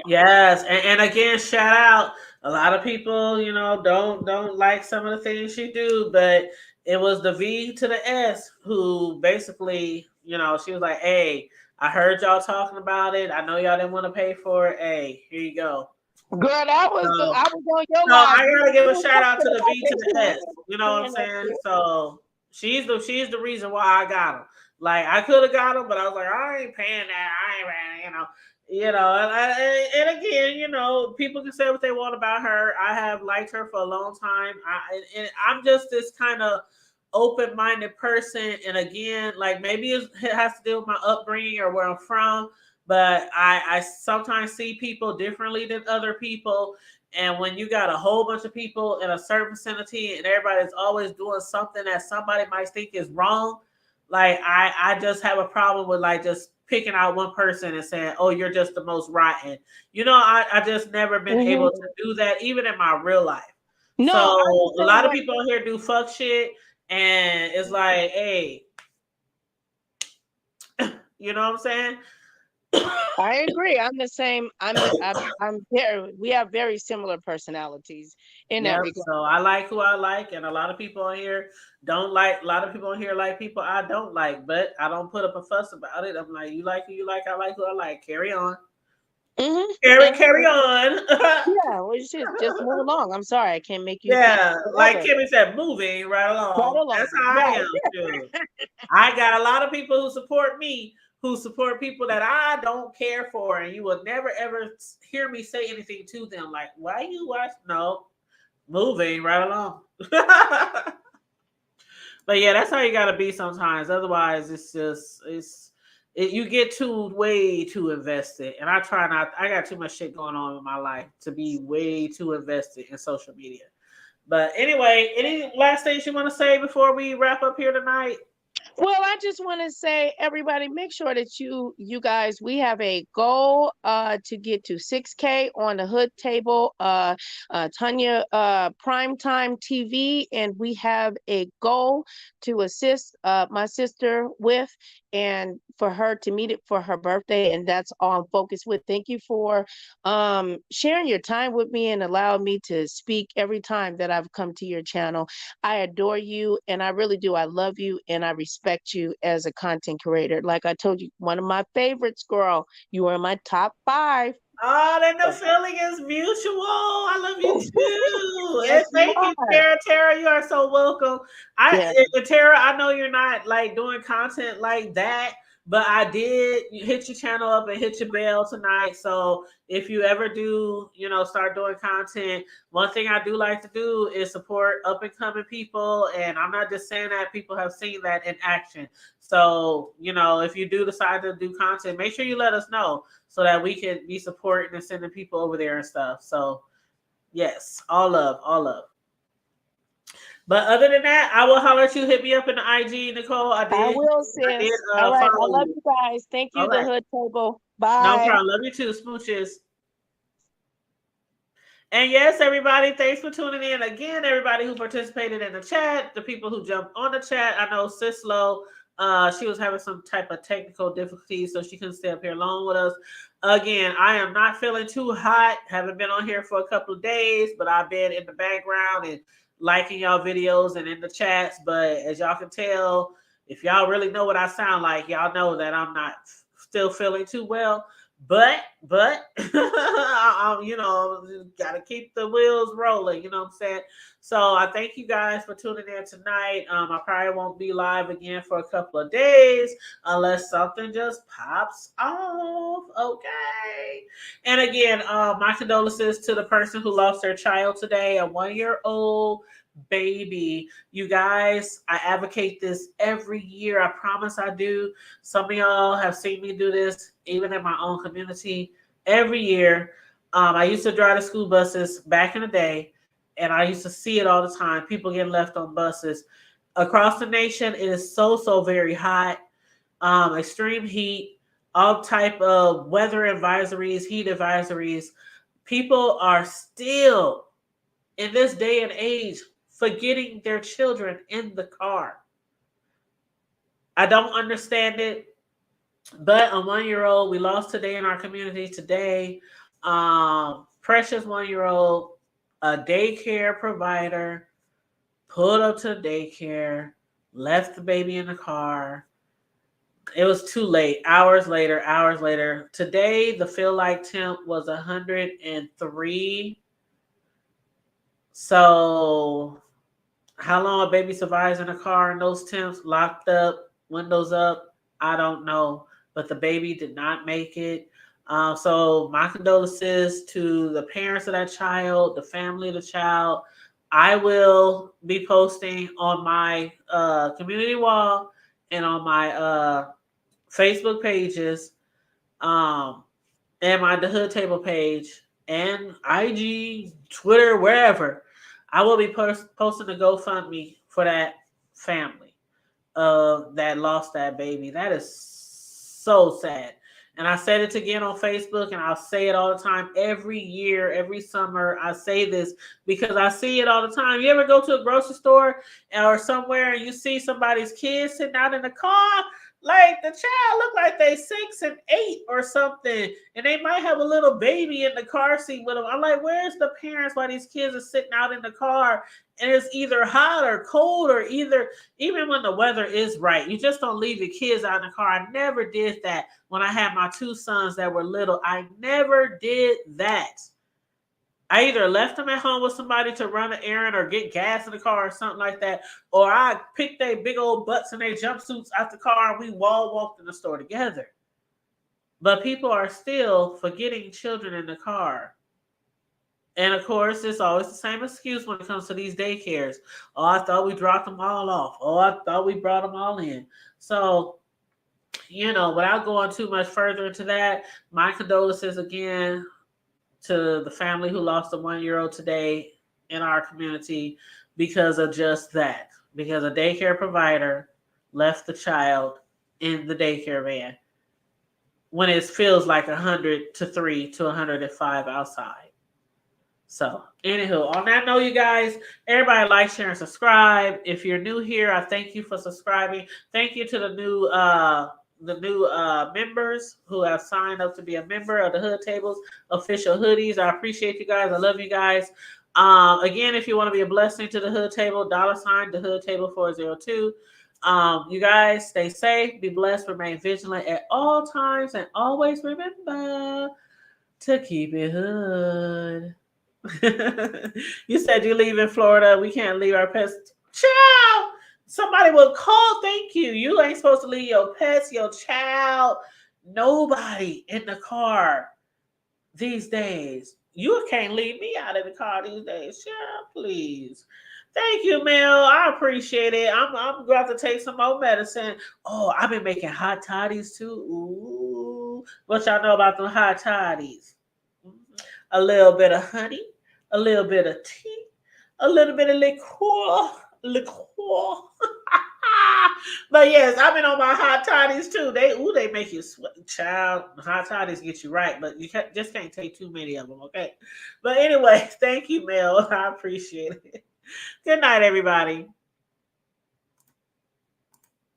S2: yes, and again, shout out. A lot of people, you know, don't like some of the things you do, but It was the V to the S who basically, you know, she was like, "Hey, I heard y'all talking about it. I know y'all didn't want to pay for it. Hey, here you go."
S9: Girl, I was on your
S2: So
S9: live.
S2: I gotta give a
S9: You
S2: shout out to
S9: talking
S2: the
S9: about
S2: V to
S9: this
S2: the S. You know what I'm
S9: man up
S2: saying?
S9: here.
S2: So she's the reason why I got him. Like I could have got him, but I was like, I ain't paying that. I ain't paying, you know. And again, you know, people can say what they want about her. I have liked her for a long time. And I'm just this kind of open-minded person. And again, like maybe it has to do with my upbringing or where I'm from. But I sometimes see people differently than other people. And when you got a whole bunch of people in a certain vicinity and everybody's always doing something that somebody might think is wrong, like I just have a problem with like just picking out one person and saying, oh, you're just the most rotten. You know, I just never been able to do that, even in my real life.
S9: No,
S2: so a lot of
S9: what-
S2: people here do fuck shit, and it's like, hey, you know what I'm saying?
S9: I agree. I'm the same. I'm very. We have very similar personalities in that regard.
S2: So I like who I like, and a lot of people on here don't like. A lot of people on here like people I don't like, but I don't put up a fuss about it. I'm like, you like who you like, I like who I like. Carry on. Carry on.
S9: Yeah, well, just move along. I'm sorry, I can't make you.
S2: Yeah, like Kimmy said, moving right along.
S9: Right along.
S2: That's how I am. Too. I got a lot of people who support me, who support people that I don't care for, and you will never ever hear me say anything to them. Like, why you watch? No, moving right along. But yeah, that's how you gotta be sometimes. Otherwise, you get way too invested. And I try not. I got too much shit going on in my life to be way too invested in social media. But anyway, any last things you want to say before we wrap up here tonight?
S9: Well, I just want to say, everybody, make sure that you guys, we have a goal to get to 6K on the Hood Table, Tanya Primetime TV, and we have a goal to assist my sister with, and for her to meet it for her birthday, and that's all I'm focused with. Thank you for sharing your time with me and allowing me to speak every time that I've come to your channel. I adore you, and I really do. I love you, and I respect you as a content creator. Like I told you, one of my favorites, girl. You are in my top 5.
S2: Oh, then the feeling is mutual. I love you too.
S9: Yes,
S2: And thank you, Tara. Tara, you are so welcome. Tara, I know you're not like doing content like that, but I did hit your channel up and hit your bell tonight. So if you ever do, start doing content, one thing I do like to do is support up and coming people. And I'm not just saying that, people have seen that in action. So, if you do decide to do content, make sure you let us know so that we can be supporting and sending people over there and stuff. So yes, all love, all love. But other than that, I will holler at you. Hit me up in the IG, Nicole. I
S9: will, sis. All right. I love you guys. Thank you, the Hood Table. Bye.
S2: No problem. Love you too. Smooches. And yes, everybody, thanks for tuning in. Again, everybody who participated in the chat, the people who jumped on the chat. I know Sislo, she was having some type of technical difficulties, so she couldn't stay up here long with us. Again, I am not feeling too hot. Haven't been on here for a couple of days, but I've been in the background and liking y'all videos and in the chats. But as y'all can tell, if y'all really know what I sound like, y'all know that I'm not still feeling too well. But gotta keep the wheels rolling, you know what I'm saying? So I thank you guys for tuning in tonight. I probably won't be live again for a couple of days unless something just pops off. Okay. And again, my condolences to the person who lost their child today, a 1-year-old baby. You guys, I advocate this every year. I promise I do. Some of y'all have seen me do this even in my own community every year. I used to drive the school buses back in the day, and I used to see it all the time. People getting left on buses across the nation. It is so very hot, extreme heat, all type of weather advisories, heat advisories. People are still in this day and age forgetting their children in the car. I don't understand it. But a 1-year-old, we lost today in our community today. Precious 1-year-old, a daycare provider, pulled up to the daycare, left the baby in the car. It was too late. Hours later. Today, the feel like temp was 103. So, how long a baby survives in a car in those temps, locked up, windows up, I don't know. But the baby did not make it. So, my condolences to the parents of that child, the family of the child. I will be posting on my community wall and on my Facebook pages, and my The Hood Table page, and IG, Twitter, wherever. I will be posting a GoFundMe for that family that lost that baby. That is so sad. And I said it again on Facebook, and I'll say it all the time. Every year, every summer, I say this because I see it all the time. You ever go to a grocery store or somewhere and you see somebody's kids sitting out in the car? Like, the child look like they 6 and 8 or something, and they might have a little baby in the car seat with them. I'm like, where's the parents while these kids are sitting out in the car? And it's either hot or cold, or even when the weather is right, you just don't leave your kids out in the car. I never did that when I had my 2 sons that were little. I never did that. I either left them at home with somebody to run an errand or get gas in the car or something like that, or I picked their big old butts and their jumpsuits out the car and we all walked in the store together. But people are still forgetting children in the car. And of course, it's always the same excuse when it comes to these daycares. Oh, I thought we dropped them all off. Oh, I thought we brought them all in. So, without going too much further into that, my condolences again to the family who lost a 1-year-old today in our community because of just that. Because a daycare provider left the child in the daycare van when it feels like 103 to 105 outside. So, anywho, on that note, you guys, everybody like, share, and subscribe. If you're new here, I thank you for subscribing. Thank you to the new members who have signed up to be a member of the Hood Tables official hoodies. I appreciate you guys. I love you guys. Again, if you want to be a blessing to the Hood Table, $ the Hood Table 402. You guys stay safe, be blessed, remain vigilant at all times, and always remember to keep it hood. You said you leave in Florida. We can't leave our pets. Child, somebody will call. Thank you. You ain't supposed to leave your pets, your child, nobody in the car these days. You can't leave me out of the car these days. Child, please. Thank you, Mel. I appreciate it. I'm going to take some more medicine. Oh, I've been making hot toddies too. Ooh. What y'all know about the hot toddies? A little bit of honey, a little bit of tea, a little bit of liqueur. But yes, I've been on my hot toddies too. They make you sweat, child. Hot toddies get you right, but you just can't take too many of them, okay? But anyway, thank you, Mel. I appreciate it. Good night, everybody.